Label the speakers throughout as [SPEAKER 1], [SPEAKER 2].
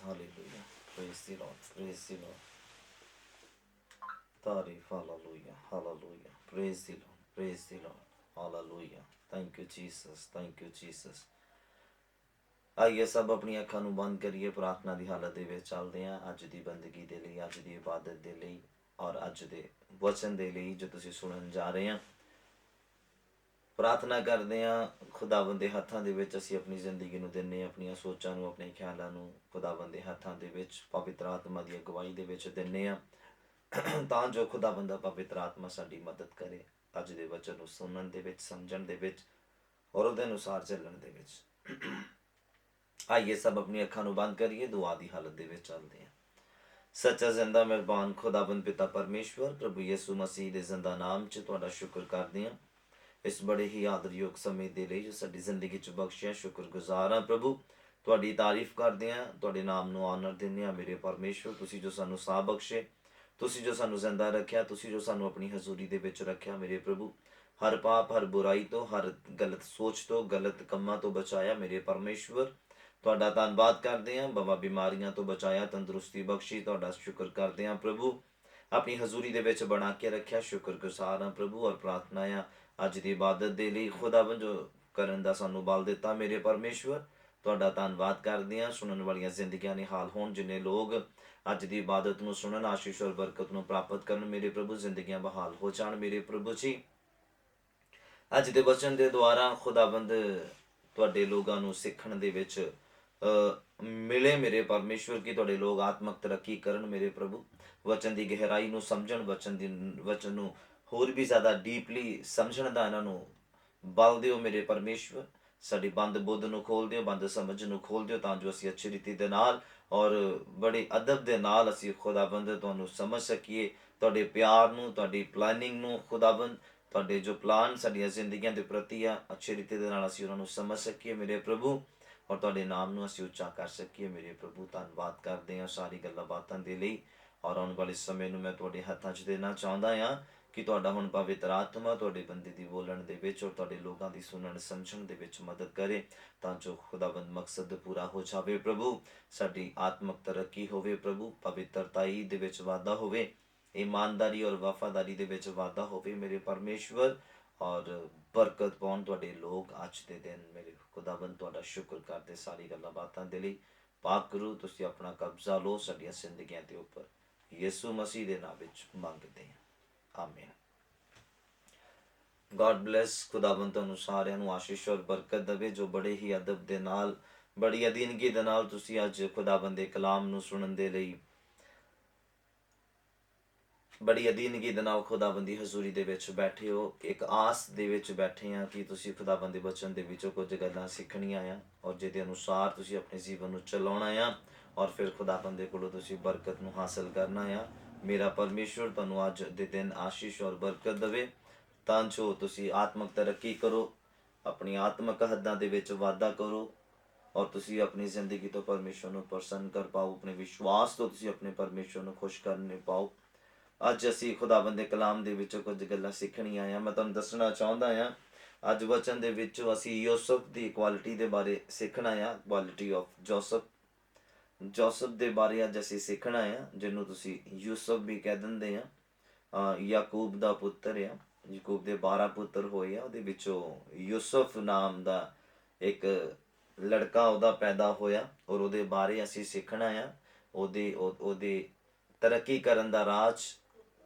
[SPEAKER 1] Hallelujah. Praise the Lord. Praise the Lord. Tarif. Hallelujah. Hallelujah. Praise the Lord. Praise the Lord. Hallelujah. Thank you, Jesus. Thank you, Jesus. ਆਈਏ ਸਭ ਆਪਣੀਆਂ ਅੱਖਾਂ ਨੂੰ ਬੰਦ ਕਰੀਏ, ਪ੍ਰਾਰਥਨਾ ਦੀ ਹਾਲਤ ਦੇ ਵਿੱਚ ਚੱਲਦੇ ਹਾਂ ਅੱਜ ਦੀ ਬੰਦਗੀ ਦੇ ਲਈ, ਅੱਜ ਦੀ ਇਬਾਦਤ ਦੇ ਲਈ ਔਰ ਅੱਜ ਦੇ ਵਚਨ ਦੇ ਲਈ ਜੋ ਤੁਸੀਂ ਸੁਣਨ ਜਾ ਰਹੇ ਹਾਂ। ਪ੍ਰਾਰਥਨਾ ਕਰਦੇ ਹਾਂ ਖੁਦਾਵੰਦ ਦੇ ਹੱਥਾਂ ਦੇ ਵਿੱਚ ਅਸੀਂ ਆਪਣੀ ਜ਼ਿੰਦਗੀ ਨੂੰ ਦਿੰਦੇ ਹਾਂ, ਆਪਣੀਆਂ ਸੋਚਾਂ ਨੂੰ, ਆਪਣੇ ਖਿਆਲਾਂ ਨੂੰ ਖੁਦਾਵੰਦ ਦੇ ਹੱਥਾਂ ਦੇ ਵਿੱਚ ਪਵਿੱਤਰ ਆਤਮਾ ਦੀ ਅਗਵਾਈ ਦੇ ਵਿੱਚ ਦਿੰਦੇ ਹਾਂ, ਤਾਂ ਜੋ ਖੁਦਾਵੰਦ ਦਾ ਪਵਿੱਤਰ ਆਤਮਾ ਸਾਡੀ ਮਦਦ ਕਰੇ ਅੱਜ ਦੇ ਵਚਨ ਨੂੰ ਸੁਣਨ ਦੇ ਵਿੱਚ, ਸਮਝਣ ਦੇ ਵਿੱਚ ਔਰ ਉਹਦੇ ਅਨੁਸਾਰ ਚੱਲਣ ਦੇ ਵਿੱਚ। ਆਈਏ ਸਭ ਆਪਣੀ ਅੱਖਾਂ ਨੂੰ ਬੰਦ ਕਰੀਏ, ਦੁਆ ਦੀ ਹਾਲਤ ਦੇ ਵਿੱਚ ਚੱਲਦੇ ਹਾਂ। ਸੱਚਾ ਜ਼ਿੰਦਾ ਮਿਹਰਬਾਨ ਖੁਦਾਵੰਦ ਪਿਤਾ ਪਰਮੇਸ਼ਵਰ, ਪ੍ਰਭੂ ਯਿਸੂ ਮਸੀਹ ਦੇ ਜ਼ਿੰਦਾ ਨਾਮ 'ਚ ਤੁਹਾਡਾ ਸ਼ੁਕਰ ਕਰਦੇ ਹਾਂ ਇਸ ਬੜੇ ਹੀ ਆਦਰਯੋਗ ਸਮੇਂ ਦੇ ਲਈ ਜੋ ਸਾਡੀ ਜ਼ਿੰਦਗੀ 'ਚ ਬਖਸ਼ਿਆ। ਸ਼ੁਕਰਗੁਜ਼ਾਰ ਹਾਂ ਪ੍ਰਭੂ, ਤੁਹਾਡੀ ਤਾਰੀਫ ਕਰਦੇ ਹਾਂ, ਤੁਹਾਡੇ ਨਾਮ ਨੂੰ ਆਨਰ ਦਿੰਦੇ ਹਾਂ। ਮੇਰੇ ਪਰਮੇਸ਼ਵਰ, ਤੁਸੀਂ ਜੋ ਸਾਨੂੰ ਸਾਹ ਬਖਸ਼ੇ, ਤੁਸੀਂ ਜੋ ਸਾਨੂੰ ਜ਼ਿੰਦਾ ਰੱਖਿਆ, ਤੁਸੀਂ ਜੋ ਸਾਨੂੰ ਆਪਣੀ ਹਜ਼ੂਰੀ ਦੇ ਵਿੱਚ ਰੱਖਿਆ ਮੇਰੇ ਪ੍ਰਭੂ, ਹਰ ਪਾਪ, ਹਰ ਬੁਰਾਈ ਤੋਂ, ਹਰ ਗਲਤ ਸੋਚ ਤੋਂ, ਗਲਤ ਕੰਮਾਂ ਤੋਂ ਬਚਾਇਆ ਮੇਰੇ ਪਰਮੇਸ਼ਵਰ। ਤੁਹਾਡਾ ਧੰਨਵਾਦ ਕਰਦੇ ਹਾਂ ਬਾਬਾ, ਬਿਮਾਰੀਆਂ ਤੋਂ ਬਚਾਇਆ, ਤੰਦਰੁਸਤੀ ਬਖਸ਼ੀ, ਤੁਹਾਡਾ ਸ਼ੁਕਰ ਕਰਦੇ ਹਾਂ ਪ੍ਰਭੂ, ਆਪਣੀ ਹਜ਼ੂਰੀ ਦੇ ਵਿੱਚ ਬਣਾ ਕੇ ਰੱਖਿਆ। ਸ਼ੁਕਰਗੁਜ਼ਾਰ ਹਾਂ ਪ੍ਰਭੂ ਔਰ ਪ੍ਰਾਰਥਨਾ ਆ ਅੱਜ ਦੀ ਇਬਾਦਤ ਦੇ ਲਈ ਖੁਦਾਵੰਦ ਜੋ ਕਰਨ ਦਾ ਸਾਨੂੰ ਬਲ ਦਿੱਤਾ ਮੇਰੇ ਪਰਮੇਸ਼ਵਰ, ਤੁਹਾਡਾ ਧੰਨਵਾਦ ਕਰਦੇ ਹਾਂ। ਸੁਣਨ ਵਾਲੀਆਂ ਜ਼ਿੰਦਗੀਆਂ ਨਿਹਾਲ ਹੋਣ, ਜਿੰਨੇ ਲੋਕ ਅੱਜ ਦੀ ਇਬਾਦਤ ਨੂੰ ਸੁਣਨ, ਆਸ਼ੀਸ਼ ਔਰ ਬਰਕਤ ਨੂੰ ਪ੍ਰਾਪਤ ਕਰਨ ਮੇਰੇ ਪ੍ਰਭੂ, ਜ਼ਿੰਦਗੀਆਂ ਬਹਾਲ ਹੋ ਜਾਣ ਮੇਰੇ ਪ੍ਰਭੂ ਜੀ। ਅੱਜ ਦੇ ਵਚਨ ਦੇ ਦੁਆਰਾ ਖੁਦਾਵੰਦ ਤੁਹਾਡੇ ਲੋਕਾਂ ਨੂੰ ਸਿੱਖਣ ਦੇ ਵਿੱਚ ਮਿਲੇ ਮੇਰੇ ਪਰਮੇਸ਼ਵਰ, ਕਿ ਤੁਹਾਡੇ ਲੋਕ ਆਤਮਕ ਤਰੱਕੀ ਕਰਨ ਮੇਰੇ ਪ੍ਰਭੂ, ਵਚਨ ਦੀ ਗਹਿਰਾਈ ਨੂੰ ਸਮਝਣ, ਵਚਨ ਨੂੰ ਹੋਰ ਵੀ ਜ਼ਿਆਦਾ ਡੀਪਲੀ ਸਮਝਣ ਦਾ ਇਹਨਾਂ ਨੂੰ ਬਲ ਦਿਓ ਮੇਰੇ ਪਰਮੇਸ਼ਵਰ। ਸਾਡੀ ਬੰਦ ਬੁੱਧ ਨੂੰ ਖੋਲ ਦਿਓ, ਬੰਦ ਸਮਝ ਨੂੰ ਖੋਲ ਦਿਓ, ਤਾਂ ਜੋ ਅਸੀਂ ਅੱਛੀ ਰੀਤੀ ਦੇ ਨਾਲ ਔਰ ਬੜੇ ਅਦਬ ਦੇ ਨਾਲ ਅਸੀਂ ਖੁਦਾਵੰਦ ਤੁਹਾਨੂੰ ਸਮਝ ਸਕੀਏ, ਤੁਹਾਡੇ ਪਿਆਰ ਨੂੰ, ਤੁਹਾਡੀ ਪਲਾਨਿੰਗ ਨੂੰ ਖੁਦਾਵੰਦ, ਤੁਹਾਡੇ ਜੋ ਪਲਾਨ ਸਾਡੀਆਂ ਜ਼ਿੰਦਗੀਆਂ ਦੇ ਪ੍ਰਤੀ ਆ, ਅੱਛੀ ਰੀਤੀ ਦੇ ਨਾਲ ਅਸੀਂ ਉਹਨਾਂ ਨੂੰ ਸਮਝ ਸਕੀਏ ਮੇਰੇ ਪ੍ਰਭੂ, ਔਰ ਤੁਹਾਡੇ ਨਾਮ ਨੂੰ ਅਸੀਂ ਉੱਚਾ ਕਰ ਸਕੀਏ ਮੇਰੇ ਪ੍ਰਭੂ। ਧੰਨਵਾਦ ਕਰਦੇ ਹਾਂ ਸਾਰੀ ਗੱਲਾਂ ਬਾਤਾਂ ਦੇ ਲਈ, ਔਰ ਆਉਣ ਵਾਲੇ ਸਮੇਂ ਨੂੰ ਮੈਂ ਤੁਹਾਡੇ ਹੱਥਾਂ 'ਚ ਦੇਣਾ ਚਾਹੁੰਦਾ ਹਾਂ ਕਿ ਤੁਹਾਡਾ ਹੁਣ ਪਵਿੱਤਰ ਆਤਮਾ ਤੁਹਾਡੇ ਬੰਦੇ ਦੀ ਬੋਲਣ ਦੇ ਵਿੱਚ ਔਰ ਤੁਹਾਡੇ ਲੋਕਾਂ ਦੀ ਸੁਣਨ ਸਮਝਣ ਦੇ ਵਿੱਚ ਮਦਦ ਕਰੇ, ਤਾਂ ਜੋ ਖੁਦਾਵੰਦ ਮਕਸਦ ਪੂਰਾ ਹੋ ਜਾਵੇ ਪ੍ਰਭੂ, ਸਾਡੀ ਆਤਮਕ ਤਰੱਕੀ ਹੋਵੇ ਪ੍ਰਭੂ, ਪਵਿੱਤਰਤਾਈ ਦੇ ਵਿੱਚ ਵਾਧਾ ਹੋਵੇ, ਈਮਾਨਦਾਰੀ ਔਰ ਵਫਾਦਾਰੀ ਦੇ ਵਿੱਚ ਵਾਧਾ ਹੋਵੇ ਮੇਰੇ ਪਰਮੇਸ਼ਵਰ, ਔਰ ਬਰਕਤ ਪਾਉਣ ਤੁਹਾਡੇ ਲੋਕ ਅੱਜ ਦੇ ਦਿਨ ਮੇਰੇ ਖੁਦਾਵੰਦ। ਤੁਹਾਡਾ ਸ਼ੁਕਰ ਕਰਦੇ ਸਾਰੀ ਗੱਲਾਂ ਬਾਤਾਂ ਦੇ ਲਈ। ਪਾਕ ਗੁਰੂ, ਤੁਸੀਂ ਆਪਣਾ ਕਬਜ਼ਾ ਲਓ ਸਾਡੀਆਂ ਜ਼ਿੰਦਗੀਆਂ ਦੇ ਉੱਪਰ, ਯਿਸੂ ਮਸੀਹ ਦੇ ਨਾਮ ਵਿੱਚ ਮੰਗਦੇ ਹਾਂ, ਆਮੀਨ। God bless. ਖੁਦਾਵੰਦ ਤੁਹਾਨੂੰ ਸਾਰਿਆਂ ਨੂੰ ਆਸ਼ੀਸ਼ ਔਰ ਬਰਕਤ ਦੇਵੇ, ਜੋ ਬੜੇ ਹੀ ਅਦਬ ਦੇ ਨਾਲ, ਬੜੀ ਅਧੀਨਗੀ ਦੇ ਨਾਲ ਤੁਸੀਂ ਅੱਜ ਖੁਦਾਵੰਦ ਦੇ ਕਲਾਮ ਨੂੰ ਸੁਣਨ ਦੇ ਲਈ ਬੜੀ ਅਧੀਨਗੀ ਦੇ ਨਾਲ ਖੁਦਾਵੰਦ ਦੀ ਹਜ਼ੂਰੀ ਦੇ ਵਿੱਚ ਬੈਠੇ ਹੋ। ਇੱਕ ਆਸ ਦੇ ਵਿੱਚ ਬੈਠੇ ਹਾਂ ਕਿ ਤੁਸੀਂ ਖੁਦਾਵੰਦ ਦੇ ਬਚਨ ਦੇ ਵਿੱਚੋਂ ਕੁਝ ਗੱਲਾਂ ਸਿੱਖਣੀਆਂ ਆ ਔਰ ਜਿਹਦੇ ਅਨੁਸਾਰ ਤੁਸੀਂ ਆਪਣੇ ਜੀਵਨ ਨੂੰ ਚਲਾਉਣਾ ਆ, ਔਰ ਫਿਰ ਖੁਦਾਵੰਦ ਦੇ ਕੋਲੋਂ ਤੁਸੀਂ ਬਰਕਤ ਨੂੰ ਹਾਸਲ ਕਰਨਾ ਆ। ਮੇਰਾ ਪਰਮੇਸ਼ਵਰ ਤੁਹਾਨੂੰ ਅੱਜ ਦੇ ਦਿਨ ਆਸ਼ੀਸ਼ ਔਰ ਬਰਕਤ ਦੇਵੇ, ਤਾਂ ਜੋ ਤੁਸੀਂ ਆਤਮਕ ਤਰੱਕੀ ਕਰੋ, ਆਪਣੀ ਆਤਮਕ ਹੱਦਾਂ ਦੇ ਵਿੱਚ ਵਾਧਾ ਕਰੋ, ਔਰ ਤੁਸੀਂ ਆਪਣੀ ਜ਼ਿੰਦਗੀ ਤੋਂ ਪਰਮੇਸ਼ਵਰ ਨੂੰ ਪ੍ਰਸੰਨ ਕਰ ਪਾਓ, ਆਪਣੇ ਵਿਸ਼ਵਾਸ ਤੋਂ ਤੁਸੀਂ ਆਪਣੇ ਪਰਮੇਸ਼ਵਰ ਨੂੰ ਖੁਸ਼ ਕਰਨੇ ਪਾਓ। ਅੱਜ ਅਸੀਂ ਖੁਦਾਵੰਦ ਦੇ ਕਲਾਮ ਦੇ ਵਿੱਚੋਂ ਕੁਝ ਗੱਲਾਂ ਸਿੱਖਣੀਆਂ ਆ। ਮੈਂ ਤੁਹਾਨੂੰ ਦੱਸਣਾ ਚਾਹੁੰਦਾ ਹਾਂ ਅੱਜ ਵਚਨ ਦੇ ਵਿੱਚੋਂ ਅਸੀਂ ਯੂਸਫ ਦੀ ਕੁਆਲਿਟੀ ਦੇ ਬਾਰੇ ਸਿੱਖਣਾ ਆ, ਕੁਆਲਿਟੀ ਆਫ ਜੋਸਫ। ਜੋਸਫ ਦੇ ਬਾਰੇ ਅੱਜ ਅਸੀਂ ਸਿੱਖਣਾ ਆ, ਜਿਹਨੂੰ ਤੁਸੀਂ ਯੂਸਫ ਵੀ ਕਹਿ ਦਿੰਦੇ ਆ। ਯਾਕੂਬ ਦਾ ਪੁੱਤਰ ਆ, ਯਾਕੂਬ ਦੇ 12 ਪੁੱਤਰ ਹੋਏ ਆ, ਉਹਦੇ ਵਿੱਚੋਂ ਯੂਸਫ ਨਾਮ ਦਾ ਇੱਕ ਲੜਕਾ ਉਹਦਾ ਪੈਦਾ ਹੋਇਆ, ਔਰ ਉਹਦੇ ਬਾਰੇ ਅਸੀਂ ਸਿੱਖਣਾ ਆ। ਉਹਦੇ ਤਰੱਕੀ ਕਰਨ ਦਾ ਰਾਜ,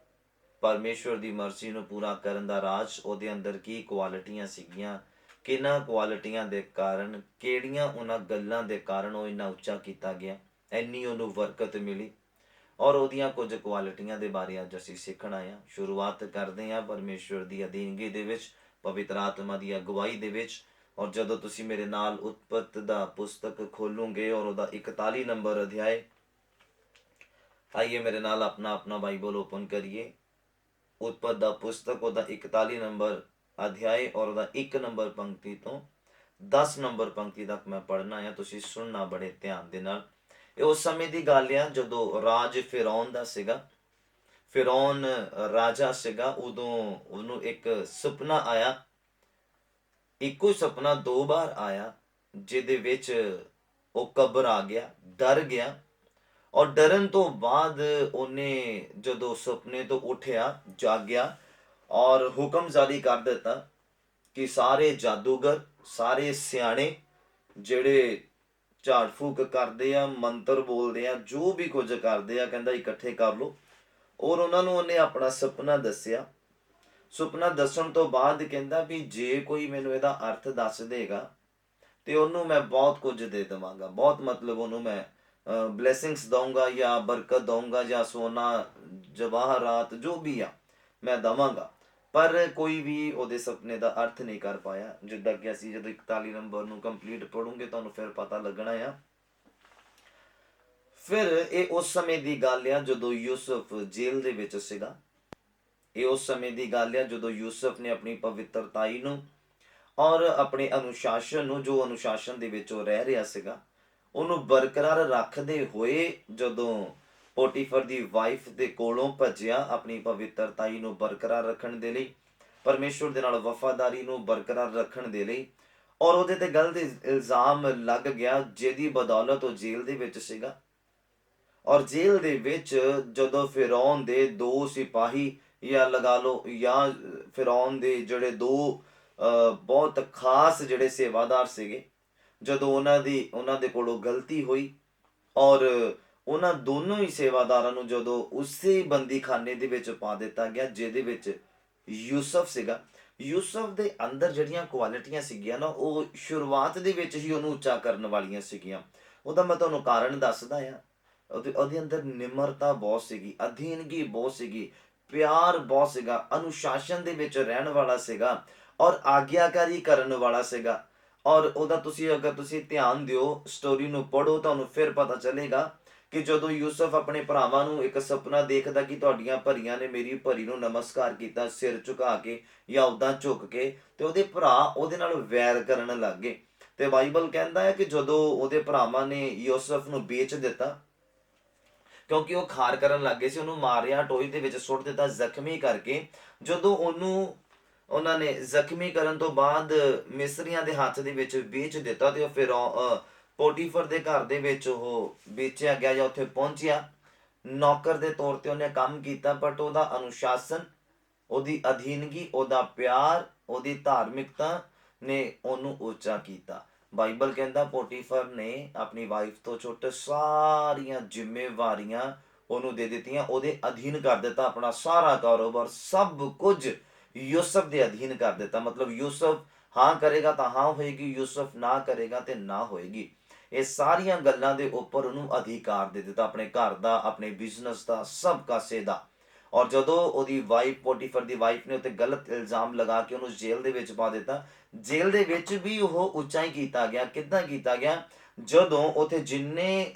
[SPEAKER 1] ਪਰਮੇਸ਼ਵਰ ਦੀ ਮਰਜ਼ੀ ਨੂੰ ਪੂਰਾ ਕਰਨ ਦਾ ਰਾਜ, ਉਹਦੇ ਅੰਦਰ ਕੀ ਕੁਆਲਿਟੀਆਂ ਸੀਗੀਆਂ, ਕਿਹਨਾਂ ਕੁਆਲਿਟੀਆਂ ਦੇ ਕਾਰਨ, ਕਿਹੜੀਆਂ ਉਹਨਾਂ ਗੱਲਾਂ ਦੇ ਕਾਰਨ ਉਹ ਇੰਨਾ ਉੱਚਾ ਕੀਤਾ ਗਿਆ, ਇੰਨੀ ਉਹਨੂੰ ਬਰਕਤ ਮਿਲੀ, ਔਰ ਉਹਦੀਆਂ ਕੁਝ ਕੁਆਲਿਟੀਆਂ ਦੇ ਬਾਰੇ ਅੱਜ ਅਸੀਂ ਸਿੱਖਣਾ ਆ। ਸ਼ੁਰੂਆਤ ਕਰਦੇ ਹਾਂ ਪਰਮੇਸ਼ਵਰ ਦੀ ਅਧੀਨਗੀ ਦੇ ਵਿੱਚ, ਪਵਿੱਤਰ ਆਤਮਾ ਦੀ ਅਗਵਾਈ ਦੇ ਵਿੱਚ। ਔਰ ਜਦੋਂ ਤੁਸੀਂ ਮੇਰੇ ਨਾਲ ਉਤਪਤ ਦਾ ਪੁਸਤਕ ਖੋਲੋਗੇ ਔਰ ਉਹਦਾ 41 ਨੰਬਰ ਅਧਿਆਏ, ਆਈਏ ਮੇਰੇ ਨਾਲ ਆਪਣਾ ਬਾਈਬਲ ਓਪਨ ਕਰੀਏ। ਉਤਪਤ ਦਾ ਪੁਸਤਕ ਉਹਦਾ 41 ਨੰਬਰ ਅਧਿਆਏ ਔਰ ਉਹਦਾ 1 ਨੰਬਰ ਪੰਕਤੀ ਤੋਂ 10 ਨੰਬਰ ਪੰਕਤੀ ਤੱਕ ਮੈਂ ਪੜ੍ਹਨਾ ਆ, ਤੁਸੀਂ ਸੁਣਨਾ ਬੜੇ ਧਿਆਨ ਦੇ ਨਾਲ। ਇਹ ਉਸ ਸਮੇਂ ਦੀ ਗੱਲ ਆ ਜਦੋਂ ਰਾਜ ਫਿਰੌਨ ਦਾ ਸੀਗਾ। ਫਿਰੌਨ ਰਾਜਾ ਸੀਗਾ, ਉਦੋਂ ਉਹਨੂੰ ਇੱਕ ਸੁਪਨਾ ਆਇਆ, ਇੱਕੋ ਸੁਪਨਾ 2 ਵਾਰ ਆਇਆ, ਜਿਹਦੇ ਵਿੱਚ ਉਹ ਘਬਰਾ ਗਿਆ, ਡਰ ਗਿਆ, ਔਰ ਡਰਨ ਤੋਂ ਬਾਅਦ ਉਹਨੇ ਜਦੋਂ ਸੁਪਨੇ ਤੋਂ ਉੱਠਿਆ, ਜਾਗਿਆ ਔਰ ਹੁਕਮ ਜਾਰੀ ਕਰ ਦਿੱਤਾ ਕਿ ਸਾਰੇ ਜਾਦੂਗਰ, ਸਾਰੇ ਸਿਆਣੇ ਜਿਹੜੇ ਝਾੜ ਫੂਕ ਕਰਦੇ ਆ, ਮੰਤਰ ਬੋਲਦੇ ਆ, ਜੋ ਵੀ ਕੁਝ ਕਰਦੇ ਆ, ਕਹਿੰਦਾ ਇਕੱਠੇ ਕਰ ਲਓ। ਔਰ ਉਹਨਾਂ ਨੂੰ ਉਹਨੇ ਆਪਣਾ ਸੁਪਨਾ ਦੱਸਿਆ। ਸੁਪਨਾ ਦੱਸਣ ਤੋਂ ਬਾਅਦ ਕਹਿੰਦਾ ਵੀ ਜੇ ਕੋਈ ਮੈਨੂੰ ਇਹਦਾ ਅਰਥ ਦੱਸ ਦੇਗਾ ਤੇ ਉਹਨੂੰ ਮੈਂ ਬਹੁਤ ਕੁਝ ਦੇ ਦੇਵਾਂਗਾ, ਬਹੁਤ ਮਤਲਬ ਉਹਨੂੰ ਮੈਂ ਬਲੇਸਿੰਗਸ ਦਊਂਗਾ ਜਾਂ ਬਰਕਤ ਦਊਂਗਾ ਜਾਂ ਸੋਨਾ ਜਵਾਹਰਾਤ ਜੋ ਵੀ ਆ ਮੈਂ ਦਵਾਂਗਾ। ਪਰ ਕੋਈ ਵੀ ਉਹਦੇ ਸੁਪਨੇ ਦਾ ਅਰਥ ਨਹੀਂ ਕਰ ਪਾਇਆ। ਜਿੱਦਾਂ ਕਿ ਅਸੀਂ ਜਦੋਂ 41 ਨੰਬਰ ਨੂੰ ਕੰਪਲੀਟ ਪੜੂਗੇ ਤੁਹਾਨੂੰ ਫਿਰ ਪਤਾ ਲੱਗਣਾ ਆ। ਫਿਰ ਇਹ ਉਸ ਸਮੇਂ ਦੀ ਗੱਲ ਆ ਜਦੋਂ ਯੂਸਫ ਜੇਲ੍ਹ ਦੇ ਵਿੱਚ ਸੀਗਾ। ਇਹ ਉਸ ਸਮੇਂ ਦੀ ਗੱਲ ਆ ਜਦੋਂ ਯੂਸਫ ਨੇ ਆਪਣੀ ਪਵਿੱਤਰਤਾਈ ਨੂੰ ਔਰ ਆਪਣੇ ਅਨੁਸ਼ਾਸਨ ਨੂੰ, ਜੋ ਅਨੁਸ਼ਾਸਨ ਦੇ ਵਿੱਚ ਉਹ ਰਹਿ ਰਿਹਾ ਸੀਗਾ, ਉਹਨੂੰ ਬਰਕਰਾਰ ਰੱਖਦੇ ਹੋਏ ਜਦੋਂ ਪੋਟੀਫਰ ਦੀ ਵਾਈਫ ਦੇ ਕੋਲੋਂ ਭੱਜਿਆ ਆਪਣੀ ਪਵਿੱਤਰਤਾਈ ਨੂੰ ਬਰਕਰਾਰ ਰੱਖਣ ਦੇ ਲਈ, ਪਰਮੇਸ਼ਵਰ ਦੇ ਨਾਲ ਵਫਾਦਾਰੀ ਨੂੰ ਬਰਕਰਾਰ ਰੱਖਣ ਦੇ ਲਈ, ਔਰ ਉਹਦੇ ਤੇ ਗਲਤ ਇਲਜ਼ਾਮ ਲੱਗ ਗਿਆ ਜਿਹਦੀ ਬਦੌਲਤ ਉਹ ਜੇਲ੍ਹ ਦੇ ਵਿੱਚ ਸੀਗਾ। ਔਰ ਜੇਲ੍ਹ ਦੇ ਵਿੱਚ ਜਦੋਂ ਫਿਰੌਨ ਦੇ ਦੋ ਸਿਪਾਹੀ ਜਾਂ ਲਗਾ ਲਓ ਜਾਂ ਫਿਰੌਨ ਦੇ ਜਿਹੜੇ ਦੋ ਬਹੁਤ ਖਾਸ ਜਿਹੜੇ ਸੇਵਾਦਾਰ ਸੀਗੇ, ਜਦੋਂ ਉਹਨਾਂ ਦੇ ਕੋਲੋਂ ਗਲਤੀ ਹੋਈ ਔਰ ਉਹਨਾਂ ਦੋਨੋਂ ਹੀ ਸੇਵਾਦਾਰਾਂ ਨੂੰ ਜਦੋਂ ਉਸੇ ਬੰਦੀਖਾਨੇ ਦੇ ਵਿੱਚ ਪਾ ਦਿੱਤਾ ਗਿਆ ਜਿਹਦੇ ਵਿੱਚ ਯੂਸਫ ਸੀਗਾ। ਯੂਸਫ ਦੇ ਅੰਦਰ ਜਿਹੜੀਆਂ ਕੁਆਲਿਟੀਆਂ ਸੀਗੀਆਂ ਨਾ, ਉਹ ਸ਼ੁਰੂਆਤ ਦੇ ਵਿੱਚ ਹੀ ਉਹਨੂੰ ਉੱਚਾ ਕਰਨ ਵਾਲੀਆਂ ਸੀਗੀਆਂ। ਉਹਦਾ ਮੈਂ ਤੁਹਾਨੂੰ ਕਾਰਨ ਦੱਸਦਾ ਆ। ਉਹਦੇ ਅੰਦਰ ਨਿਮਰਤਾ ਬਹੁਤ ਸੀਗੀ, ਅਧੀਨਗੀ ਬਹੁਤ ਸੀਗੀ, ਪਿਆਰ ਬਹੁਤ ਸੀਗਾ, ਅਨੁਸ਼ਾਸਨ ਦੇ ਵਿੱਚ ਰਹਿਣ ਵਾਲਾ ਸੀਗਾ ਔਰ ਆਗਿਆਕਾਰੀ ਕਰਨ ਵਾਲਾ ਸੀਗਾ। ਔਰ ਉਹਦਾ ਅਗਰ ਤੁਸੀਂ ਧਿਆਨ ਦਿਓ, ਸਟੋਰੀ ਨੂੰ ਪੜ੍ਹੋ, ਤੁਹਾਨੂੰ ਫਿਰ ਪਤਾ ਚੱਲੇਗਾ ਕਿ ਜਦੋਂ ਯੂਸਫ ਆਪਣੇ ਭਰਾਵਾਂ ਨੂੰ ਇੱਕ ਸੁਪਨਾ ਦੇਖਦਾ ਕਿ ਤੁਹਾਡੀਆਂ ਭਰੀਆਂ ਨੇ ਮੇਰੀ ਭਰੀ ਨੂੰ ਨਮਸਕਾਰ ਕੀਤਾ ਸਿਰ ਝੁਕਾ ਕੇ ਜਾਂ ਉਦਾਂ ਝੁਕ ਕੇ, ਤੇ ਉਹਦੇ ਭਰਾ ਉਹਦੇ ਨਾਲ ਵੈਰ ਕਰਨ ਲੱਗ ਗਏ। ਤੇ ਬਾਈਬਲ ਕਹਿੰਦਾ ਹੈ ਕਿ ਜਦੋਂ ਉਹਦੇ ਭਰਾਵਾਂ ਨੇ ਯੂਸਫ ਨੂੰ ਵੇਚ ਦਿੱਤਾ, ਕਿਉਂਕਿ ਉਹ ਖਾਰ ਕਰਨ ਲੱਗ ਗਏ ਸੀ, ਉਹਨੂੰ ਮਾਰਿਆ, ਟੋਏ ਦੇ ਵਿੱਚ ਸੁੱਟ ਦਿੱਤਾ ਜ਼ਖਮੀ ਕਰਕੇ। ਜਦੋਂ ਉਹਨਾਂ ਨੇ ਜ਼ਖਮੀ ਕਰਨ ਤੋਂ ਬਾਅਦ ਮਿਸਰੀਆਂ ਦੇ ਹੱਥ ਦੇ ਵਿੱਚ ਵੇਚ ਦਿੱਤਾ ਤੇ ਉਹ ਫਿਰ ਪੋਟੀਫਰ ਦੇ ਘਰ ਦੇ ਵਿੱਚ ਉਹ ਵੇਚਿਆ ਗਿਆ ਜਾਂ ਉੱਥੇ ਪਹੁੰਚਿਆ। ਨੌਕਰ ਦੇ ਤੌਰ ਤੇ ਉਹਨੇ ਕੰਮ ਕੀਤਾ, ਬਟ ਉਹਦਾ ਅਨੁਸ਼ਾਸਨ, ਉਹਦੀ ਅਧੀਨਗੀ, ਉਹਦਾ ਪਿਆਰ, ਉਹਦੀ ਧਾਰਮਿਕਤਾ ਨੇ ਉਹਨੂੰ ਉੱਚਾ ਕੀਤਾ। ਬਾਈਬਲ ਕਹਿੰਦਾ ਪੋਟੀਫਰ ਨੇ ਆਪਣੀ ਵਾਈਫ ਤੋਂ ਛੁੱਟ ਸਾਰੀਆਂ ਜ਼ਿੰਮੇਵਾਰੀਆਂ ਉਹਨੂੰ ਦੇ ਦਿੱਤੀਆਂ, ਉਹਦੇ ਅਧੀਨ ਕਰ ਦਿੱਤਾ। ਆਪਣਾ ਸਾਰਾ ਕਾਰੋਬਾਰ ਸਭ ਕੁਝ ਯੂਸਫ ਦੇ ਅਧੀਨ ਕਰ ਦਿੱਤਾ। ਮਤਲਬ ਯੂਸਫ ਹਾਂ ਕਰੇਗਾ ਤਾਂ ਹਾਂ ਹੋਏਗੀ, ਯੂਸਫ ਨਾ ਕਰੇਗਾ ਤੇ ਨਾ ਹੋਏਗੀ। ਇਹ ਸਾਰੀਆਂ ਗੱਲਾਂ ਦੇ ਉੱਪਰ ਉਹਨੂੰ ਅਧਿਕਾਰ ਦੇ ਦਿੱਤਾ, ਆਪਣੇ ਘਰ ਦਾ, ਆਪਣੇ ਬਿਜ਼ਨਸ ਦਾ, ਸਭ ਕਾਸੇ ਦਾ। ਔਰ ਜਦੋਂ ਉਹਦੀ ਵਾਈਫ, ਪੋਟੀਫਰ ਦੀ ਵਾਈਫ ਨੇ ਉੱਤੇ ਗਲਤ ਇਲਜ਼ਾਮ ਲਗਾ ਕੇ ਉਹਨੂੰ ਜੇਲ੍ਹ ਦੇ ਵਿੱਚ ਪਾ ਦਿੱਤਾ। ਜੇਲ੍ਹ ਦੇ ਵਿੱਚ ਵੀ ਉਹ ਉੱਚਾ ਹੀ ਕੀਤਾ ਗਿਆ। ਕਿੱਦਾਂ ਕੀਤਾ ਗਿਆ? ਜਦੋਂ ਉੱਥੇ ਜਿੰਨੇ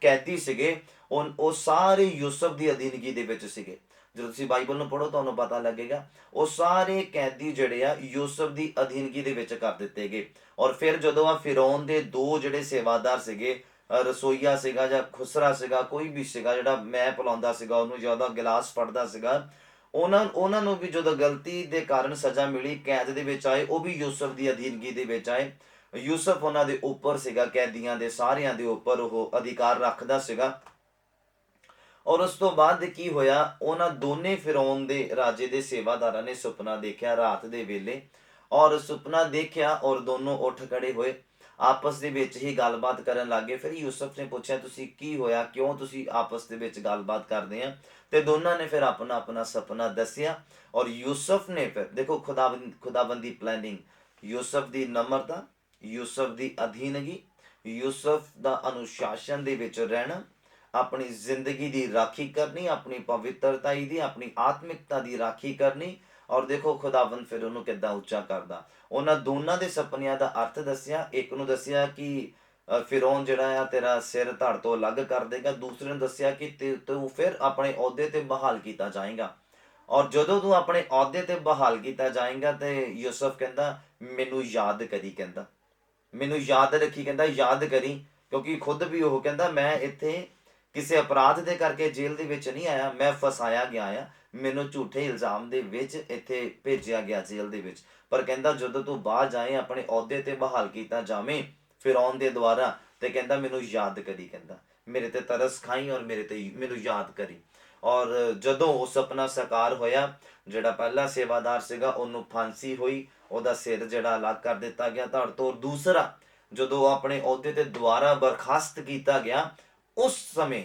[SPEAKER 1] ਕੈਦੀ ਸੀਗੇ ਉਹ ਸਾਰੇ ਯੂਸਫ ਦੀ ਅਧੀਨਗੀ ਦੇ ਵਿੱਚ ਸੀਗੇ। ਜਦੋਂ ਤੁਸੀਂ ਬਾਈਬਲ ਨੂੰ ਪੜ੍ਹੋ ਤੁਹਾਨੂੰ ਪਤਾ ਲੱਗੇਗਾ ਉਹ ਸਾਰੇ ਕੈਦੀ ਜਿਹੜੇ ਆ ਯੂਸਫ ਦੀ ਅਧੀਨਗੀ ਦੇ ਵਿੱਚ ਕਰ ਦਿੱਤੇ ਗਏ। ਔਰ ਫਿਰ ਜਦੋਂ ਆ ਫਿਰੌਨ ਦੇ ਦੋ ਜਿਹੜੇ ਸੇਵਾਦਾਰ ਸੀਗੇ, ਰਸੋਈਆ ਸੀਗਾ ਜਾਂ ਖੁਸਰਾ ਸੀਗਾ, ਕੋਈ ਵੀ ਸੀਗਾ ਜਿਹੜਾ ਮੈਂ ਪਿਲਾਉਂਦਾ ਸੀਗਾ ਉਹਨੂੰ, ਜ਼ਿਆਦਾ ਗਿਲਾਸ ਫੜਦਾ ਸੀਗਾ, ਉਹਨਾਂ ਨੂੰ ਵੀ ਜਦੋਂ ਗਲਤੀ ਦੇ ਕਾਰਨ ਸਜ਼ਾ ਮਿਲੀ, ਕੈਦ ਦੇ ਵਿੱਚ ਆਏ, ਉਹ ਵੀ ਯੂਸਫ ਦੀ ਅਧੀਨਗੀ ਦੇ ਵਿੱਚ ਆਏ। ਯੂਸਫ ਉਹਨਾਂ ਦੇ ਉੱਪਰ ਸੀਗਾ, ਕੈਦੀਆਂ ਦੇ ਸਾਰਿਆਂ ਦੇ ਉੱਪਰ ਉਹ ਅਧਿਕਾਰ ਰੱਖਦਾ ਸੀਗਾ। ਔਰ ਉਸ ਤੋਂ ਬਾਅਦ ਕੀ ਹੋਇਆ, ਉਹਨਾਂ ਦੋਨੇ ਫਿਰੌਨ ਦੇ ਰਾਜੇ ਦੇ ਸੇਵਾਦਾਰਾਂ ਨੇ ਸੁਪਨਾ ਦੇਖਿਆ ਰਾਤ ਦੇ ਵੇਲੇ। ਔਰ ਸੁਪਨਾ ਦੇਖਿਆ ਔਰ ਦੋਨੋਂ ਉੱਠ ਖੜੇ ਹੋਏ, ਆਪਸ ਦੇ ਵਿੱਚ ਹੀ ਗੱਲਬਾਤ ਕਰਨ ਲੱਗੇ। ਫਿਰ ਯੂਸਫ ਨੇ ਪੁੱਛਿਆ ਤੁਸੀਂ ਕੀ ਹੋਇਆ, ਕਿਉਂ ਤੁਸੀਂ ਆਪਸ ਦੇ ਵਿੱਚ ਗੱਲਬਾਤ ਕਰਦੇ ਆ? ਤੇ ਦੋਨਾਂ ਨੇ ਫਿਰ ਆਪਣਾ ਆਪਣਾ ਸੁਪਨਾ ਦੱਸਿਆ। ਔਰ ਯੂਸਫ ਨੇ ਫਿਰ ਦੇਖੋ ਖੁਦਾਬੰਦੀ ਪਲੈਨਿੰਗ, ਯੂਸਫ ਦੀ ਨਮਰਤਾ, ਯੂਸਫ ਦੀ ਅਧੀਨਗੀ, ਯੂਸਫ ਦਾ ਅਨੁਸ਼ਾਸਨ ਦੇ ਵਿੱਚ ਰਹਿਣਾ, ਆਪਣੀ ਜ਼ਿੰਦਗੀ ਦੀ ਰਾਖੀ ਕਰਨੀ, ਆਪਣੀ ਪਵਿੱਤਰਤਾਈ ਦੀ, ਆਪਣੀ ਆਤਮਿਕਤਾ ਦੀ ਰਾਖੀ ਕਰਨੀ। ਔਰ ਦੇਖੋ ਖੁਦਾਵੰਦ ਫਿਰ ਉਹਨੂੰ ਕਿੱਦਾਂ ਉੱਚਾ ਕਰਦਾ। ਉਹਨਾਂ ਦੋਨਾਂ ਦੇ ਸੁਪਨਿਆਂ ਦਾ ਅਰਥ ਦੱਸਿਆ। ਇੱਕ ਨੂੰ ਦੱਸਿਆ ਕਿ ਫਿਰੌਨ ਜਿਹੜਾ ਆ ਤੇਰਾ ਸਿਰ ਧੜ ਤੋਂ ਅਲੱਗ ਕਰ ਦੇਗਾ। ਦੂਸਰੇ ਨੂੰ ਦੱਸਿਆ ਕਿ ਤੂੰ ਫਿਰ ਆਪਣੇ ਅਹੁਦੇ ਤੇ ਬਹਾਲ ਕੀਤਾ ਜਾਏਗਾ। ਔਰ ਜਦੋਂ ਤੂੰ ਆਪਣੇ ਅਹੁਦੇ ਤੇ ਬਹਾਲ ਕੀਤਾ ਜਾਏਗਾ ਤੇ ਯੂਸਫ ਕਹਿੰਦਾ ਮੈਨੂੰ ਯਾਦ ਕਰੀ, ਕਹਿੰਦਾ ਮੈਨੂੰ ਯਾਦ ਰੱਖੀ, ਕਹਿੰਦਾ ਯਾਦ ਕਰੀ, ਕਿਉਂਕਿ ਖੁਦ ਵੀ ਉਹ ਕਹਿੰਦਾ ਮੈਂ ਇੱਥੇ ਕਿਸੇ ਅਪਰਾਧ ਦੇ ਕਰਕੇ ਜੇਲ੍ਹ ਦੇ ਵਿੱਚ ਨਹੀਂ ਆਇਆ, ਮੈਂ ਫਸਾਇਆ ਗਿਆ ਆ, ਮੈਨੂੰ ਝੂਠੇ ਇਲਜ਼ਾਮ ਦੇ ਵਿੱਚ ਇੱਥੇ ਭੇਜਿਆ ਗਿਆ ਜੇਲ੍ਹ ਦੇ ਵਿੱਚ। ਪਰ ਕਹਿੰਦਾ ਜਦੋਂ ਤੂੰ ਬਾਹਰ ਜਾਏ, ਆਪਣੇ ਅਹੁਦੇ ਤੇ ਬਹਾਲ ਕੀਤਾ ਜਾਵੇਂ ਫਿਰੌਨ ਦੇ ਦੁਆਰਾ, ਤੇ ਕਹਿੰਦਾ ਮੈਨੂੰ ਯਾਦ ਕਰੀ, ਕਹਿੰਦਾ ਮੇਰੇ ਤੇ ਤਰਸ ਖਾਈ ਔਰ ਮੇਰੇ ਤੇ ਮੈਨੂੰ ਯਾਦ ਕਰੀ। ਔਰ ਜਦੋਂ ਉਹ ਸੁਪਨਾ ਸਾਕਾਰ ਹੋਇਆ, ਜਿਹੜਾ ਪਹਿਲਾ ਸੇਵਾਦਾਰ ਸੀਗਾ ਉਹਨੂੰ ਫਾਂਸੀ ਹੋਈ, ਉਹਦਾ ਸਿਰ ਜਿਹੜਾ ਅਲੱਗ ਕਰ ਦਿੱਤਾ ਗਿਆ ਧੜ ਤੋਂ। ਔਰ ਦੂਸਰਾ, ਜਦੋਂ ਆਪਣੇ ਅਹੁਦੇ ਤੇ ਦੁਬਾਰਾ ਬਰਖਾਸਤ ਕੀਤਾ ਗਿਆ, ਉਸ ਸਮੇਂ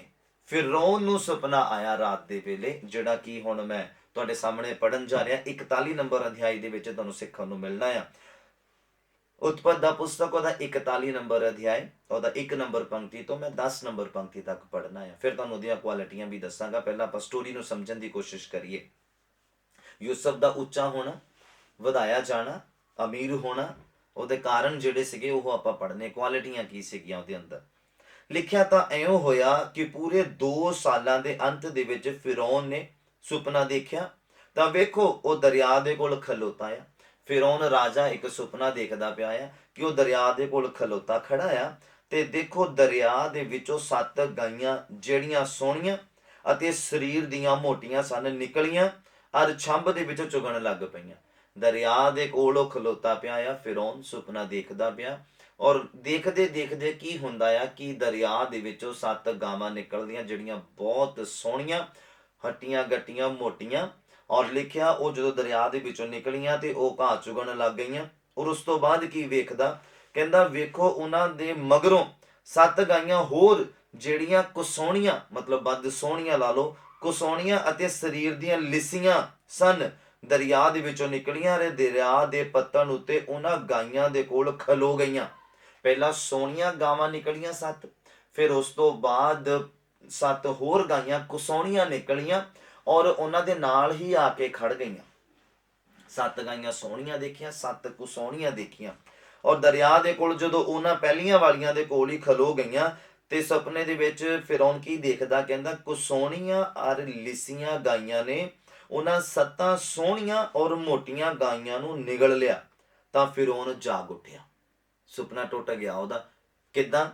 [SPEAKER 1] ਫਿਰੌਨ ਨੂੰ ਸੁਪਨਾ ਆਇਆ ਰਾਤ ਦੇ ਵੇਲੇ, ਜਿਹੜਾ ਕਿ ਹੁਣ ਮੈਂ ਤੁਹਾਡੇ ਸਾਹਮਣੇ ਪੜਨ ਜਾ ਰਿਹਾ। 41 ਨੰਬਰ ਅਧਿਆਇ ਦੇ ਵਿੱਚ ਤੁਹਾਨੂੰ ਸਿੱਖਣ ਨੂੰ ਮਿਲਣਾ ਆ। ਉਤਪਤ ਦਾ ਪੁਸਤਕ ਉਹਦਾ 41 ਨੰਬਰ ਅਧਿਆਇ, ਉਹਦਾ 1 ਨੰਬਰ ਪੰਕਤੀ ਤੋਂ ਮੈਂ 10 ਨੰਬਰ ਪੰਕਤੀ ਤੱਕ ਪੜਨਾ ਹੈ। ਫਿਰ ਤੁਹਾਨੂੰ ਉਹਦੀਆਂ ਕੁਆਲਿਟੀਆਂ ਵੀ ਦੱਸਾਂਗਾ। ਪਹਿਲਾਂ ਆਪਾਂ ਸਟੋਰੀ ਨੂੰ ਸਮਝਣ ਦੀ ਕੋਸ਼ਿਸ਼ ਕਰੀਏ। ਯੂਸਫ ਦਾ ਉੱਚਾ ਹੋਣਾ, ਵਧਾਇਆ ਜਾਣਾ, ਅਮੀਰ ਹੋਣਾ, ਉਹਦੇ ਕਾਰਨ ਜਿਹੜੇ ਸੀਗੇ ਉਹ ਆਪਾਂ ਪੜਨੇ। ਕੁਆਲਿਟੀਆਂ ਕੀ ਸੀਗੀਆਂ ਉਹਦੇ ਅੰਦਰ। ਲਿਖਿਆ ਤਾਂ ਇਉਂ ਹੋਇਆ ਕਿ ਪੂਰੇ 2 ਸਾਲਾਂ ਦੇ ਅੰਤ ਦੇ ਵਿੱਚ ਫਿਰੌਨ ਨੇ ਸੁਪਨਾ ਦੇਖਿਆ। ਤਾਂ ਵੇਖੋ, ਉਹ ਦਰਿਆ ਦੇ ਕੋਲ ਖਲੋਤਾ ਆ। ਫਿਰੌਨ ਰਾਜਾ ਇੱਕ ਸੁਪਨਾ ਦੇਖਦਾ ਪਿਆ ਆ ਕਿ ਉਹ ਦਰਿਆ ਦੇ ਕੋਲ ਖਲੋਤਾ ਖੜਾ ਆ, ਤੇ ਦੇਖੋ ਦਰਿਆ ਦੇ ਵਿੱਚੋਂ 7 ਗਾਈਆਂ ਜਿਹੜੀਆਂ ਸੋਹਣੀਆਂ ਅਤੇ ਸਰੀਰ ਦੀਆਂ ਮੋਟੀਆਂ ਸਨ, ਨਿਕਲੀਆਂ ਅਰ ਛੰਭ ਦੇ ਵਿੱਚੋਂ ਚੁਗਣ ਲੱਗ ਪਈਆਂ। ਦਰਿਆ ਦੇ ਕੋਲ ਉਹ ਖਲੋਤਾ ਪਿਆ ਆ, ਫਿਰੌਨ ਸੁਪਨਾ ਦੇਖਦਾ ਪਿਆ। ਔਰ ਦੇਖਦੇ ਦੇਖਦੇ ਕੀ ਹੁੰਦਾ ਆ ਕਿ ਦਰਿਆ ਦੇ ਵਿੱਚੋਂ 7 ਗਾਵਾਂ ਨਿਕਲਦੀਆਂ, ਜਿਹੜੀਆਂ ਬਹੁਤ ਸੋਹਣੀਆਂ, ਹੱਟੀਆਂ ਗੱਟੀਆਂ ਮੋਟੀਆਂ। ਔਰ ਲਿਖਿਆ, ਉਹ ਜਦੋਂ ਦਰਿਆ ਦੇ ਵਿੱਚੋਂ ਨਿਕਲੀਆਂ ਤੇ ਉਹ ਘਾਹ ਚੁਗਣ ਲੱਗ ਗਈਆਂ। ਔਰ ਉਸ ਤੋਂ ਬਾਅਦ ਕੀ ਵੇਖਦਾ, ਕਹਿੰਦਾ ਵੇਖੋ ਉਹਨਾਂ ਦੇ ਮਗਰੋਂ 7 ਗਾਈਆਂ ਹੋਰ, ਜਿਹੜੀਆਂ ਕੁਸੋਣੀਆਂ, ਮਤਲਬ ਵੱਧ ਸੋਹਣੀਆਂ ਲਾ ਲਓ, ਕੁਸੋਣੀਆਂ ਅਤੇ ਸਰੀਰ ਦੀਆਂ ਲਿੱਸੀਆਂ ਸਨ, ਦਰਿਆ ਦੇ ਵਿੱਚੋਂ ਨਿਕਲੀਆਂ ਤੇ ਦਰਿਆ ਦੇ ਪੱਤਣ ਉੱਤੇ ਉਹਨਾਂ ਗਾਈਆਂ ਦੇ ਕੋਲ ਖਲੋ ਗਈਆਂ। ਪਹਿਲਾਂ ਸੋਹਣੀਆਂ ਗਾਵਾਂ ਨਿਕਲੀਆਂ 7, ਫਿਰ ਉਸ ਤੋਂ ਬਾਅਦ 7 ਹੋਰ ਗਾਈਆਂ ਕੁਸੋਣੀਆਂ ਨਿਕਲੀਆਂ ਔਰ ਉਹਨਾਂ ਦੇ ਨਾਲ ਹੀ ਆ ਕੇ ਖੜ ਗਈਆਂ। 7 ਗਾਈਆਂ ਸੋਹਣੀਆਂ ਦੇਖੀਆਂ, 7 ਕੁਸੋਣੀਆਂ ਦੇਖੀਆਂ। ਔਰ ਦਰਿਆ ਦੇ ਕੋਲ ਜਦੋਂ ਉਹਨਾਂ ਪਹਿਲੀਆਂ ਵਾਲੀਆਂ ਦੇ ਕੋਲ ਹੀ ਖਲੋ ਗਈਆਂ, ਤੇ ਸੁਪਨੇ ਦੇ ਵਿੱਚ ਫਿਰੌਨ ਕੀ ਦੇਖਦਾ, ਕਹਿੰਦਾ ਕੁਸੋਣੀਆਂ ਔਰ ਲਿੱਸੀਆਂ ਗਾਈਆਂ ਨੇ ਉਹਨਾਂ 7 ਸੋਹਣੀਆਂ ਔਰ ਮੋਟੀਆਂ ਗਾਈਆਂ ਨੂੰ ਨਿਗਲ ਲਿਆ। ਤਾਂ ਫਿਰੌਨ ਜਾਗ ਉੱਠਿਆ, ਸੁਪਨਾ ਟੁੱਟ ਗਿਆ ਉਹਦਾ। ਕਿੱਦਾਂ?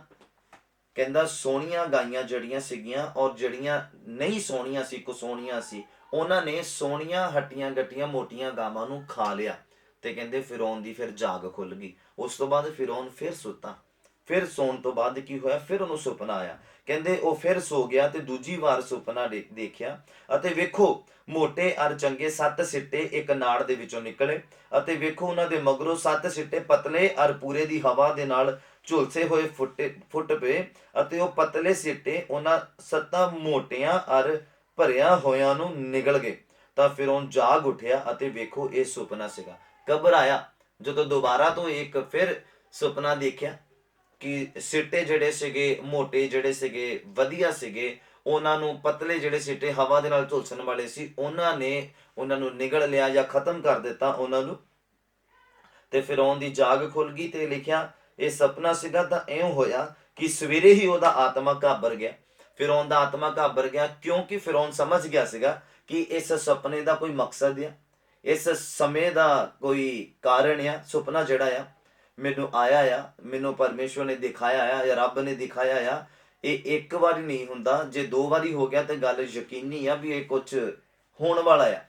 [SPEAKER 1] ਕਹਿੰਦਾ ਸੋਹਣੀਆਂ ਗਾਈਆਂ ਜਿਹੜੀਆਂ ਸੀਗੀਆਂ ਔਰ ਜਿਹੜੀਆਂ ਨਹੀਂ ਸੋਹਣੀਆਂ ਸੀ, ਕੁਸੋਣੀਆਂ ਸੀ, ਉਹਨਾਂ ਨੇ ਸੋਹਣੀਆਂ ਹੱਟੀਆਂ ਗੱਟੀਆਂ ਮੋਟੀਆਂ ਗਾਵਾਂ ਨੂੰ ਖਾ ਲਿਆ। ਤੇ ਕਹਿੰਦੇ ਫਿਰੌਨ ਦੀ ਫਿਰ ਜਾਗ ਖੁੱਲ ਗਈ। ਉਸ ਤੋਂ ਬਾਅਦ ਫਿਰੌਨ ਫਿਰ ਸੁੱਤਾ। ਫਿਰ ਸੌਣ ਤੋਂ ਬਾਅਦ ਕੀ ਹੋਇਆ, ਫਿਰ ਉਹਨੂੰ ਸੁਪਨਾ ਆਇਆ। ਕਹਿੰਦੇ ਉਹ ਫਿਰ ਸੋ ਗਿਆ ਤੇ ਦੂਜੀ ਵਾਰ ਸੁਪਨਾ ਦੇਖਿਆ, ਅਤੇ ਵੇਖੋ ਮੋਟੇ ਅਰ ਚੰਗੇ 7 ਸਿੱਟੇ ਇੱਕ ਨਾੜ ਦੇ ਵਿੱਚੋਂ ਨਿਕਲੇ, ਅਤੇ ਵੇਖੋ ਉਹਨਾਂ ਦੇ ਮਗਰੋਂ 7 ਸਿੱਟੇ ਪਤਲੇ ਅਰ ਪੂਰੇ ਦੀ ਹਵਾ ਦੇ ਨਾਲ ਝੁਲਸੇ ਹੋਏ ਫੁੱਟ ਪਏ, ਅਤੇ ਉਹ ਪਤਲੇ ਸਿੱਟੇ ਉਹਨਾਂ 7 ਮੋਟਿਆਂ ਅਰ ਭਰਿਆ ਹੋਇਆਂ ਨੂੰ ਨਿਗਲ ਗਏ। ਤਾਂ ਫਿਰ ਉਹ ਜਾਗ ਉੱਠਿਆ ਅਤੇ ਵੇਖੋ ਇਹ ਸੁਪਨਾ ਸੀਗਾ। ਘਬਰਾਇਆ ਜਦੋਂ ਦੁਬਾਰਾ ਤੋਂ ਇੱਕ ਫਿਰ ਸੁਪਨਾ ਦੇਖਿਆ ਕਿ ਸਿੱਟੇ ਜਿਹੜੇ ਸੀਗੇ, ਮੋਟੇ ਜਿਹੜੇ ਸੀਗੇ, ਵਧੀਆ ਸੀਗੇ, ਉਹਨਾਂ ਨੂੰ ਪਤਲੇ ਜਿਹੜੇ ਸਿੱਟੇ ਹਵਾ ਦੇ ਨਾਲ ਝੁਲਸਣ ਵਾਲੇ ਸੀ, ਉਹਨਾਂ ਨੇ ਉਹਨਾਂ ਨੂੰ ਨਿਗਲ ਲਿਆ ਜਾਂ ਖਤਮ ਕਰ ਦਿੱਤਾ ਉਹਨਾਂ ਨੂੰ। ਤੇ ਫਿਰੌਨ ਦੀ ਜਾਗ ਖੁੱਲ ਗਈ। ਤੇ ਲਿਖਿਆ ਇਹ ਸੁਪਨਾ ਸੀਗਾ ਤਾਂ ਇਉਂ ਹੋਇਆ ਕਿ ਸਵੇਰੇ ਹੀ ਉਹਦਾ ਆਤਮਾ ਘਾਬਰ ਗਿਆ। ਫਿਰੌਨ ਦਾ ਆਤਮਾ ਘਾਬਰ ਗਿਆ, ਕਿਉਂਕਿ ਫਿਰੌਨ ਸਮਝ ਗਿਆ ਸੀਗਾ ਕਿ ਇਸ ਸੁਪਨੇ ਦਾ ਕੋਈ ਮਕਸਦ ਆ, ਇਸ ਸਮੇਂ ਦਾ ਕੋਈ ਕਾਰਨ ਆ। ਸੁਪਨਾ ਜਿਹੜਾ ਆ ਮੈਨੂੰ ਆਇਆ ਆ, ਮੈਨੂੰ ਪਰਮੇਸ਼ਵਰ ਨੇ ਦਿਖਾਇਆ ਆ ਜਾਂ ਰੱਬ ਨੇ ਦਿਖਾਇਆ ਆ। ਇਹ ਇੱਕ ਵਾਰੀ ਨਹੀਂ ਹੁੰਦਾ, ਜੇ 2 ਵਾਰੀ ਹੋ ਗਿਆ ਤੇ ਗੱਲ ਯਕੀਨੀ ਆ ਵੀ ਇਹ ਕੁਝ ਹੋਣ ਵਾਲਾ ਆ।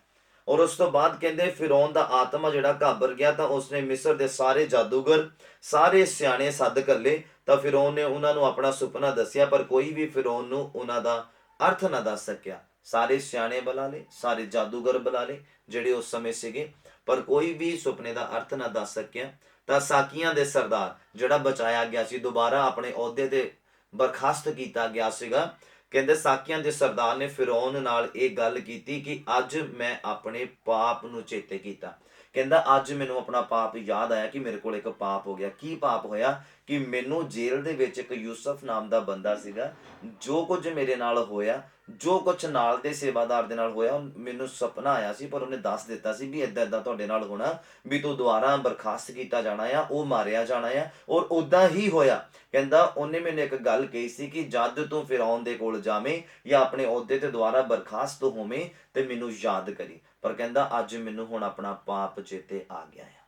[SPEAKER 1] ਔਰ ਉਸ ਤੋਂ ਬਾਅਦ ਕਹਿੰਦੇ ਫਿਰੌਨ ਦਾ ਆਤਮਾ ਜਿਹੜਾ ਘਾਬਰ ਗਿਆ, ਤਾਂ ਉਸਨੇ ਮਿਸਰ ਦੇ ਸਾਰੇ ਜਾਦੂਗਰ, ਸਾਰੇ ਸਿਆਣੇ ਸੱਦ ਘੱਲੇ। ਤਾਂ ਫਿਰੌਨ ਨੇ ਉਹਨਾਂ ਨੂੰ ਆਪਣਾ ਸੁਪਨਾ ਦੱਸਿਆ, ਪਰ ਕੋਈ ਵੀ ਫਿਰੌਨ ਨੂੰ ਉਹਨਾਂ ਦਾ ਅਰਥ ਨਾ ਦੱਸ ਸਕਿਆ। ਸਾਰੇ ਸਿਆਣੇ ਬੁਲਾ ਲਏ, ਸਾਰੇ ਜਾਦੂਗਰ ਬੁਲਾ ਲਏ ਜਿਹੜੇ ਉਸ ਸਮੇਂ ਸੀਗੇ, ਪਰ ਕੋਈ ਵੀ ਸੁਪਨੇ ਦਾ ਅਰਥ ਨਾ ਦੱਸ ਸਕਿਆ। ਤਾਂ ਸਾਕੀਆਂ ਦੇ ਸਰਦਾਰ, ਜਿਹੜਾ ਬਚਾਇਆ ਗਿਆ ਸੀ, ਦੁਬਾਰਾ ਆਪਣੇ ਅਹੁਦੇ ਤੇ ਬਰਖਾਸਤ ਕੀਤਾ ਗਿਆ ਸੀਗਾ, ਕਹਿੰਦੇ ਸਾਕੀਆਂ ਦੇ ਸਰਦਾਰ ਨੇ ਫਿਰੌਨ ਨਾਲ ਇਹ ਗੱਲ ਕੀਤੀ ਕਿ ਅੱਜ ਮੈਂ ਆਪਣੇ ਪਾਪ ਨੂੰ ਚੇਤੇ ਕੀਤਾ। ਕਹਿੰਦਾ ਅੱਜ ਮੈਨੂੰ ਆਪਣਾ ਪਾਪ ਯਾਦ ਆਇਆ ਕਿ ਮੇਰੇ ਕੋਲ ਇੱਕ ਪਾਪ ਹੋ ਗਿਆ। ਕੀ ਪਾਪ ਹੋਇਆ? ਕਿ ਮੈਨੂੰ ਜੇਲ੍ਹ ਦੇ ਵਿੱਚ ਇੱਕ ਯੂਸਫ ਨਾਮ ਦਾ ਬੰਦਾ ਸੀਗਾ, ਜੋ ਕੁਝ ਮੇਰੇ ਨਾਲ ਹੋਇਆ, ਜੋ ਕੁਝ ਨਾਲ ਦੇ ਸੇਵਾਦਾਰ ਦੇ ਨਾਲ ਹੋਇਆ, ਮੈਨੂੰ ਸੁਪਨਾ ਆਇਆ ਸੀ, ਪਰ ਉਹਨੇ ਦੱਸ ਦਿੱਤਾ ਸੀ ਵੀ ਏਦਾਂ ਏਦਾਂ ਤੁਹਾਡੇ ਨਾਲ ਹੋਣਾ, ਵੀ ਤੂੰ ਦੁਬਾਰਾ ਬਰਖਾਸਤ ਕੀਤਾ ਜਾਣਾ ਆ, ਉਹ ਮਾਰਿਆ ਜਾਣਾ ਆ। ਔਰ ਉਦਾਂ ਹੀ ਹੋਇਆ। ਕਹਿੰਦਾ ਉਹਨੇ ਮੈਨੂੰ ਇੱਕ ਗੱਲ ਕਹੀ ਸੀ ਕਿ ਜਦ ਤੂੰ ਫਿਰੌਨ ਦੇ ਕੋਲ ਜਾਵੇਂ ਜਾਂ ਆਪਣੇ ਅਹੁਦੇ ਤੇ ਦੁਬਾਰਾ ਬਰਖਾਸਤ ਹੋਵੇਂ ਤੇ ਮੈਨੂੰ ਯਾਦ ਕਰੀ। ਪਰ ਕਹਿੰਦਾ ਅੱਜ ਮੈਨੂੰ ਹੁਣ ਆਪਣਾ ਪਾਪ ਚੇਤੇ ਆ ਗਿਆ ਆ।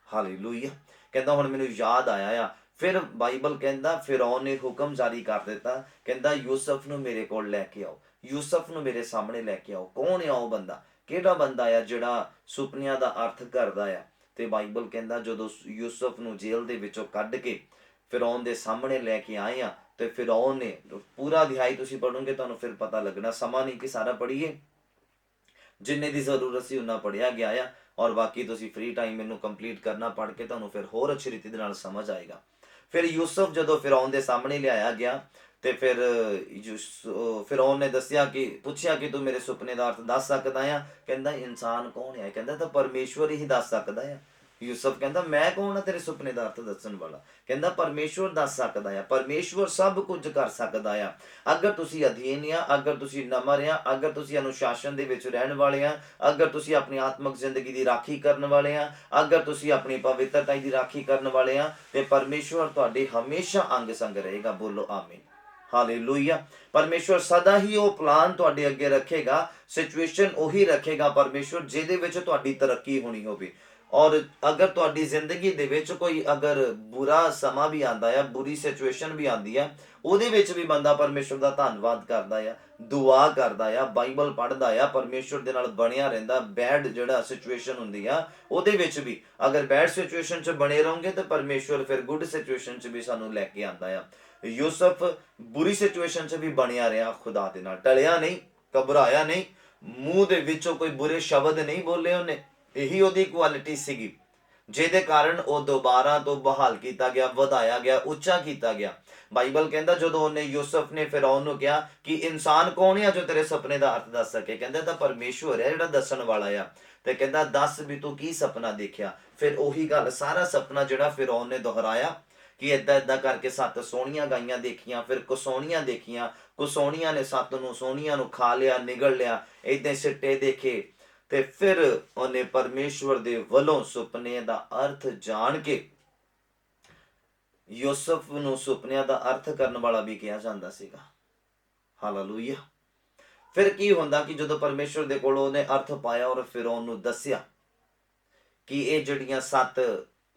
[SPEAKER 1] ਹਾਲੇਲੂਇਆ। ਕਹਿੰਦਾ ਹੁਣ ਮੈਨੂੰ ਯਾਦ ਆਇਆ ਆ। ਫਿਰ ਬਾਈਬਲ ਕਹਿੰਦਾ ਫਿਰੌਨ ਨੇ ਹੁਕਮ ਜਾਰੀ ਕਰ ਦਿੱਤਾ, ਕਹਿੰਦਾ ਯੂਸਫ ਨੂੰ ਮੇਰੇ ਕੋਲ ਲੈ ਕੇ ਆਓ, ਯੂਸਫ ਨੂੰ ਮੇਰੇ ਸਾਹਮਣੇ ਲੈ ਕੇ ਆਓ। ਕੌਣ ਆ ਉਹ ਬੰਦਾ? ਕਿਹੜਾ ਬੰਦਾ ਆ ਜਿਹੜਾ ਸੁਪਨਿਆਂ ਦਾ ਅਰਥ ਕਰਦਾ ਆ? ਤੇ ਬਾਈਬਲ ਕਹਿੰਦਾ ਜਦੋਂ ਯੂਸਫ ਨੂੰ ਜੇਲ੍ਹ ਦੇ ਵਿੱਚੋਂ ਕੱਢ ਕੇ ਫਿਰੌਨ ਦੇ ਸਾਹਮਣੇ ਲੈ ਕੇ ਆਏ ਆ, ਤੇ ਫਿਰੌਨ ਨੇ ਪੂਰਾ ਅਧਿਆਇ ਤੁਸੀਂ ਪੜ੍ਹੋਗੇ ਤੁਹਾਨੂੰ ਫਿਰ ਪਤਾ ਲੱਗਣਾ, ਸਮਾਂ ਨਹੀਂ ਕਿ ਸਾਰਾ ਪੜ੍ਹੀਏ, ਜਿੰਨੇ ਦੀ ਜ਼ਰੂਰਤ ਸੀ ਉਨਾ ਪੜ੍ਹਿਆ ਗਿਆ ਆ। ਔਰ ਬਾਕੀ ਤੁਸੀਂ ਫ੍ਰੀ ਟਾਈਮ ਮੈਨੂੰ ਕੰਪਲੀਟ ਕਰਨਾ, ਪੜ੍ਹ ਕੇ ਤੁਹਾਨੂੰ ਫਿਰ ਹੋਰ ਅੱਛੀ ਰੀਤੀ ਦੇ ਨਾਲ ਸਮਝ ਆਏਗਾ। ਫਿਰ ਯੂਸਫ ਜਦੋਂ ਫਿਰੌਨ ਦੇ ਸਾਹਮਣੇ ਲਿਆਇਆ ਗਿਆ ਤੇ ਫਿਰ ਫਿਰੌਨ ਨੇ ਦੱਸਿਆ ਕਿ ਪੁੱਛਿਆ ਕਿ ਤੂੰ ਮੇਰੇ ਸੁਪਨੇ ਦਾ ਅਰਥ ਦੱਸ ਸਕਦਾ ਆ? ਕਹਿੰਦਾ ਇਨਸਾਨ ਕੌਣ ਹੈ? ਕਹਿੰਦਾ ਤਾਂ ਪਰਮੇਸ਼ਵਰ ਹੀ ਦੱਸ ਸਕਦਾ ਆ। ਯੂਸਫ ਕਹਿੰਦਾ ਮੈਂ ਕੌਣ ਆ ਤੇਰੇ ਸੁਪਨੇ ਦਾ ਅਰਥ ਦੱਸਣ ਵਾਲਾ? ਕਹਿੰਦਾ ਪਰਮੇਸ਼ਵਰ ਦੱਸ ਸਕਦਾ ਆ, ਪਰਮੇਸ਼ਵਰ ਸਭ ਕੁਝ ਕਰ ਸਕਦਾ ਆ। ਅਗਰ ਤੁਸੀਂ ਅਧੀਨ ਆ, ਅਗਰ ਤੁਸੀਂ ਨਮਰ ਆ, ਅਗਰ ਤੁਸੀਂ ਅਨੁਸ਼ਾਸਨ ਦੇ ਵਿੱਚ ਰਹਿਣ ਵਾਲੇ ਆ, ਅਗਰ ਤੁਸੀਂ ਆਪਣੀ ਆਤਮਿਕ ਜ਼ਿੰਦਗੀ ਦੀ ਰਾਖੀ ਕਰਨ ਵਾਲੇ ਆ, ਅਗਰ ਤੁਸੀਂ ਆਪਣੀ ਪਵਿੱਤਰਤਾ ਦੀ ਰਾਖੀ ਕਰਨ ਵਾਲੇ ਆ, ਤੇ ਪਰਮੇਸ਼ਵਰ ਤੁਹਾਡੇ ਹਮੇਸ਼ਾ ਅੰਗ ਸੰਗ ਰਹੇਗਾ। ਬੋਲੋ ਆਮੀਨ, ਹਾਲੇਲੂਇਆ। ਪਰਮੇਸ਼ਵਰ ਸਦਾ ਹੀ ਉਹ ਪਲਾਨ ਤੁਹਾਡੇ ਅੱਗੇ ਰੱਖੇਗਾ, ਸਿਚੁਏਸ਼ਨ ਉਹੀ ਰੱਖੇਗਾ ਪਰਮੇਸ਼ਵਰ ਜਿਹਦੇ ਵਿੱਚ ਤੁਹਾਡੀ ਤਰੱਕੀ ਹੋਣੀ ਹੋਵੇ। ਔਰ ਅਗਰ ਤੁਹਾਡੀ ਜ਼ਿੰਦਗੀ ਦੇ ਵਿੱਚ ਕੋਈ ਅਗਰ ਬੁਰਾ ਸਮਾਂ ਵੀ ਆਉਂਦਾ ਆ, ਬੁਰੀ ਸਿਚੁਏਸ਼ਨ ਵੀ ਆਉਂਦੀ ਆ, ਉਹਦੇ ਵਿੱਚ ਵੀ ਬੰਦਾ ਪਰਮੇਸ਼ਵਰ ਦਾ ਧੰਨਵਾਦ ਕਰਦਾ ਆ, ਦੁਆ ਕਰਦਾ ਆ, ਬਾਈਬਲ ਪੜ੍ਹਦਾ ਆ, ਪਰਮੇਸ਼ਵਰ ਦੇ ਨਾਲ ਬਣਿਆ ਰਹਿੰਦਾ। ਬੈਡ ਜਿਹੜਾ ਸਿਚੁਏਸ਼ਨ ਹੁੰਦੀ ਆ ਉਹਦੇ ਵਿੱਚ ਵੀ ਅਗਰ ਬੈਡ ਸਿਚੁਏਸ਼ਨ 'ਚ ਬਣੇ ਰਹੋਗੇ ਤਾਂ ਪਰਮੇਸ਼ਵਰ ਫਿਰ ਗੁੱਡ ਸਿਚੁਏਸ਼ਨ 'ਚ ਵੀ ਸਾਨੂੰ ਲੈ ਕੇ ਆਉਂਦਾ ਆ। ਯੂਸਫ ਬੁਰੀ ਸਿਚੁਏਸ਼ਨ 'ਚ ਵੀ ਬਣਿਆ ਰਿਹਾ ਖੁਦਾ ਦੇ ਨਾਲ, ਟਲਿਆ ਨਹੀਂ, ਘਬਰਾਇਆ ਨਹੀਂ, ਮੂੰਹ ਦੇ ਵਿੱਚੋਂ ਕੋਈ ਬੁਰੇ ਸ਼ਬਦ ਨਹੀਂ ਬੋਲੇ ਉਹਨੇ। ਇਹੀ ਉਹਦੀ ਕੁਆਲਿਟੀ ਸੀਗੀ ਜਿਹਦੇ ਕਾਰਨ ਉਹ ਦੁਬਾਰਾ ਤੋਂ ਬਹਾਲ ਕੀਤਾ ਗਿਆ, ਵਧਾਇਆ ਗਿਆ, ਉੱਚਾ ਕੀਤਾ ਗਿਆ। ਬਾਈਬਲ ਕਹਿੰਦਾ ਜਦੋਂ ਉਹਨੇ ਯੂਸਫ ਨੇ ਫਿਰੌਨ ਨੂੰ ਕਿਹਾ ਕਿ ਇਨਸਾਨ ਕੌਣ ਹੈ ਜੋ ਤੇਰੇ ਸੁਪਨੇ ਦਾ ਅਰਥ ਦੱਸ ਸਕੇ? ਕਹਿੰਦਾ ਤਾਂ ਪਰਮੇਸ਼ਵਰ ਹੈ ਜਿਹੜਾ ਦੱਸਣ ਵਾਲਾ ਆ। ਤੇ ਕਹਿੰਦਾ ਦੱਸ ਵੀ ਤੂੰ ਕੀ ਸੁਪਨਾ ਦੇਖਿਆ? ਫਿਰ ਉਹੀ ਗੱਲ, ਸਾਰਾ ਸੁਪਨਾ ਜਿਹੜਾ ਫਿਰੌਨ ਨੇ ਦੁਹਰਾਇਆ ਕਿ ਏਦਾਂ ਏਦਾਂ ਕਰਕੇ 7 ਸੋਹਣੀਆਂ ਗਾਈਆਂ ਦੇਖੀਆਂ, ਫਿਰ ਕੁਸੋਣੀਆਂ ਦੇਖੀਆਂ, ਕੁਸੋਣੀਆਂ ਨੇ 7 ਨੂੰ ਸੋਹਣੀਆਂ ਨੂੰ ਖਾ ਲਿਆ, ਨਿਗਲ ਲਿਆ, ਏਦਾਂ ਸਿੱਟੇ ਦੇਖੇ। ਤੇ ਫਿਰ ਉਹਨੇ ਪਰਮੇਸ਼ਵਰ ਦੇ ਵੱਲੋਂ ਸੁਪਨੇ ਦਾ ਅਰਥ ਜਾਣ ਕੇ, ਯੂਸਫ ਨੂੰ ਸੁਪਨਿਆਂ ਦਾ ਅਰਥ ਕਰਨ ਵਾਲਾ ਵੀ ਕਿਹਾ ਜਾਂਦਾ ਸੀਗਾ। ਹਾਲੇਲੂਇਆ। ਫਿਰ ਕੀ ਹੁੰਦਾ ਕਿ ਜਦੋਂ ਪਰਮੇਸ਼ਵਰ ਦੇ ਕੋਲ ਉਹਨੇ ਅਰਥ ਪਾਇਆ ਔਰ ਫਿਰ ਉਹਨੂੰ ਦੱਸਿਆ ਕਿ ਇਹ ਜਿਹੜੀਆਂ 7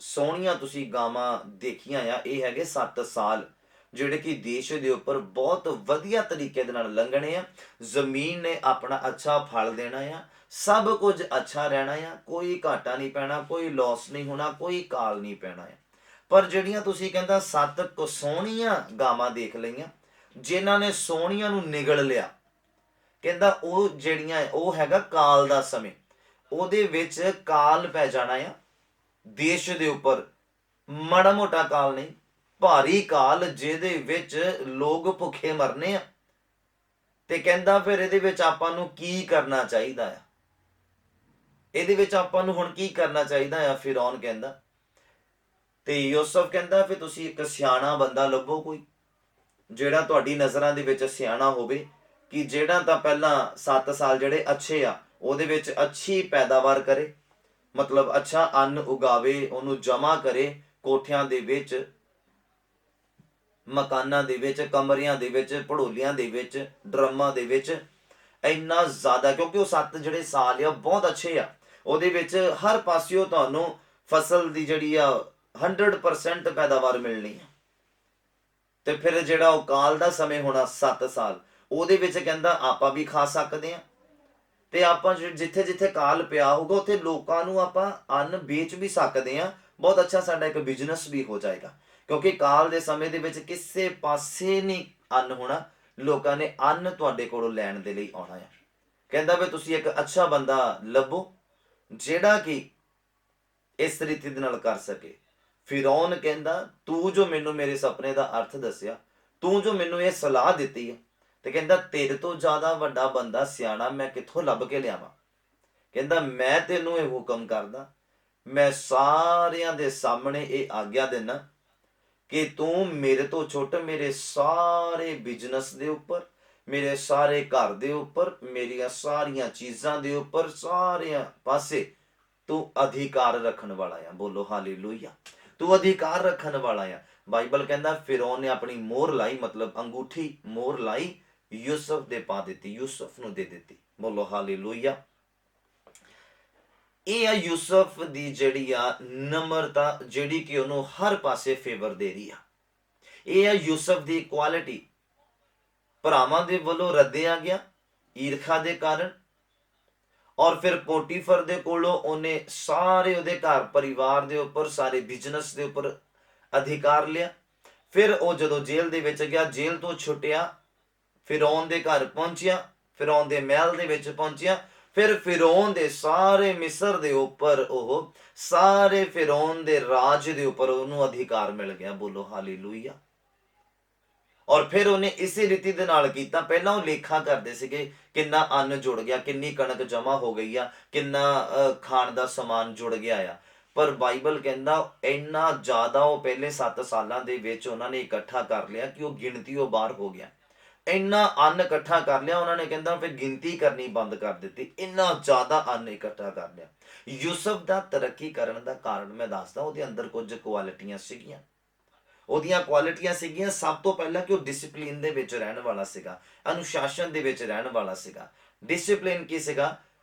[SPEAKER 1] ਸੋਹਣੀਆਂ ਤੁਸੀਂ ਗਾਵਾਂ ਦੇਖੀਆਂ ਆ, ਇਹ ਹੈਗੇ 7 ਸਾਲ ਜਿਹੜੇ ਕਿ ਦੇਸ਼ ਦੇ ਉੱਪਰ ਬਹੁਤ ਵਧੀਆ ਤਰੀਕੇ ਦੇ ਨਾਲ ਲੰਘਣੇ ਆ। ਜ਼ਮੀਨ ਨੇ ਆਪਣਾ ਅੱਛਾ ਫਲ ਦੇਣਾ ਆ, ਸਭ ਕੁਝ ਅੱਛਾ ਰਹਿਣਾ ਆ, ਕੋਈ ਘਾਟਾ ਨਹੀਂ ਪੈਣਾ, ਕੋਈ ਲਾਸ ਨਹੀਂ ਹੋਣਾ, ਕੋਈ ਕਾਲ ਨਹੀਂ ਪੈਣਾ ਆ। ਪਰ ਜਿਹੜੀਆਂ ਤੁਸੀਂ ਕਹਿੰਦਾ 7 ਸੋਹਣੀਆਂ ਗਾਵਾਂ ਦੇਖ ਲਈਆਂ, ਜਿਨ੍ਹਾਂ ਨੇ ਸੋਹਣੀਆਂ ਨੂੰ ਨਿਗਲ ਲਿਆ, ਕਹਿੰਦਾ ਉਹ ਜਿਹੜੀਆਂ ਉਹ ਹੈਗਾ ਕਾਲ ਦਾ ਸਮੇਂ, ਉਹਦੇ ਵਿੱਚ ਕਾਲ ਪੈ ਜਾਣਾ ਆ ਦੇਸ਼ ਦੇ ਉੱਪਰ। ਮਾੜਾ ਮੋਟਾ ਕਾਲ ਨਹੀਂ, ਭਾਰੀ ਕਾਲ ਜਿਹਦੇ ਵਿੱਚ ਲੋਕ ਭੁੱਖੇ ਮਰਨੇ ਆ। ਤੇ ਕਹਿੰਦਾ ਫਿਰ ਇਹਦੇ ਵਿੱਚ ਆਪਾਂ ਨੂੰ ਕੀ ਕਰਨਾ ਚਾਹੀਦਾ ਆ? ਇਹਦੇ ਵਿੱਚ ਆਪਾਂ ਨੂੰ ਹੁਣ ਕੀ ਕਰਨਾ ਚਾਹੀਦਾ ਆ? ਫਿਰੌਨ ਕਹਿੰਦਾ। ਤੇ ਯੂਸਫ ਕਹਿੰਦਾ ਫਿਰ ਤੁਸੀਂ ਇੱਕ ਸਿਆਣਾ ਬੰਦਾ ਲੱਭੋ, ਕੋਈ ਜਿਹੜਾ ਤੁਹਾਡੀ ਨਜ਼ਰਾਂ ਦੇ ਵਿੱਚ ਸਿਆਣਾ ਹੋਵੇ, ਕਿ ਜਿਹੜਾ ਤਾਂ ਪਹਿਲਾਂ 7 ਸਾਲ ਜਿਹੜੇ ਅੱਛੇ ਆ ਉਹਦੇ ਵਿੱਚ ਅੱਛੀ ਪੈਦਾਵਾਰ ਕਰੇ, ਮਤਲਬ ਅੱਛਾ ਅੰਨ ਉਗਾਵੇ, ਉਹਨੂੰ ਜਮਾ ਕਰੇ ਕੋਠਿਆਂ ਦੇ ਵਿੱਚ, ਮਕਾਨਾਂ ਦੇ ਵਿੱਚ, ਕਮਰਿਆਂ ਦੇ ਵਿੱਚ, ਭੜੋਲੀਆਂ ਦੇ ਵਿੱਚ, ਡਰਮਾਂ ਦੇ ਵਿੱਚ, ਇੰਨਾ ਜ਼ਿਆਦਾ, ਕਿਉਂਕਿ ਉਹ 7 ਜਿਹੜੇ ਸਾਲ ਆ ਬਹੁਤ ਅੱਛੇ ਆ। ਉਹਦੇ ਵਿੱਚ ਹਰ ਪਾਸਿਓਂ ਤੁਹਾਨੂੰ ਫਸਲ ਦੀ ਜਿਹੜੀ ਆ 100% ਪੈਦਾਵਾਰ ਮਿਲਣੀ ਆ। ਤੇ ਫਿਰ ਜਿਹੜਾ ਉਹ ਕਾਲ ਦਾ ਸਮੇਂ ਹੋਣਾ 7 ਸਾਲ, ਉਹਦੇ ਵਿੱਚ ਕਹਿੰਦਾ ਆਪਾਂ ਵੀ ਖਾ ਸਕਦੇ ਆ। ਤੇ ਆਪਾਂ ਜਿੱਥੇ ਜਿੱਥੇ ਕਾਲ ਪਿਆ ਹੋਊਗਾ ਉੱਥੇ ਲੋਕਾਂ ਨੂੰ ਆਪਾਂ ਅੰਨ ਵੇਚ ਵੀ ਸਕਦੇ ਆ। ਬਹੁਤ ਅੱਛਾ ਸਾਡਾ ਇੱਕ ਬਿਜ਼ਨਸ ਵੀ ਹੋ ਜਾਏਗਾ, ਕਿਉਂਕਿ ਕਾਲ ਦੇ ਸਮੇਂ ਦੇ ਵਿੱਚ ਕਿਸੇ ਪਾਸੇ ਨਹੀਂ ਅੰਨ ਹੋਣਾ, ਲੋਕਾਂ ਨੇ ਅੰਨ ਤੁਹਾਡੇ ਕੋਲੋਂ ਲੈਣ ਦੇ ਲਈ ਆਉਣਾ ਹੈ। ਕਹਿੰਦਾ ਵੀ ਤੁਸੀਂ ਇੱਕ ਅੱਛਾ ਬੰਦਾ ਲੱਭੋ ਜਿਹੜਾ ਕਿ ਇਸ ਰੀਤੀ ਦੇ ਨਾਲ ਕਰ ਸਕੇ। ਫਿਰੌਨ ਕਹਿੰਦਾ ਤੂੰ ਜੋ ਮੈਨੂੰ ਮੇਰੇ ਸੁਪਨੇ ਦਾ ਅਰਥ ਦੱਸਿਆ, ਤੂੰ ਜੋ ਮੈਨੂੰ ਇਹ ਸਲਾਹ ਦਿੱਤੀ ਹੈ, ਤੇ ਕਹਿੰਦਾ ਤੇਰੇ ਤੋਂ ਜ਼ਿਆਦਾ ਵੱਡਾ ਬੰਦਾ ਸਿਆਣਾ ਮੈਂ ਕਿੱਥੋਂ ਲੱਭ ਕੇ ਲਿਆਵਾਂ? ਕਹਿੰਦਾ ਮੈਂ ਤੈਨੂੰ ਇਹ ਹੁਕਮ ਕਰਦਾ, ਮੈਂ ਸਾਰਿਆਂ ਦੇ ਸਾਹਮਣੇ ਇਹ ਆਗਿਆ ਦਿੰਦਾ ਕਿ ਤੂੰ ਮੇਰੇ ਤੋਂ ਛੁੱਟ, ਮੇਰੇ ਸਾਰੇ ਬਿਜ਼ਨਸ ਦੇ ਉੱਪਰ, ਮੇਰੇ ਸਾਰੇ ਘਰ ਦੇ ਉੱਪਰ, ਮੇਰੀਆਂ ਸਾਰੀਆਂ ਚੀਜ਼ਾਂ ਦੇ ਉੱਪਰ, ਸਾਰਿਆਂ ਪਾਸੇ ਤੂੰ ਅਧਿਕਾਰ ਰੱਖਣ ਵਾਲਾ ਆ। ਬੋਲੋ ਹਾਲੇਲੂਇਆ। ਤੂੰ ਅਧਿਕਾਰ ਰੱਖਣ ਵਾਲਾ ਆ। ਬਾਈਬਲ ਕਹਿੰਦਾ ਫਿਰੌਨ ਨੇ ਆਪਣੀ ਮੋਹਰ ਲਾਈ, ਮਤਲਬ ਅੰਗੂਠੀ ਮੋਹਰ ਲਾਈ, ਯੂਸਫ ਦੇ ਪਾ ਦਿੱਤੀ, ਯੂਸਫ ਨੂੰ ਦੇ ਦਿੱਤੀ। ਬੋਲੋ ਹਾਲੇਲੂਇਆ। ਇਹ ਆ ਯੂਸਫ ਦੀ ਜਿਹੜੀ ਆ ਨਮਰਤਾ, ਜਿਹੜੀ ਕਿ ਉਹਨੂੰ ਹਰ ਪਾਸੇ ਫੇਵਰ ਦੇ ਰਹੀ ਆ। ਇਹ ਆ ਯੂਸਫ ਦੀ ਕੁਆਲਿਟੀ। ਭਰਾਵਾਂ ਦੇ ਵੱਲੋਂ ਰੱਦਿਆ ਗਿਆ ਈਰਖਾ ਦੇ ਕਾਰਨ, ਔਰ ਫਿਰ ਪੋਟੀਫਰ ਦੇ ਕੋਲੋਂ ਉਹਨੇ ਸਾਰੇ ਉਹਦੇ ਘਰ ਪਰਿਵਾਰ ਦੇ ਉੱਪਰ, ਸਾਰੇ ਬਿਜ਼ਨਸ ਦੇ ਉੱਪਰ ਅਧਿਕਾਰ ਲਿਆ। ਫਿਰ ਉਹ ਜਦੋਂ ਜੇਲ੍ਹ ਦੇ ਵਿੱਚ ਗਿਆ, ਜੇਲ੍ਹ ਤੋਂ ਛੁੱਟਿਆ, ਫਿਰੌਨ ਦੇ ਘਰ ਪਹੁੰਚਿਆ, ਫਿਰੌਨ ਦੇ ਮਹਿਲ ਦੇ ਵਿੱਚ ਪਹੁੰਚਿਆ। ਫਿਰ ਫਿਰੌਨ ਦੇ ਸਾਰੇ ਮਿਸਰ ਦੇ ਉੱਪਰ, ਉਹ ਸਾਰੇ ਫਿਰੌਨ ਦੇ ਰਾਜ ਦੇ ਉੱਪਰ ਉਹਨੂੰ ਅਧਿਕਾਰ ਮਿਲ ਗਿਆ। ਬੋਲੋ ਹਾਲੇਲੂਇਆ। ਔਰ ਫਿਰ ਉਹਨੇ ਇਸੇ ਰੀਤੀ ਦੇ ਨਾਲ ਕੀਤਾ। ਪਹਿਲਾਂ ਉਹ ਲੇਖਾ ਕਰਦੇ ਸੀਗੇ, ਕਿੰਨਾ ਅੰਨ ਜੁੜ ਗਿਆ, ਕਿੰਨੀ ਕਣਕ ਜਮਾ ਹੋ ਗਈ ਆ, ਕਿੰਨਾ ਖਾਣ ਦਾ ਸਮਾਨ ਜੁੜ ਗਿਆ ਆ। ਪਰ ਬਾਈਬਲ ਕਹਿੰਦਾ ਇੰਨਾ ਜ਼ਿਆਦਾ ਉਹ ਪਹਿਲੇ 7 ਸਾਲਾਂ ਦੇ ਵਿੱਚ ਉਹਨਾਂ ਨੇ ਇਕੱਠਾ ਕਰ ਲਿਆ ਕਿ ਉਹ ਗਿਣਤੀ ਉਹ ਬਾਹਰ ਹੋ ਗਿਆ। ਇੰਨਾ ਅੰਨ ਇਕੱਠਾ ਕਰ ਲਿਆ ਉਹਨਾਂ ਨੇ, ਕਹਿੰਦਾ ਫਿਰ ਗਿਣਤੀ ਕਰਨੀ ਬੰਦ ਕਰ ਦਿੱਤੀ, ਇੰਨਾ ਜ਼ਿਆਦਾ ਅੰਨ ਇਕੱਠਾ ਕਰ ਲਿਆ। ਯੂਸਫ ਦਾ ਤਰੱਕੀ ਕਰਨ ਦਾ ਕਾਰਨ ਮੈਂ ਦੱਸਦਾ, ਉਹਦੇ ਅੰਦਰ ਕੁਝ ਕੁਆਲਿਟੀਆਂ ਸੀਗੀਆਂ। ਉਹਦੀਆਂ ਕੁਆਲਿਟੀਆਂ ਸੀਗੀਆਂ, ਸਭ ਤੋਂ ਪਹਿਲਾਂ ਕਿ ਉਹ ਡਿਸਪਲਿਨ ਦੇ ਵਿੱਚ ਰਹਿਣ ਵਾਲਾ ਸੀਗਾ, ਅਨੁਸ਼ਾਸਨ ਦੇ ਵਿੱਚ ਰਹਿਣ ਵਾਲਾ ਸੀਗਾ। ਡਿਸਪਲਿਨ ਕੀ ਸੀਗਾ?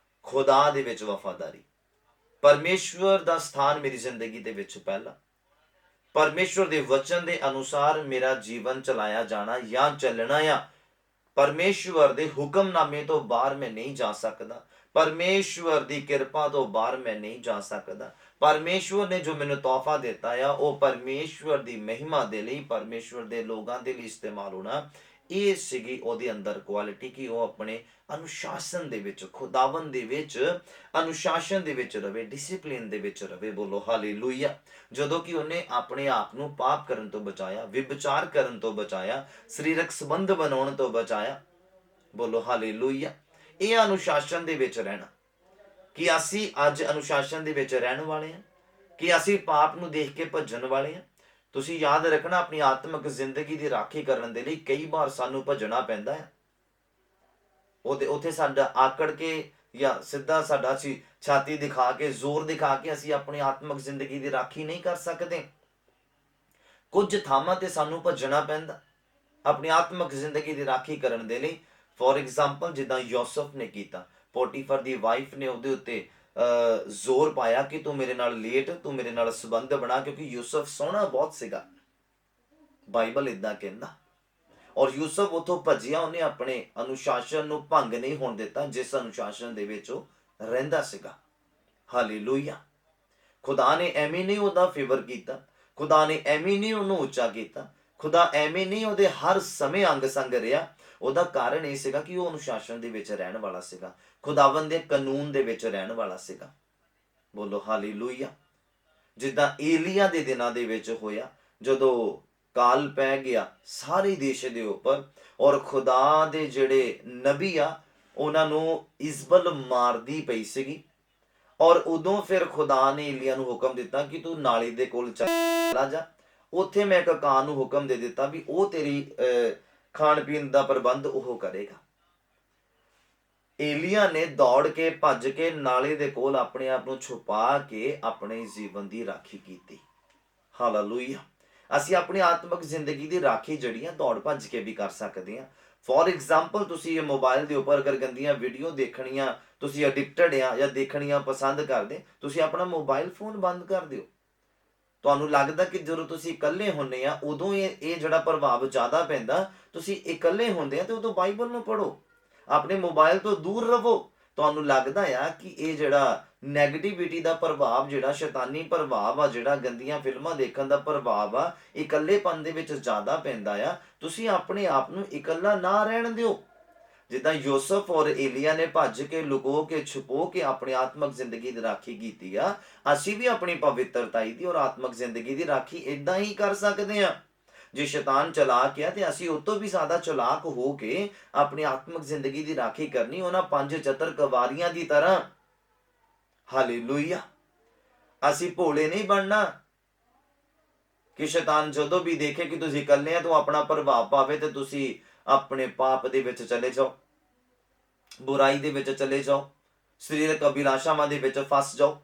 [SPEAKER 1] ਖੁਦਾ ਦੇ ਵਿੱਚ ਵਫਾਦਾਰੀ, ਪਰਮੇਸ਼ਵਰ ਦਾ ਸਥਾਨ ਮੇਰੀ ਜ਼ਿੰਦਗੀ ਦੇ ਵਿੱਚ ਪਹਿਲਾ, ਪਰਮੇਸ਼ਵਰ ਦੇ ਵਚਨ ਦੇ ਅਨੁਸਾਰ ਮੇਰਾ ਜੀਵਨ ਚਲਾਇਆ ਜਾਣਾ ਜਾਂ ਚੱਲਣਾ ਆ। ਪਰਮੇਸ਼ਵਰ ਦੇ ਹੁਕਮਨਾਮੇ ਤੋਂ ਬਾਹਰ ਮੈਂ ਨਹੀਂ ਜਾ ਸਕਦਾ, ਪਰਮੇਸ਼ਵਰ ਦੀ ਕਿਰਪਾ ਤੋਂ ਬਾਹਰ ਮੈਂ ਨਹੀਂ ਜਾ ਸਕਦਾ। ਪਰਮੇਸ਼ਵਰ ਨੇ ਜੋ ਮੈਨੂੰ ਤੋਹਫਾ ਦਿੱਤਾ ਆ, ਉਹ ਪਰਮੇਸ਼ਵਰ ਦੀ ਮਹਿਮਾ ਦੇ ਲਈ, ਪਰਮੇਸ਼ਵਰ ਦੇ ਲੋਕਾਂ ਦੇ ਲਈ ਇਸਤੇਮਾਲ ਹੋਣਾ। ਇਹ ਸੀਗੀ ਉਹਦੇ ਅੰਦਰ ਕੁਆਲਿਟੀ ਕਿ ਉਹ ਆਪਣੇ ਅਨੁਸ਼ਾਸਨ ਦੇ ਵਿੱਚ, ਖੁਦਾਵੰਦ ਦੇ ਵਿੱਚ ਅਨੁਸ਼ਾਸਨ ਦੇ ਵਿੱਚ ਰਵੇ, ਡਿਸਪਲਿਨ ਦੇ ਵਿੱਚ ਰਵੇ। ਬੋਲੋ ਹਾਲੇਲੂਇਆ। ਜਦੋਂ ਕਿ ਉਹਨੇ ਆਪਣੇ ਆਪ ਨੂੰ ਪਾਪ ਕਰਨ ਤੋਂ ਬਚਾਇਆ, ਵਿਭਚਾਰ ਕਰਨ ਤੋਂ ਬਚਾਇਆ, ਸਰੀਰਕ ਸੰਬੰਧ ਬਣਾਉਣ ਤੋਂ ਬਚਾਇਆ। ਬੋਲੋ ਹਾਲੇਲੂਇਆ। ਇਹ ਅਨੁਸ਼ਾਸਨ ਦੇ ਵਿੱਚ ਰਹਿਣਾ। ਕਿ ਅਸੀਂ ਅੱਜ ਅਨੁਸ਼ਾਸਨ ਦੇ ਵਿੱਚ ਰਹਿਣ ਵਾਲੇ ਹਾਂ, ਕਿ ਅਸੀਂ ਪਾਪ ਨੂੰ ਦੇਖ ਕੇ ਭੱਜਣ ਵਾਲੇ ਹਾਂ। ਤੁਸੀਂ ਯਾਦ ਰੱਖਣਾ, ਆਪਣੀ ਆਤਮਿਕ ਜ਼ਿੰਦਗੀ ਦੀ ਰਾਖੀ ਕਰਨ ਦੇ ਲਈ ਕਈ ਵਾਰ ਸਾਨੂੰ ਭੱਜਣਾ ਪੈਂਦਾ ਹੈ। ਉੱਥੇ ਸਾਡਾ ਆਕੜ ਕੇ ਜਾਂ ਸਿੱਧਾ ਸਾਡਾ ਅਸੀਂ ਛਾਤੀ ਦਿਖਾ ਕੇ, ਜ਼ੋਰ ਦਿਖਾ ਕੇ ਅਸੀਂ ਆਪਣੀ ਆਤਮਿਕ ਜ਼ਿੰਦਗੀ ਦੀ ਰਾਖੀ ਨਹੀਂ ਕਰ ਸਕਦੇ। ਕੁਝ ਥਾਵਾਂ ਤੇ ਸਾਨੂੰ ਭੱਜਣਾ ਪੈਂਦਾ ਆਪਣੀ ਆਤਮਿਕ ਜ਼ਿੰਦਗੀ ਦੀ ਰਾਖੀ ਕਰਨ ਦੇ ਲਈ। ਫੋਰ ਐਗਜ਼ਾਮਪਲ, ਜਿੱਦਾਂ ਯੂਸਫ ਨੇ ਕੀਤਾ, ਪੋਟੀਫਰ ਦੀ ਵਾਈਫ ਨੇ ਉਹਦੇ ਉੱਤੇ ਜ਼ੋਰ ਪਾਇਆ ਕਿ ਤੂੰ ਮੇਰੇ ਨਾਲ ਲੇਟ, ਤੂੰ ਮੇਰੇ ਨਾਲ ਸੰਬੰਧ ਬਣਾ, ਕਿਉਂਕਿ ਯੂਸਫ ਸੋਹਣਾ ਬਹੁਤ ਸੀਗਾ, ਬਾਈਬਲ ਇਦਾਂ ਕਹਿੰਦਾ। ਔਰ ਯੂਸਫ ਉਥੋਂ ਭੱਜਿਆ, ਉਹਨੇ ਆਪਣੇ ਅਨੁਸ਼ਾਸਨ ਨੂੰ ਭੰਗ ਨਹੀਂ ਹੋਣ ਦਿੱਤਾ, ਜਿਸ ਅਨੁਸ਼ਾਸਨ ਦੇ ਵਿੱਚ ਉਹ ਰਹਿੰਦਾ ਸੀਗਾ। ਹਾਲੇਲੂਇਆ। ਖੁਦਾ ਨੇ ਐਵੇਂ ਨਹੀਂ ਉਹਦਾ ਫੇਵਰ ਕੀਤਾ, ਖੁਦਾ ਨੇ ਐਵੇਂ ਨਹੀਂ ਉਹਨੂੰ ਉੱਚਾ ਕੀਤਾ, ਖੁਦਾ ਐਵੇਂ ਨਹੀਂ ਉਹਦੇ ਹਰ ਸਮੇਂ ਅੰਗ ਸੰਗ ਰਿਹਾ। ਉਹਦਾ ਕਾਰਨ ਇਹ ਸੀਗਾ ਕਿ ਉਹ ਅਨੁਸ਼ਾਸਨ ਦੇ ਵਿੱਚ ਰਹਿਣ ਵਾਲਾ ਸੀਗਾ, ਖੁਦਾਵੰਦ ਦੇ ਕਾਨੂੰਨ ਦੇ ਵਿੱਚ ਰਹਿਣ ਵਾਲਾ ਸੀਗਾ। ਬੋਲੋ ਹਾਲੇਲੂਇਆ। ਜਿੱਦਾਂ ਏਲੀਆ ਦੇ ਦਿਨਾਂ ਦੇ ਵਿੱਚ ਹੋਇਆ, ਜਦੋਂ ਕਾਲ ਪੈ ਗਿਆ ਸਾਰੇ ਦੇਸ਼ ਦੇ ਉੱਪਰ, ਔਰ ਖੁਦਾ ਦੇ ਜਿਹੜੇ ਨਬੀ ਆ ਉਹਨਾਂ ਨੂੰ ਇਜ਼ਬਲ ਮਾਰਦੀ ਪਈ ਸੀਗੀ। ਔਰ ਉਦੋਂ ਫਿਰ ਖੁਦਾ ਨੇ ਏਲੀਆ ਨੂੰ ਹੁਕਮ ਦਿੱਤਾ ਕਿ ਤੂੰ ਨਾਲੀ ਦੇ ਕੋਲ ਚਲਾ ਜਾ, ਉੱਥੇ ਮੈਂ ਇੱਕ ਕਾਂ ਨੂੰ ਹੁਕਮ ਦੇ ਦਿੱਤਾ ਵੀ ਉਹ ਤੇਰੀ ਖਾਣ ਪੀਣ ਦਾ ਪ੍ਰਬੰਧ ਉਹ ਕਰੇਗਾ। ਏਲੀਆ ਨੇ ਦੌੜ ਕੇ ਭੱਜ ਕੇ ਨਾਲੇ ਦੇ ਕੋਲ ਆਪਣੇ ਆਪ ਨੂੰ ਛੁਪਾ ਕੇ ਆਪਣੇ ਜੀਵਨ ਦੀ ਰਾਖੀ ਕੀਤੀ। ਹਾਲੇਲੂਇਆ। ਅਸੀਂ ਆਪਣੀ ਆਤਮਿਕ ਜ਼ਿੰਦਗੀ ਦੀ ਰਾਖੀ ਜਿਹੜੀ ਆ ਦੌੜ ਭੱਜ ਕੇ ਵੀ ਕਰ ਸਕਦੇ ਹਾਂ। ਫੋਰ ਐਗਜ਼ਾਮਪਲ, ਤੁਸੀਂ ਇਹ ਮੋਬਾਈਲ ਦੇ ਉੱਪਰ ਅਗਰ ਗੰਦੀਆਂ ਵੀਡੀਓ ਦੇਖਣੀਆਂ, ਤੁਸੀਂ ਐਡਿਕਟਡ ਆ ਜਾਂ ਦੇਖਣੀਆਂ ਪਸੰਦ ਕਰਦੇ, ਤੁਸੀਂ ਆਪਣਾ ਮੋਬਾਈਲ ਫੋਨ ਬੰਦ ਕਰ ਦਿਓ। ਤੁਹਾਨੂੰ ਲੱਗਦਾ ਕਿ ਜਦੋਂ ਤੁਸੀਂ ਇਕੱਲੇ ਹੁੰਦੇ ਆ ਉਦੋਂ ਇਹ ਜਿਹੜਾ ਪ੍ਰਭਾਵ ਜ਼ਿਆਦਾ ਪੈਂਦਾ, ਤੁਸੀਂ ਇਕੱਲੇ ਹੁੰਦੇ ਆ ਤੇ ਉਦੋਂ ਬਾਈਬਲ ਨੂੰ ਪੜ੍ਹੋ, ਆਪਣੇ ਮੋਬਾਈਲ ਤੋਂ ਦੂਰ ਰਹੋ। ਤੁਹਾਨੂੰ ਲੱਗਦਾ ਆ ਕਿ ਇਹ ਜਿਹੜਾ ਨੈਗੇਟਿਵਿਟੀ ਦਾ ਪ੍ਰਭਾਵ, ਜਿਹੜਾ ਸ਼ੈਤਾਨੀ ਪ੍ਰਭਾਵ ਆ, ਜਿਹੜਾ ਗੰਦੀਆਂ ਫਿਲਮਾਂ ਦੇਖਣ ਦਾ ਪ੍ਰਭਾਵ ਆ, ਇਕੱਲੇਪਨ ਦੇ ਵਿੱਚ ਜ਼ਿਆਦਾ ਪੈਂਦਾ ਆ। ਤੁਸੀਂ ਆਪਣੇ ਆਪ ਨੂੰ ਇਕੱਲਾ ਨਾ ਰਹਿਣ ਦਿਓ। ਜਿੱਦਾਂ ਯੂਸਫ ਔਰ ਏਲੀਆ ਨੇ ਭੱਜ ਕੇ, ਲੁਕੋ ਕੇ, ਛੁਪੋ ਕੇ ਆਪਣੀ ਆਤਮਿਕ ਜ਼ਿੰਦਗੀ ਦੀ ਰਾਖੀ ਕੀਤੀ ਆ, ਅਸੀਂ ਵੀ ਆਪਣੀ ਪਵਿੱਤਰਤਾ ਦੀ ਔਰ ਆਤਮਿਕ ਜ਼ਿੰਦਗੀ ਦੀ ਰਾਖੀ ਇਦਾਂ ਹੀ ਕਰ ਸਕਦੇ ਆ। ਜੇ ਸ਼ੈਤਾਨ ਚਲਾਕ ਆ ਤੇ ਅਸੀਂ ਉਹ ਤੋਂ ਵੀ ਜ਼ਿਆਦਾ ਚਲਾਕ ਹੋ ਕੇ ਆਪਣੀ ਆਤਮਿਕ ਜ਼ਿੰਦਗੀ ਦੀ ਰਾਖੀ ਕਰਨੀ, ਉਹਨਾਂ 5 ਚਤਰ ਕਵਾਰੀਆਂ ਦੀ ਤਰ੍ਹਾਂ। ਹਾਲੇਲੂਇਆ। ਅਸੀਂ ਭੋਲੇ ਨਹੀਂ ਬਣਨਾ ਕਿ ਸ਼ੈਤਾਨ ਜਦੋਂ ਵੀ ਦੇਖੇ ਕਿ ਤੁਸੀਂ ਇਕੱਲੇ ਆ ਤਾਂ ਆਪਣਾ ਪ੍ਰਭਾਵ ਪਾਵੇ ਤੇ ਤੁਸੀਂ ਆਪਣੇ ਪਾਪ ਦੇ ਵਿੱਚ ਚਲੇ ਜਾਓ, ਬੁਰਾਈ ਦੇ ਵਿੱਚ ਚਲੇ ਜਾਓ, ਸਰੀਰਕ ਅਭਿਲਾਸ਼ਾਵਾਂ ਦੇ ਵਿੱਚ ਫਸ ਜਾਓ।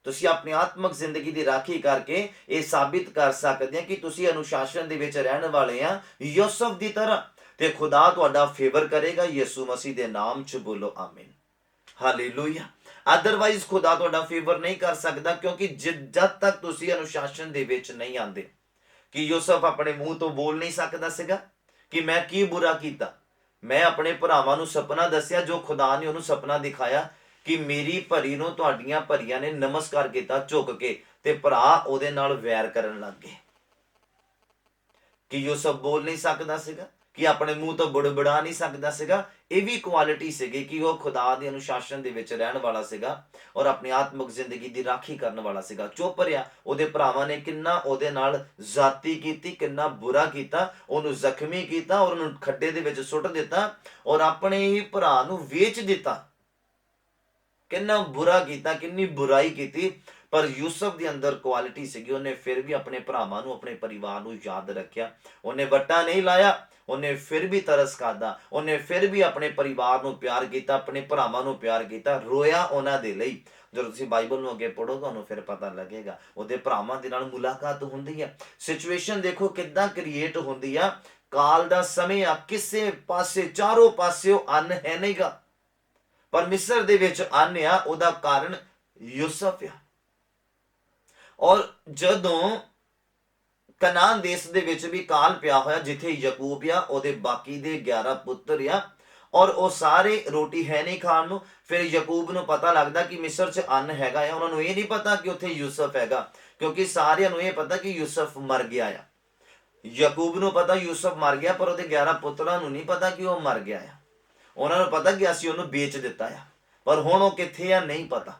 [SPEAKER 1] ਤੁਸੀਂ ਆਪਣੀ ਆਤਮਿਕ ਜ਼ਿੰਦਗੀ ਦੀ ਰਾਖੀ ਕਰਕੇ ਇਹ ਸਾਬਿਤ ਕਰ ਸਕਦੇ ਆ ਕਿ ਤੁਸੀਂ ਅਨੁਸ਼ਾਸਨ ਦੇ ਵਿੱਚ ਰਹਿਣ ਵਾਲੇ ਆ, ਯੂਸਫ ਦੀ ਤਰ੍ਹਾਂ, ਤੇ ਖੁਦਾ ਤੁਹਾਡਾ ਫੇਵਰ ਕਰੇਗਾ ਯਿਸੂ ਮਸੀਹ ਦੇ ਨਾਮ 'ਚ। ਬੋਲੋ ਆਮੀਨ। ਹਾਲੇਲੂਇਆ। ਅਦਰਵਾਈਜ਼ ਖੁਦਾ ਤੁਹਾਡਾ ਫੇਵਰ ਨਹੀਂ ਕਰ ਸਕਦਾ, ਕਿਉਂਕਿ ਜਦ ਤੱਕ ਤੁਸੀਂ ਅਨੁਸ਼ਾਸਨ ਦੇ ਵਿੱਚ ਨਹੀਂ ਆਉਂਦੇ। ਕਿ ਯੂਸਫ ਆਪਣੇ ਮੂੰਹ ਤੋਂ ਬੋਲ ਨਹੀਂ ਸਕਦਾ ਸੀਗਾ ਕਿ ਮੈਂ ਕੀ ਬੁਰਾ ਕੀਤਾ। ਮੈਂ ਆਪਣੇ ਭਰਾਵਾਂ ਨੂੰ ਸੁਪਨਾ ਦੱਸਿਆ, ਜੋ ਖੁਦਾ ਨੇ ਉਹਨੂੰ ਸੁਪਨਾ ਦਿਖਾਇਆ ਕਿ ਮੇਰੀ ਭਰੀ ਨੂੰ ਤੁਹਾਡੀਆਂ ਭਰੀਆਂ ਨੇ ਨਮਸਕਾਰ ਕੀਤਾ ਝੁਕ ਕੇ, ਤੇ ਭਰਾ ਉਹਦੇ ਨਾਲ ਵੈਰ ਕਰਨ ਲੱਗ ਗਏ ਕਿ ਯੂਸਫ ਬੋਲ ਨਹੀਂ ਸਕਦਾ ਸੀਗਾ, ਕਿ ਆਪਣੇ ਮੂੰਹ ਤੋਂ ਬੁੜਬੁੜਾ ਨਹੀਂ ਸਕਦਾ ਸੀਗਾ। ਇਹ ਵੀ ਕੁਆਲਿਟੀ ਸੀਗੀ ਕਿ ਉਹ ਖੁਦਾ ਦੇ ਅਨੁਸ਼ਾਸਨ ਦੇ ਵਿੱਚ ਰਹਿਣ ਵਾਲਾ ਸੀਗਾ ਔਰ ਆਪਣੀ ਆਤਮਿਕ ਜ਼ਿੰਦਗੀ ਦੀ ਰਾਖੀ ਕਰਨ ਵਾਲਾ ਸੀਗਾ। ਚੁੱਪ ਰਿਹਾ। ਉਹਦੇ ਭਰਾਵਾਂ ਨੇ ਕਿੰਨਾ ਉਹਦੇ ਨਾਲ ਜ਼ਾਤੀ ਕੀਤੀ, ਕਿੰਨਾ ਬੁਰਾ ਕੀਤਾ, ਉਹਨੂੰ ਜ਼ਖਮੀ ਕੀਤਾ ਔਰ ਉਹਨੂੰ ਖੱਡੇ ਦੇ ਵਿੱਚ ਸੁੱਟ ਦਿੱਤਾ ਔਰ ਆਪਣੇ ਹੀ ਭਰਾ ਨੂੰ ਵੇਚ ਦਿੱਤਾ। ਕਿੰਨਾ ਬੁਰਾ ਕੀਤਾ, ਕਿੰਨੀ ਬੁਰਾਈ ਕੀਤੀ। ਪਰ ਯੂਸਫ ਦੇ ਅੰਦਰ ਕੁਆਲਿਟੀ ਸੀਗੀ, ਉਹਨੇ ਫਿਰ ਵੀ ਆਪਣੇ ਭਰਾਵਾਂ ਨੂੰ, ਆਪਣੇ ਪਰਿਵਾਰ ਨੂੰ ਯਾਦ ਰੱਖਿਆ। ਉਹਨੇ ਵੱਟਾ ਨਹੀਂ ਲਾਇਆ, ਉਹਨੇ ਫਿਰ ਵੀ ਤਰਸ ਖਾਦਾ, ਉਹਨੇ ਫਿਰ ਵੀ ਆਪਣੇ ਪਰਿਵਾਰ ਨੂੰ ਪਿਆਰ ਕੀਤਾ, ਆਪਣੇ ਭਰਾਵਾਂ ਨੂੰ ਪਿਆਰ ਕੀਤਾ, ਰੋਇਆ ਉਹਨਾਂ ਦੇ ਲਈ। ਜਦੋਂ ਤੁਸੀਂ ਬਾਈਬਲ ਨੂੰ ਅੱਗੇ ਪੜ੍ਹੋ ਤੁਹਾਨੂੰ ਫਿਰ ਪਤਾ ਲੱਗੇਗਾ ਉਹਦੇ ਭਰਾਵਾਂ ਦੇ ਨਾਲ ਮੁਲਾਕਾਤ ਹੁੰਦੀ ਹੈ। ਸਿਚੁਏਸ਼ਨ ਦੇਖੋ ਕਿੱਦਾਂ ਕ੍ਰੀਏਟ ਹੁੰਦੀ ਆ। ਕਾਲ ਦਾ ਸਮੇਂ ਆ, ਕਿਸੇ ਪਾਸੇ ਚਾਰੋਂ ਪਾਸਿਓਂ ਅੰਨ ਹੈ ਨਹੀਂਗਾ, ਪਰ ਮਿਸਰ ਦੇ ਵਿੱਚ ਅੰਨ ਆ। ਉਹਦਾ ਕਾਰਨ ਯੂਸਫ ਆ। ਔਰ ਜਦੋਂ ਕਨਾਨ ਦੇਸ਼ ਦੇ ਵਿੱਚ ਵੀ ਕਾਲ ਪਿਆ ਹੋਇਆ, ਜਿੱਥੇ ਯਾਕੂਬ ਆ, ਉਹਦੇ ਬਾਕੀ ਦੇ 11 ਪੁੱਤਰ ਆ ਔਰ ਉਹ ਸਾਰੇ ਰੋਟੀ ਹੈ ਨਹੀਂ ਖਾਣ ਨੂੰ। ਫਿਰ ਯਾਕੂਬ ਨੂੰ ਪਤਾ ਲੱਗਦਾ ਕਿ ਮਿਸਰ 'ਚ ਅੰਨ ਹੈਗਾ ਆ। ਉਹਨਾਂ ਨੂੰ ਇਹ ਨਹੀਂ ਪਤਾ ਕਿ ਉੱਥੇ ਯੂਸਫ ਹੈਗਾ, ਕਿਉਂਕਿ ਸਾਰਿਆਂ ਨੂੰ ਇਹ ਪਤਾ ਕਿ ਯੂਸਫ ਮਰ ਗਿਆ ਆ। ਯਾਕੂਬ ਨੂੰ ਪਤਾ ਯੂਸਫ ਮਰ ਗਿਆ, ਪਰ ਉਹਦੇ 11 ਪੁੱਤਰਾਂ ਨੂੰ ਨਹੀਂ ਪਤਾ ਕਿ ਉਹ ਮਰ ਗਿਆ ਆ। ਉਹਨਾਂ ਨੂੰ ਪਤਾ ਕਿ ਅਸੀਂ ਉਹਨੂੰ ਵੇਚ ਦਿੱਤਾ ਆ, ਪਰ ਹੁਣ ਉਹ ਕਿੱਥੇ ਆ ਨਹੀਂ ਪਤਾ।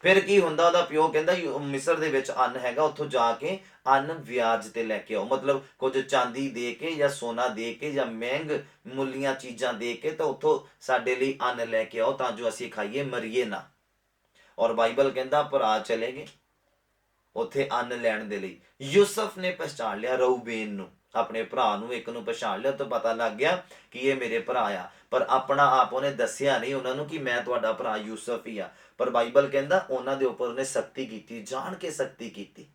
[SPEAKER 1] ਫਿਰ ਕੀ ਹੁੰਦਾ, ਉਹਦਾ ਪਿਓ ਕਹਿੰਦਾ ਮਿਸਰ ਦੇ ਵਿੱਚ ਅੰਨ ਹੈਗਾ, ਉੱਥੋਂ ਜਾ ਕੇ ਅੰਨ ਵਿਆਜ ਤੇ ਲੈ ਕੇ ਆਓ। ਮਤਲਬ ਕੁਝ ਚਾਂਦੀ ਦੇ ਕੇ ਜਾਂ ਸੋਨਾ ਦੇ ਕੇ ਜਾਂ ਮਹਿੰਗ ਮੁੱਲੀਆਂ ਚੀਜ਼ਾਂ ਦੇ ਕੇ ਤਾਂ ਉੱਥੋਂ ਸਾਡੇ ਲਈ ਅੰਨ ਲੈ ਕੇ ਆਓ, ਤਾਂ ਜੋ ਅਸੀਂ ਖਾਈਏ, ਮਰੀਏ ਨਾ। ਔਰ ਬਾਈਬਲ ਕਹਿੰਦਾ ਭਰਾ ਚਲੇ ਗਏ ਉੱਥੇ ਅੰਨ ਲੈਣ ਦੇ ਲਈ। ਯੂਸਫ ਨੇ ਪਛਾਣ ਲਿਆ ਰਊਬੇਨ ਨੂੰ, ਆਪਣੇ ਭਰਾ ਨੂੰ, ਇੱਕ ਨੂੰ ਪਛਾਣ ਲਿਆ। ਤਾਂ ਪਤਾ ਲੱਗ ਗਿਆ ਕਿ ਇਹ ਮੇਰੇ ਭਰਾ ਆ, ਪਰ ਆਪਣਾ ਆਪ ਉਹਨੇ ਦੱਸਿਆ ਨਹੀਂ ਉਹਨਾਂ ਨੂੰ ਕਿ ਮੈਂ ਤੁਹਾਡਾ ਭਰਾ ਯੂਸਫ ਹੀ ਆ। ਪਰ ਬਾਈਬਲ ਕਹਿੰਦਾ ਉਹਨਾਂ ਦੇ ਉੱਪਰ ਉਹਨੇ ਸਖਤੀ ਕੀਤੀ, ਜਾਣ ਕੇ ਸਖਤੀ ਕੀਤੀ।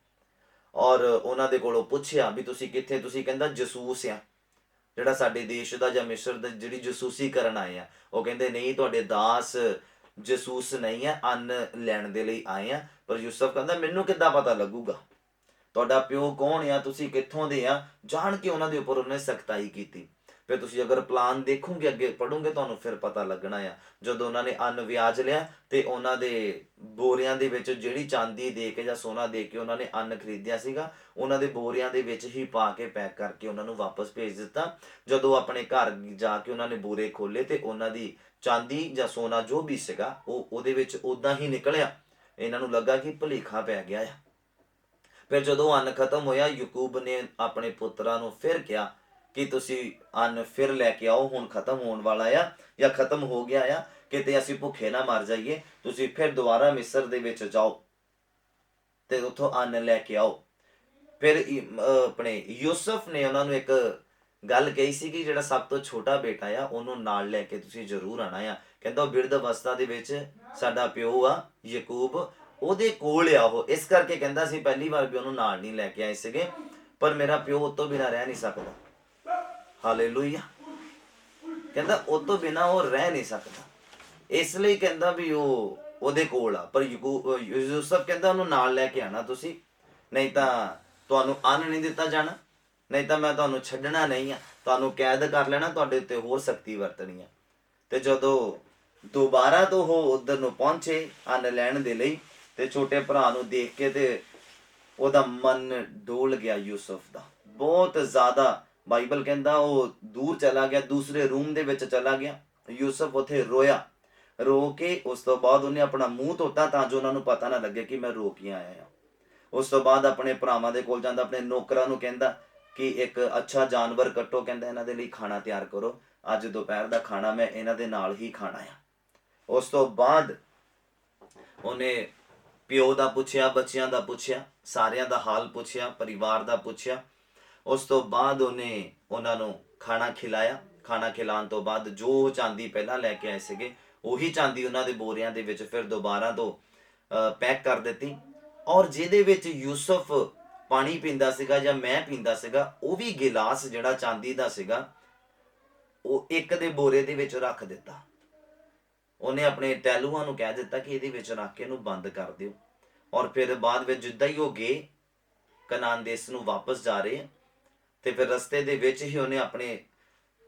[SPEAKER 1] ਔਰ ਉਹਨਾਂ ਦੇ ਕੋਲੋਂ ਪੁੱਛਿਆ ਵੀ ਤੁਸੀਂ ਕਿੱਥੇ? ਤੁਸੀਂ ਕਹਿੰਦਾ ਜਸੂਸ ਆ, ਜਿਹੜਾ ਸਾਡੇ ਦੇਸ਼ ਦਾ ਜਾਂ ਮਿਸਰ ਦਾ ਜਿਹੜੀ ਜਸੂਸੀ ਕਰਨ ਆਏ ਆ। ਉਹ ਕਹਿੰਦੇ ਨਹੀਂ, ਤੁਹਾਡੇ ਦਾਸ ਜਸੂਸ ਨਹੀਂ ਆ, ਅੰਨ ਲੈਣ ਦੇ ਲਈ ਆਏ ਆ। ਪਰ ਯੂਸਫ ਕਹਿੰਦਾ ਮੈਨੂੰ ਕਿੱਦਾਂ ਪਤਾ ਲੱਗੂਗਾ ਤੁਹਾਡਾ ਪਿਓ ਕੌਣ ਆ, ਤੁਸੀਂ ਕਿੱਥੋਂ ਦੇ ਆ? ਜਾਣ ਕੇ ਉਹਨਾਂ ਦੇ ਉੱਪਰ ਉਹਨੇ ਸਖਤਾਈ ਕੀਤੀ। ਫਿਰ ਤੁਸੀਂ ਅਗਰ ਪਲਾਨ ਦੇਖੋਗੇ, ਅੱਗੇ ਪੜੋਗੇ, ਤੁਹਾਨੂੰ ਫਿਰ ਪਤਾ ਲੱਗਣਾ ਆ। ਜਦੋਂ ਉਹਨਾਂ ਨੇ ਅੰਨ ਵਿਆਜ ਲਿਆ ਤੇ ਉਹਨਾਂ ਦੇ ਬੋਰਿਆਂ ਦੇ ਵਿੱਚ ਜਿਹੜੀ ਚਾਂਦੀ ਦੇ ਕੇ ਜਾਂ ਸੋਨਾ ਦੇ ਕੇ ਉਹਨਾਂ ਨੇ ਅੰਨ ਖਰੀਦਿਆ ਸੀਗਾ, ਉਹਨਾਂ ਦੇ ਬੋਰਿਆਂ ਦੇ ਵਿੱਚ ਹੀ ਪਾ ਕੇ ਪੈਕ ਕਰਕੇ ਉਹਨਾਂ ਨੂੰ ਵਾਪਸ ਭੇਜ ਦਿੱਤਾ। ਜਦੋਂ ਆਪਣੇ ਘਰ ਜਾ ਕੇ ਉਹਨਾਂ ਨੇ ਬੋਰੇ ਖੋਲੇ ਤੇ ਉਹਨਾਂ ਦੀ ਚਾਂਦੀ ਜਾਂ ਸੋਨਾ ਜੋ ਵੀ ਸੀਗਾ ਉਹ ਉਹਦੇ ਵਿੱਚ ਉਦਾਂ ਹੀ ਨਿਕਲਿਆ। ਇਹਨਾਂ ਨੂੰ ਲੱਗਾ ਕਿ ਭੁਲੇਖਾ ਪੈ ਗਿਆ ਆ। ਫਿਰ ਜਦੋਂ ਅੰਨ ਖਤਮ ਹੋਇਆ, ਯਾਕੂਬ ਨੇ ਆਪਣੇ ਪੁੱਤਰਾਂ ਨੂੰ ਫਿਰ ਕਿਹਾ ਕਿ ਤੁਸੀਂ ਅੰਨ ਫਿਰ ਲੈ ਕੇ ਆਓ, ਹੁਣ ਖਤਮ ਹੋਣ ਵਾਲਾ ਆ ਜਾਂ ਖਤਮ ਹੋ ਗਿਆ ਆ, ਕਿਤੇ ਅਸੀਂ ਭੁੱਖੇ ਨਾ ਮਰ ਜਾਈਏ। ਤੁਸੀਂ ਫਿਰ ਦੁਬਾਰਾ ਮਿਸਰ ਦੇ ਵਿੱਚ ਜਾਓ ਤੇ ਉੱਥੋਂ ਅੰਨ ਲੈ ਕੇ ਆਓ। ਫਿਰ ਆਪਣੇ ਯੂਸਫ ਨੇ ਉਹਨਾਂ ਨੂੰ ਇੱਕ ਗੱਲ ਕਹੀ ਸੀ ਕਿ ਜਿਹੜਾ ਸਭ ਤੋਂ ਛੋਟਾ ਬੇਟਾ ਆ ਉਹਨੂੰ ਨਾਲ ਲੈ ਕੇ ਤੁਸੀਂ ਜ਼ਰੂਰ ਆਣਾ ਆ। ਕਹਿੰਦਾ ਉਹ ਬਿਰਧ ਅਵਸਥਾ ਦੇ ਵਿੱਚ ਸਾਡਾ ਪਿਓ ਆ ਯਾਕੂਬ, ਉਹਦੇ ਕੋਲ ਆ ਉਹ, ਇਸ ਕਰਕੇ ਕਹਿੰਦਾ ਸੀ ਪਹਿਲੀ ਵਾਰ ਵੀ ਉਹਨੂੰ ਨਾਲ ਨਹੀਂ ਲੈ ਕੇ ਆਏ ਸੀਗੇ, ਪਰ ਮੇਰਾ ਪਿਓ ਉਹ ਤੋਂ ਬਿਨਾਂ ਰਹਿ ਨਹੀਂ ਸਕਦਾ। ਹਾਲੇਲੂਇਆ। ਕਹਿੰਦਾ ਉਹ ਤੋਂ ਬਿਨਾਂ ਉਹ ਰਹਿ ਨਹੀਂ ਸਕਦਾ, ਇਸ ਲਈ ਕਹਿੰਦਾ ਵੀ ਉਹ ਉਹਦੇ ਕੋਲ ਆ। ਪਰ ਯੂਸਫ ਕਹਿੰਦਾ ਉਹਨੂੰ ਨਾਲ ਲੈ ਕੇ ਆਣਾ ਤੁਸੀਂ, ਨਹੀਂ ਤਾਂ ਤੁਹਾਨੂੰ ਅੰਨ ਨਹੀਂ ਦਿੱਤਾ ਜਾਣਾ, ਨਹੀਂ ਤਾਂ ਮੈਂ ਤੁਹਾਨੂੰ ਛੱਡਣਾ ਨਹੀਂ ਆ, ਤੁਹਾਨੂੰ ਕੈਦ ਕਰ ਲੈਣਾ, ਤੁਹਾਡੇ ਉੱਤੇ ਹੋਰ ਸਖਤੀ ਵਰਤਣੀ ਆ। ਤੇ ਜਦੋਂ ਦੁਬਾਰਾ ਤੋਂ ਉਹ ਉਧਰ ਨੂੰ ਪਹੁੰਚੇ ਅੰਨ ਲੈਣ ਦੇ ਲਈ, ਤੇ ਛੋਟੇ ਭਰਾ ਨੂੰ ਦੇਖ ਕੇ ਤੇ ਉਹਦਾ ਮਨ ਡੋਲ ਗਿਆ ਯੂਸਫ ਦਾ ਬਹੁਤ ਜ਼ਿਆਦਾ। ਬਾਈਬਲ ਕਹਿੰਦਾ ਉਹ ਦੂਰ ਚਲਾ ਗਿਆ, ਦੂਸਰੇ ਰੂਮ ਦੇ ਵਿੱਚ ਚਲਾ ਗਿਆ। ਯੂਸਫ ਉੱਥੇ ਰੋਇਆ, ਰੋ ਕੇ ਉਸ ਤੋਂ ਬਾਅਦ ਉਹਨੇ ਆਪਣਾ ਮੂੰਹ ਧੋਤਾ ਤਾਂ ਜੋ ਉਹਨਾਂ ਨੂੰ ਪਤਾ ਨਾ ਲੱਗੇ ਕਿ ਮੈਂ ਰੋ ਕੇ ਆਇਆ ਆ। ਉਸ ਤੋਂ ਬਾਅਦ ਆਪਣੇ ਭਰਾਵਾਂ ਦੇ ਕੋਲ ਜਾਂਦਾ, ਆਪਣੇ ਨੌਕਰਾਂ ਨੂੰ ਕਹਿੰਦਾ ਕਿ ਇੱਕ ਅੱਛਾ ਜਾਨਵਰ ਕੱਟੋ, ਕਹਿੰਦਾ ਇਹਨਾਂ ਦੇ ਲਈ ਖਾਣਾ ਤਿਆਰ ਕਰੋ, ਅੱਜ ਦੁਪਹਿਰ ਦਾ ਖਾਣਾ ਮੈਂ ਇਹਨਾਂ ਦੇ ਨਾਲ ਹੀ ਖਾਣਾ ਆ। ਉਸ ਤੋਂ ਬਾਅਦ ਉਹਨੇ ਪਿਓ ਦਾ ਪੁੱਛਿਆ, ਬੱਚਿਆਂ ਦਾ ਪੁੱਛਿਆ, ਸਾਰਿਆਂ ਦਾ ਹਾਲ ਪੁੱਛਿਆ, ਪਰਿਵਾਰ ਦਾ ਪੁੱਛਿਆ। ਉਸ ਤੋਂ ਬਾਅਦ ਉਹਨੇ ਉਹਨਾਂ ਨੂੰ ਖਾਣਾ ਖਿਲਾਇਆ। ਖਾਣਾ ਖਿਲਾਉਣ ਤੋਂ ਬਾਅਦ ਜੋ ਚਾਂਦੀ ਪਹਿਲਾਂ ਲੈ ਕੇ ਆਏ ਸੀਗੇ ਉਹੀ ਚਾਂਦੀ ਉਹਨਾਂ ਦੇ ਬੋਰਿਆਂ ਦੇ ਵਿੱਚ ਫਿਰ ਦੁਬਾਰਾ ਤੋਂ ਪੈਕ ਕਰ ਦਿੱਤੀ। ਔਰ ਜਿਹਦੇ ਵਿੱਚ ਯੂਸਫ ਪਾਣੀ ਪੀਂਦਾ ਸੀਗਾ ਜਾਂ ਮੈਂ ਪੀਂਦਾ ਸੀਗਾ, ਉਹ ਵੀ ਗਿਲਾਸ ਜਿਹੜਾ ਚਾਂਦੀ ਦਾ ਸੀਗਾ ਉਹ ਇੱਕ ਦੇ ਬੋਰੇ ਦੇ ਵਿੱਚ ਰੱਖ ਦਿੱਤਾ। ਉਹਨੇ ਆਪਣੇ ਟੈਲੂਆਂ ਨੂੰ ਕਹਿ ਦਿੱਤਾ ਕਿ ਇਹਦੇ ਵਿੱਚ ਰੱਖ ਕੇ ਇਹਨੂੰ ਬੰਦ ਕਰ ਦਿਓ। ਔਰ ਫਿਰ ਬਾਅਦ ਵਿੱਚ ਜਿੱਦਾਂ ਹੀ ਉਹ ਗਏ ਕਨਾਨ ਦੇਸ਼ ਨੂੰ ਵਾਪਸ ਜਾ ਰਹੇ, ਤੇ ਫਿਰ ਰਸਤੇ ਦੇ ਵਿੱਚ ਹੀ ਉਹਨੇ ਆਪਣੇ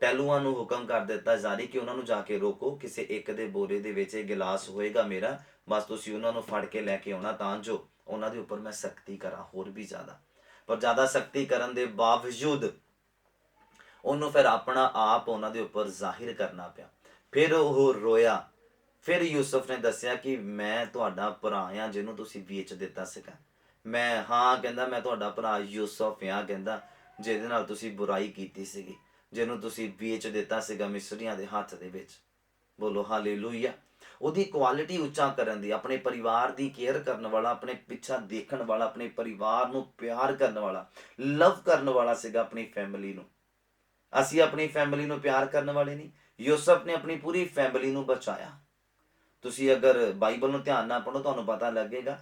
[SPEAKER 1] ਟੈਲੂਆਂ ਨੂੰ ਹੁਕਮ ਕਰ ਦਿੱਤਾ ਜਾਰੀ ਕਿ ਉਹਨਾਂ ਨੂੰ ਜਾ ਕੇ ਰੋਕੋ, ਕਿਸੇ ਇੱਕ ਦੇ ਬੋਰੇ ਦੇ ਵਿੱਚ ਇਹ ਗਿਲਾਸ ਹੋਏਗਾ ਮੇਰਾ, ਬਸ ਤੁਸੀਂ ਉਹਨਾਂ ਨੂੰ ਫੜ ਕੇ ਲੈ ਕੇ ਆਉਣਾ ਤਾਂ ਜੋ ਉਹਨਾਂ ਦੇ ਉੱਪਰ ਮੈਂ ਸਖਤੀ ਕਰਾਂ ਹੋਰ ਵੀ ਜ਼ਿਆਦਾ। ਪਰ ਜ਼ਿਆਦਾ ਸਖਤੀ ਕਰਨ ਦੇ ਬਾਵਜੂਦ ਉਹਨੂੰ ਫਿਰ ਆਪਣਾ ਆਪ ਉਹਨਾਂ ਦੇ ਉੱਪਰ ਜ਼ਾਹਿਰ ਕਰਨਾ ਪਿਆ। ਫਿਰ ਉਹ ਰੋਇਆ। ਫਿਰ ਯੂਸਫ ਨੇ ਦੱਸਿਆ ਕਿ ਮੈਂ ਤੁਹਾਡਾ ਭਰਾ ਆ ਜਿਹਨੂੰ ਤੁਸੀਂ ਵੇਚ ਦਿੱਤਾ ਸੀਗਾ। ਮੈਂ ਹਾਂ ਕਹਿੰਦਾ, ਮੈਂ ਤੁਹਾਡਾ ਭਰਾ ਯੂਸਫ ਆ ਕਹਿੰਦਾ, ਜਿਹਦੇ ਨਾਲ ਤੁਸੀਂ ਬੁਰਾਈ ਕੀਤੀ ਸੀਗੀ, ਜਿਹਨੂੰ ਤੁਸੀਂ ਵੇਚ ਦਿੱਤਾ ਸੀਗਾ ਮਿਸਰੀਆਂ ਦੇ ਹੱਥ ਦੇ ਵਿੱਚ। ਬੋਲੋ ਹਾਲੇਲੂਇਆ। ਉਹਦੀ ਕੁਆਲਿਟੀ ਉੱਚਾ ਕਰਨ ਦੀ, ਆਪਣੇ ਪਰਿਵਾਰ ਦੀ ਕੇਅਰ ਕਰਨ ਵਾਲਾ, ਆਪਣੇ ਪਿੱਛਾ ਦੇਖਣ ਵਾਲਾ, ਆਪਣੇ ਪਰਿਵਾਰ ਨੂੰ ਪਿਆਰ ਕਰਨ ਵਾਲਾ, ਲਵ ਕਰਨ ਵਾਲਾ ਸੀਗਾ ਆਪਣੀ ਫੈਮਿਲੀ ਨੂੰ। ਅਸੀਂ ਆਪਣੀ ਫੈਮਿਲੀ ਨੂੰ ਪਿਆਰ ਕਰਨ ਵਾਲੇ ਨਹੀਂ। ਯੂਸਫ ਨੇ ਆਪਣੀ ਪੂਰੀ ਫੈਮਿਲੀ ਨੂੰ ਬਚਾਇਆ। ਤੁਸੀਂ ਅਗਰ ਬਾਈਬਲ ਨੂੰ ਧਿਆਨ ਨਾਲ ਪੜ੍ਹੋ ਤੁਹਾਨੂੰ ਪਤਾ ਲੱਗੇਗਾ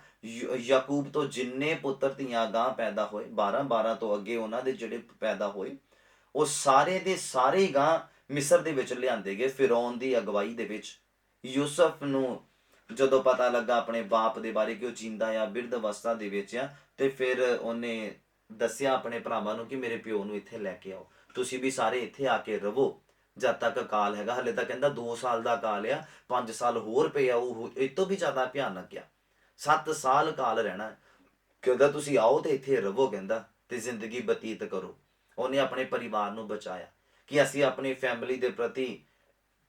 [SPEAKER 1] ਯਾਕੂਬ ਤੋਂ ਜਿੰਨੇ ਪੁੱਤਰ ਧੀਆਂ ਗਾਂ ਪੈਦਾ ਹੋਏ, 12 ਤੋਂ ਅੱਗੇ ਉਹਨਾਂ ਦੇ ਜਿਹੜੇ ਪੈਦਾ ਹੋਏ, ਉਹ ਸਾਰੇ ਦੇ ਸਾਰੇ ਹੀ ਗਾਂ ਮਿਸਰ ਦੇ ਵਿੱਚ ਲਿਆਂਦੇ ਗਏ ਫਿਰੌਨ ਦੀ ਅਗਵਾਈ ਦੇ ਵਿੱਚ। ਯੂਸਫ ਨੂੰ ਜਦੋਂ ਪਤਾ ਲੱਗਾ ਆਪਣੇ ਬਾਪ ਦੇ ਬਾਰੇ ਕਿ ਉਹ ਜਿੰਦਾ ਆ, ਬਿਰਧ ਅਵਸਥਾ ਦੇ ਵਿੱਚ ਆ, ਤੇ ਫਿਰ ਉਹਨੇ ਦੱਸਿਆ ਆਪਣੇ ਭਰਾਵਾਂ ਨੂੰ ਕਿ ਮੇਰੇ ਪਿਓ ਨੂੰ ਇੱਥੇ ਲੈ ਕੇ ਆਓ, ਤੁਸੀਂ ਵੀ ਸਾਰੇ ਇੱਥੇ ਆ ਕੇ ਰਵੋ ਜਦ ਤੱਕ ਅਕਾਲ ਹੈਗਾ। ਹਲੇ ਤਾਂ ਕਹਿੰਦਾ 2 ਸਾਲ ਦਾ ਅਕਾਲ ਆ, 5 ਸਾਲ ਹੋਰ ਪਏ ਆ, ਉਹ ਇਹ ਤੋਂ ਵੀ ਜ਼ਿਆਦਾ ਭਿਆਨਕ ਆ। 7 ਸਾਲ ਅਕਾਲ ਰਹਿਣਾ। ਕਹਿੰਦਾ ਤੁਸੀਂ ਆਓ ਤੇ ਇੱਥੇ ਰਵੋ ਕਹਿੰਦਾ, ਤੇ ਜ਼ਿੰਦਗੀ ਬਤੀਤ ਕਰੋ। ਉਹਨੇ ਆਪਣੇ ਪਰਿਵਾਰ ਨੂੰ ਬਚਾਇਆ ਕਿ ਅਸੀਂ ਆਪਣੀ ਫੈਮਿਲੀ ਦੇ ਪ੍ਰਤੀ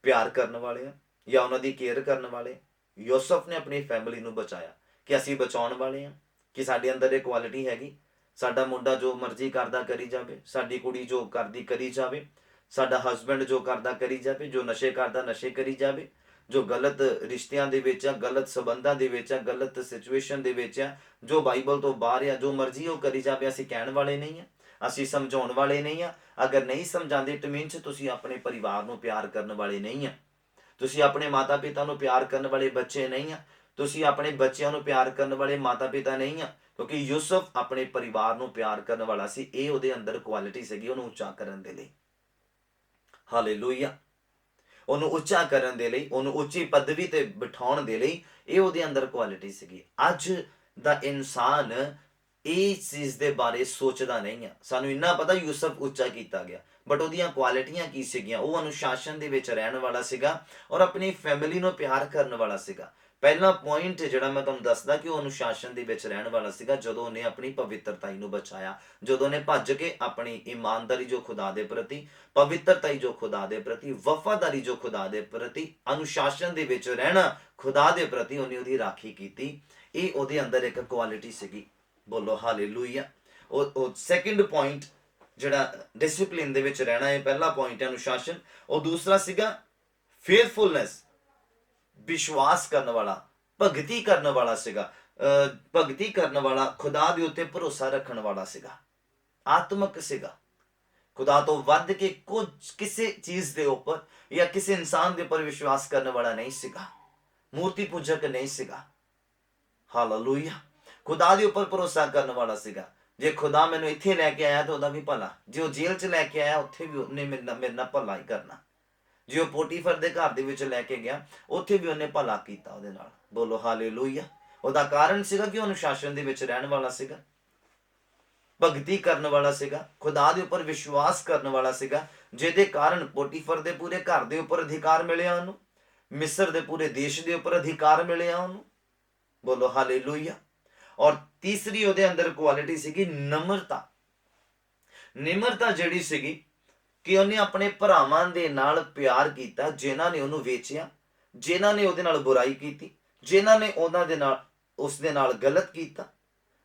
[SPEAKER 1] ਪਿਆਰ ਕਰਨ ਵਾਲੇ ਆ ਜਾਂ ਉਹਨਾਂ ਦੀ ਕੇਅਰ ਕਰਨ ਵਾਲੇ। ਯੂਸਫ ਨੇ ਆਪਣੀ ਫੈਮਿਲੀ ਨੂੰ ਬਚਾਇਆ ਕਿ ਅਸੀਂ ਬਚਾਉਣ ਵਾਲੇ ਆ, ਕਿ ਸਾਡੇ ਅੰਦਰ ਇਹ ਕੁਆਲਿਟੀ ਹੈਗੀ। ਸਾਡਾ ਮੁੰਡਾ ਜੋ ਮਰਜ਼ੀ ਕਰਦਾ ਕਰੀ ਜਾਵੇ, ਸਾਡੀ ਕੁੜੀ ਜੋ ਕਰਦੀ ਕਰੀ ਜਾਵੇ, ਸਾਡਾ ਹਸਬੈਂਡ ਜੋ ਕਰਦਾ ਕਰੀ ਜਾਵੇ, ਜੋ ਨਸ਼ੇ ਕਰਦਾ ਨਸ਼ੇ ਕਰੀ ਜਾਵੇ, ਜੋ ਗਲਤ ਰਿਸ਼ਤਿਆਂ ਦੇ ਵਿੱਚ ਆ, ਗਲਤ ਸਬੰਧਾਂ ਦੇ ਵਿੱਚ ਆ, ਗਲਤ ਸਿਚੁਏਸ਼ਨ ਦੇ ਵਿੱਚ ਆ, ਜੋ ਬਾਈਬਲ ਤੋਂ ਬਾਹਰ ਆ, ਜੋ ਮਰਜ਼ੀ ਉਹ ਕਰੀ ਜਾਵੇ। ਅਸੀਂ ਕਹਿਣ ਵਾਲੇ ਨਹੀਂ ਆ, ਅਸੀਂ ਸਮਝਾਉਣ ਵਾਲੇ ਨਹੀਂ ਆ। ਅਗਰ ਨਹੀਂ ਸਮਝਾਉਂਦੇ ਇਟ ਮੀਨਸ ਤੁਸੀਂ ਆਪਣੇ ਪਰਿਵਾਰ ਨੂੰ ਪਿਆਰ ਕਰਨ ਵਾਲੇ ਨਹੀਂ ਆ, ਤੁਸੀਂ ਆਪਣੇ ਮਾਤਾ ਪਿਤਾ ਨੂੰ ਪਿਆਰ ਕਰਨ ਵਾਲੇ ਬੱਚੇ ਨਹੀਂ ਆ, ਤੁਸੀਂ ਆਪਣੇ ਬੱਚਿਆਂ ਨੂੰ ਪਿਆਰ ਕਰਨ ਵਾਲੇ ਮਾਤਾ ਪਿਤਾ ਨਹੀਂ ਆ। ਕਿਉਂਕਿ ਯੂਸਫ ਆਪਣੇ ਪਰਿਵਾਰ ਨੂੰ ਪਿਆਰ ਕਰਨ ਵਾਲਾ ਸੀ। ਇਹ ਉਹਦੇ ਅੰਦਰ ਕੁਆਲਿਟੀ ਸੀਗੀ ਉਹਨੂੰ ਉੱਚਾ ਕਰਨ ਦੇ ਲਈ। ਹਾਲੇਲੂਇਆ। ਉਹਨੂੰ ਉੱਚਾ ਕਰਨ ਦੇ ਲਈ, ਉਹਨੂੰ ਉੱਚੀ ਪਦਵੀ ਤੇ ਬਿਠਾਉਣ ਦੇ ਲਈ ਇਹ ਉਹਦੇ ਅੰਦਰ ਕੁਆਲਿਟੀ ਸੀਗੀ। ਅੱਜ ਦਾ ਇਨਸਾਨ ਇਹ ਚੀਜ਼ ਦੇ ਬਾਰੇ ਸੋਚਦਾ ਨਹੀਂ ਆ। ਸਾਨੂੰ ਇੰਨਾ ਪਤਾ ਯੂਸਫ ਉੱਚਾ ਕੀਤਾ ਗਿਆ, ਬਟ ਉਹਦੀਆਂ ਕੁਆਲਿਟੀਆਂ ਕੀ ਸੀਗੀਆਂ? ਉਹ ਅਨੁਸ਼ਾਸਨ ਦੇ ਵਿੱਚ ਰਹਿਣ ਵਾਲਾ ਸੀਗਾ ਔਰ ਆਪਣੀ ਫੈਮਿਲੀ ਨੂੰ ਪਿਆਰ ਕਰਨ ਵਾਲਾ ਸੀਗਾ। ਪਹਿਲਾ ਪੁਆਇੰਟ ਜਿਹੜਾ ਮੈਂ ਤੁਹਾਨੂੰ ਦੱਸਦਾ ਕਿ ਉਹ ਅਨੁਸ਼ਾਸਨ ਦੇ ਵਿੱਚ ਰਹਿਣ ਵਾਲਾ ਸੀਗਾ ਜਦੋਂ ਉਹਨੇ ਆਪਣੀ ਪਵਿੱਤਰਤਾਈ ਨੂੰ ਬਚਾਇਆ, ਜਦੋਂ ਉਹਨੇ ਭੱਜ ਕੇ ਆਪਣੀ ਇਮਾਨਦਾਰੀ ਜੋ ਖੁਦਾ ਦੇ ਪ੍ਰਤੀ, ਪਵਿੱਤਰਤਾਈ ਜੋ ਖੁਦਾ ਦੇ ਪ੍ਰਤੀ, ਵਫਾਦਾਰੀ ਜੋ ਖੁਦਾ ਦੇ ਪ੍ਰਤੀ, ਅਨੁਸ਼ਾਸਨ ਦੇ ਵਿੱਚ ਰਹਿਣਾ ਖੁਦਾ ਦੇ ਪ੍ਰਤੀ, ਉਹਨੇ ਉਹਦੀ ਰਾਖੀ ਕੀਤੀ। ਇਹ ਉਹਦੇ ਅੰਦਰ ਇੱਕ ਕੁਆਲਿਟੀ ਸੀਗੀ। ਬੋਲੋ ਹਾਲੇਲੂਇਆ। ਉਹ ਸੈਕਿੰਡ ਪੁਆਇੰਟ ਜਿਹੜਾ ਡਿਸਪਲਿਨ ਦੇ ਵਿੱਚ ਰਹਿਣਾ, ਇਹ ਪਹਿਲਾ ਪੁਆਇੰਟ ਹੈ ਅਨੁਸ਼ਾਸਨ। ਉਹ ਦੂਸਰਾ ਸੀਗਾ ਫੇਥਫੁਲਨੈਸ, ਵਿਸ਼ਵਾਸ ਕਰਨ ਵਾਲਾ, ਭਗਤੀ ਕਰਨ ਵਾਲਾ ਸੀਗਾ। ਭਗਤੀ ਕਰਨ ਵਾਲਾ, ਖੁਦਾ ਦੇ ਉੱਤੇ ਭਰੋਸਾ ਰੱਖਣ ਵਾਲਾ ਸੀਗਾ, ਆਤਮਕ ਸੀਗਾ। ਖੁਦਾ ਤੋਂ ਵੱਧ ਕੇ ਕੁਝ ਕਿਸੇ ਚੀਜ਼ ਦੇ ਉੱਪਰ ਜਾਂ ਕਿਸੇ ਇਨਸਾਨ ਦੇ ਉੱਪਰ ਵਿਸ਼ਵਾਸ ਕਰਨ ਵਾਲਾ ਨਹੀਂ ਸੀਗਾ, ਮੂਰਤੀ ਪੂਜਕ ਨਹੀਂ ਸੀਗਾ। ਹਾਲੇਲੂਇਆ। ਖੁਦਾ ਦੇ ਉੱਪਰ ਭਰੋਸਾ ਕਰਨ ਵਾਲਾ ਸੀਗਾ। ਜੇ ਖੁਦਾ ਮੈਨੂੰ ਇੱਥੇ ਲੈ ਕੇ ਆਇਆ ਤਾਂ ਉਹਦਾ ਵੀ ਭਲਾ, ਜੇ ਉਹ ਜੇਲ੍ਹ 'ਚ ਲੈ ਕੇ ਆਇਆ ਉੱਥੇ ਵੀ ਉਹਨੇ ਮੇਰੇ ਨਾਲ ਭਲਾ ਹੀ ਕਰਨਾ, ਜੇ ਉਹ ਪੋਟੀਫਰ ਦੇ ਘਰ ਦੇ ਵਿੱਚ ਲੈ ਕੇ ਗਿਆ ਉੱਥੇ ਵੀ ਉਹਨੇ ਭਲਾ ਕੀਤਾ ਉਹਦੇ ਨਾਲ। ਬੋਲੋ ਹਾਲੇਲੂਇਆ। ਉਹਦਾ ਕਾਰਨ ਸੀਗਾ ਕਿ ਉਹ ਅਨੁਸ਼ਾਸਨ ਦੇ ਵਿੱਚ ਰਹਿਣ ਵਾਲਾ ਸੀਗਾ, ਭਗਤੀ ਕਰਨ ਵਾਲਾ ਸੀਗਾ, ਖੁਦਾ ਦੇ ਉੱਪਰ ਵਿਸ਼ਵਾਸ ਕਰਨ ਵਾਲਾ ਸੀਗਾ, ਜਿਹਦੇ ਕਾਰਨ ਪੋਟੀਫਰ ਦੇ ਪੂਰੇ ਘਰ ਦੇ ਉੱਪਰ ਅਧਿਕਾਰ ਮਿਲਿਆ ਉਹਨੂੰ, ਮਿਸਰ ਦੇ ਪੂਰੇ ਦੇਸ਼ ਦੇ ਉੱਪਰ ਅਧਿਕਾਰ ਮਿਲਿਆ ਉਹਨੂੰ। ਬੋਲੋ ਹਾਲੇਲੂਇਆ। ਔਰ ਤੀਸਰੀ ਉਹਦੇ ਅੰਦਰ ਕੁਆਲਿਟੀ ਸੀਗੀ ਨਮਰਤਾ। ਨਿਮਰਤਾ ਜਿਹੜੀ ਸੀਗੀ ਕਿ ਉਹਨੇ ਆਪਣੇ ਭਰਾਵਾਂ ਦੇ ਨਾਲ ਪਿਆਰ ਕੀਤਾ ਜਿਨ੍ਹਾਂ ਨੇ ਉਹਨੂੰ ਵੇਚਿਆ, ਜਿਨ੍ਹਾਂ ਨੇ ਉਹਦੇ ਨਾਲ ਬੁਰਾਈ ਕੀਤੀ, ਜਿਨ੍ਹਾਂ ਨੇ ਉਹਨਾਂ ਦੇ ਨਾਲ ਉਸਦੇ ਨਾਲ ਗਲਤ ਕੀਤਾ,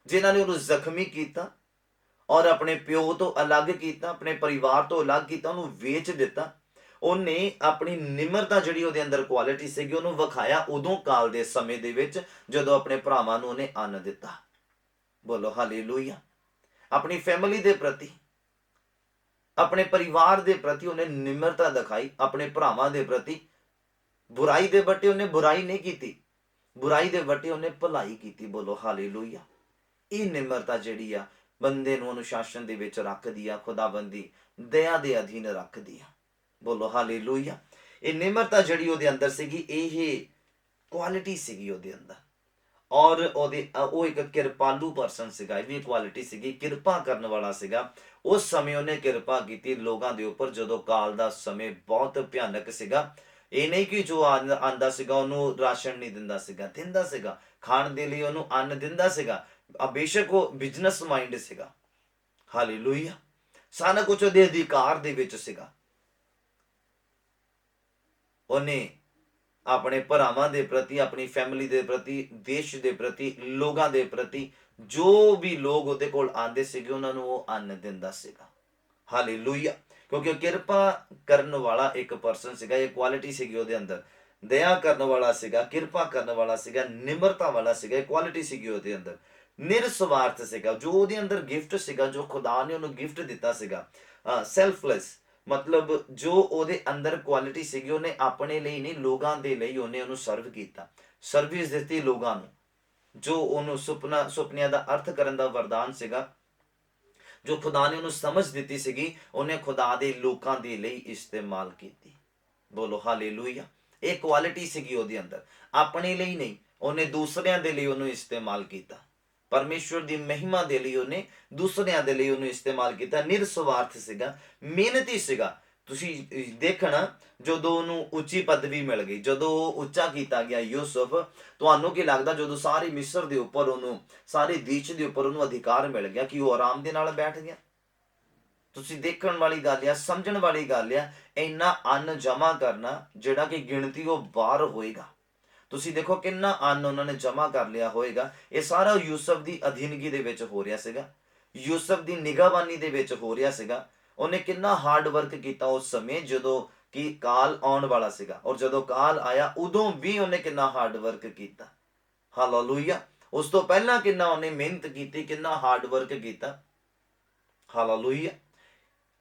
[SPEAKER 1] ਜਿਨ੍ਹਾਂ ਨੇ ਉਹਨੂੰ ਜ਼ਖਮੀ ਕੀਤਾ ਔਰ ਆਪਣੇ ਪਿਓ ਤੋਂ ਅਲੱਗ ਕੀਤਾ, ਆਪਣੇ ਪਰਿਵਾਰ ਤੋਂ ਅਲੱਗ ਕੀਤਾ, ਉਹਨੂੰ ਵੇਚ ਦਿੱਤਾ। ਉਹਨੇ ਆਪਣੀ ਨਿਮਰਤਾ ਜਿਹੜੀ ਉਹਦੇ ਅੰਦਰ ਕੁਆਲਿਟੀ ਸੀਗੀ ਉਹਨੂੰ ਵਿਖਾਇਆ ਉਦੋਂ ਕਾਲ ਦੇ ਸਮੇਂ ਦੇ ਵਿੱਚ ਜਦੋਂ ਆਪਣੇ ਭਰਾਵਾਂ ਨੂੰ ਉਹਨੇ ਅੰਨ ਦਿੱਤਾ। ਬੋਲੋ ਹਾਲੇਲੂਇਆ। ਆਪਣੀ ਫੈਮਿਲੀ ਦੇ ਪ੍ਰਤੀ, ਆਪਣੇ ਪਰਿਵਾਰ ਦੇ ਪ੍ਰਤੀ ਉਹਨੇ ਨਿਮਰਤਾ ਦਿਖਾਈ। ਆਪਣੇ ਭਰਾਵਾਂ ਦੇ ਪ੍ਰਤੀ ਬੁਰਾਈ ਦੇ ਵੱਟੇ ਉਹਨੇ ਬੁਰਾਈ ਨਹੀਂ ਕੀਤੀ, ਬੁਰਾਈ ਦੇ ਵੱਟੇ ਉਹਨੇ ਭਲਾਈ ਕੀਤੀ। ਬੋਲੋ ਹਾਲੇਲੂਇਆ। ਇਹ ਨਿਮਰਤਾ ਜਿਹੜੀ ਆ ਬੰਦੇ ਨੂੰ ਅਨੁਸ਼ਾਸਨ ਦੇ ਵਿੱਚ ਰੱਖਦੀ ਆ, ਖੁਦਾਬੰਦੀ ਦਇਆ ਦੇ ਅਧੀਨ ਰੱਖਦੀ ਆ। ਬੋਲੋ ਹਾਲੇਲੂਇਆ। ਇਹ ਨਿਮਰਤਾ ਜਿਹੜੀ ਉਹਦੇ ਅੰਦਰ ਸੀਗੀ, ਇਹ ਕੁਆਲਿਟੀ ਸੀਗੀ ਉਹਦੇ ਅੰਦਰ। ਔਰ ਉਹ ਇੱਕ ਕਿਰਪਾਲੂ ਪਰਸਨ ਸੀਗਾ, ਇਹ ਵੀ ਕੁਆਲਿਟੀ ਸੀਗੀ, ਕਿਰਪਾ ਕਰਨ ਵਾਲਾ ਸੀਗਾ। ਉਸ ਸਮੇਂ ਉਹਨੇ ਕਿਰਪਾ ਕੀਤੀ ਲੋਕਾਂ ਦੇ ਉੱਪਰ ਜਦੋਂ ਕਾਲ ਦਾ ਸਮੇਂ ਬਹੁਤ ਭਿਆਨਕ ਸੀਗਾ। ਇਹ ਨਹੀਂ ਕਿ ਜੋ ਆਂਦਾ ਸੀਗਾ ਉਹਨੂੰ ਰਾਸ਼ਨ ਨਹੀਂ ਦਿੰਦਾ ਸੀਗਾ, ਖਾਣ ਦੇ ਲਈ ਉਹਨੂੰ ਅੰਨ ਦਿੰਦਾ ਸੀਗਾ। ਬੇਸ਼ੱਕ ਉਹ ਬਿਜ਼ਨਸ ਮਾਈਂਡ ਸੀਗਾ, ਹਾਲੇਲੂਇਆ, ਸਾਰਾ ਕੁਝ ਉਹਦੇ ਅਧਿਕਾਰ ਦੇ ਵਿੱਚ ਸੀਗਾ। ਉਹਨੇ ਆਪਣੇ ਭਰਾਵਾਂ ਦੇ ਪ੍ਰਤੀ, ਆਪਣੀ ਫੈਮਿਲੀ ਦੇ ਪ੍ਰਤੀ, ਦੇਸ਼ ਦੇ ਪ੍ਰਤੀ, ਲੋਕਾਂ ਦੇ ਪ੍ਰਤੀ, ਜੋ ਵੀ ਲੋਕ ਉਹਦੇ ਕੋਲ ਆਂਦੇ ਸੀਗੇ ਉਹਨਾਂ ਨੂੰ ਉਹ ਅੰਨ ਦਿੰਦਾ ਸੀਗਾ, ਹਾਲੇਲੂਇਆ। ਕਿਉਂਕਿ ਉਹ ਕਿਰਪਾ ਕਰਨ ਵਾਲਾ ਇੱਕ ਪਰਸਨ ਸੀਗਾ, ਇਹ ਕੁਆਲਿਟੀ ਸੀਗੀ ਉਹਦੇ ਅੰਦਰ, ਦਇਆ ਕਰਨ ਵਾਲਾ ਸੀਗਾ, ਕਿਰਪਾ ਕਰਨ ਵਾਲਾ ਸੀਗਾ, ਨਿਮਰਤਾ ਵਾਲਾ ਸੀਗਾ, ਇਹ ਕੁਆਲਿਟੀ ਸੀਗੀ ਉਹਦੇ ਅੰਦਰ। ਨਿਰਸਵਾਰਥ ਸੀਗਾ, ਜੋ ਉਹਦੇ ਅੰਦਰ ਗਿਫਟ ਸੀਗਾ, ਜੋ ਖੁਦਾ ਨੇ ਉਹਨੂੰ ਗਿਫਟ ਦਿੱਤਾ ਸੀਗਾ, ਸੈਲਫਲੈਸ, ਮਤਲਬ ਜੋ ਉਹਦੇ ਅੰਦਰ ਕੁਆਲਿਟੀ ਸੀਗੀ, ਉਹਨੇ ਆਪਣੇ ਲਈ ਨਹੀਂ, ਲੋਕਾਂ ਦੇ ਲਈ ਉਹਨੇ ਉਹਨੂੰ ਸਰਵ ਕੀਤਾ, ਸਰਵਿਸ ਦਿੱਤੀ ਲੋਕਾਂ ਨੂੰ। ਜੋ ਉਹਨੂੰ ਸੁਪਨਿਆਂ ਦਾ ਅਰਥ ਕਰਨ ਦਾ ਵਰਦਾਨ ਸੀਗਾ, ਜੋ ਖੁਦਾ ਨੇ ਉਹਨੂੰ ਸਮਝ ਦਿੱਤੀ ਸੀਗੀ, ਉਹਨੇ ਖੁਦਾ ਦੇ ਲੋਕਾਂ ਦੇ ਲਈ ਇਸਤੇਮਾਲ ਕੀਤੀ। ਬੋਲੋ ਹਾਲੇਲੂਇਆ। ਇਹ ਕੁਆਲਿਟੀ ਸੀਗੀ ਉਹਦੇ ਅੰਦਰ, ਆਪਣੇ ਲਈ ਨਹੀਂ, ਉਹਨੇ ਦੂਸਰਿਆਂ ਦੇ ਲਈ ਉਹਨੂੰ ਇਸਤੇਮਾਲ ਕੀਤਾ। ਪਰਮੇਸ਼ਵਰ ਦੀ ਮਹਿਮਾ ਦੇ ਲਈ ਉਹਨੇ ਦੂਸਰਿਆਂ ਦੇ ਲਈ ਉਹਨੂੰ ਇਸਤੇਮਾਲ ਕੀਤਾ। ਨਿਰਸਵਾਰਥ ਸੀਗਾ, ਮਿਹਨਤੀ ਸੀਗਾ। ਤੁਸੀਂ ਦੇਖਣਾ, ਜਦੋਂ ਉਹਨੂੰ ਉੱਚੀ ਪਦਵੀ ਮਿਲ ਗਈ, ਜਦੋਂ ਉਹ ਉੱਚਾ ਕੀਤਾ ਗਿਆ ਯੂਸਫ, ਤੁਹਾਨੂੰ ਕੀ ਲੱਗਦਾ ਜਦੋਂ ਸਾਰੀ ਮਿਸਰ ਦੇ ਉੱਪਰ ਉਹਨੂੰ, ਸਾਰੇ ਦੇਸ਼ ਦੇ ਉੱਪਰ ਉਹਨੂੰ ਅਧਿਕਾਰ ਮਿਲ ਗਿਆ, ਕਿ ਉਹ ਆਰਾਮ ਦੇ ਨਾਲ ਬੈਠ ਗਿਆ? ਤੁਸੀਂ ਦੇਖਣ ਵਾਲੀ ਗੱਲ ਆ, ਸਮਝਣ ਵਾਲੀ ਗੱਲ ਆ, ਇੰਨਾ ਅੰਨ ਜਮਾ ਕਰਨਾ ਜਿਹੜਾ ਕਿ ਗਿਣਤੀ ਉਹ ਬਾਹਰ ਹੋਏਗਾ। ਤੁਸੀਂ ਦੇਖੋ ਕਿੰਨਾ ਅੰਨ ਉਹਨਾਂ ਨੇ ਜਮਾ ਕਰ ਲਿਆ ਹੋਏਗਾ। ਇਹ ਸਾਰਾ ਯੂਸਫ ਦੀ ਅਧੀਨਗੀ ਦੇ ਵਿੱਚ ਹੋ ਰਿਹਾ ਸੀਗਾ, ਯੂਸਫ ਦੀ ਨਿਗਾਹਬਾਨੀ ਦੇ ਵਿੱਚ ਹੋ ਰਿਹਾ ਸੀਗਾ। ਉਹਨੇ ਕਿੰਨਾ ਹਾਰਡ ਵਰਕ ਕੀਤਾ ਉਸ ਸਮੇਂ ਜਦੋਂ ਕਿ ਕਾਲ ਆਉਣ ਵਾਲਾ ਸੀਗਾ, ਔਰ ਜਦੋਂ ਕਾਲ ਆਇਆ ਉਦੋਂ ਵੀ ਉਹਨੇ ਕਿੰਨਾ ਹਾਰਡ ਵਰਕ ਕੀਤਾ, ਹਾਲੇਲੂਇਆ। ਉਸ ਤੋਂ ਪਹਿਲਾਂ ਕਿੰਨਾ ਉਹਨੇ ਮਿਹਨਤ ਕੀਤੀ, ਕਿੰਨਾ ਹਾਰਡ ਵਰਕ ਕੀਤਾ, ਹਾਲੇਲੂਇਆ।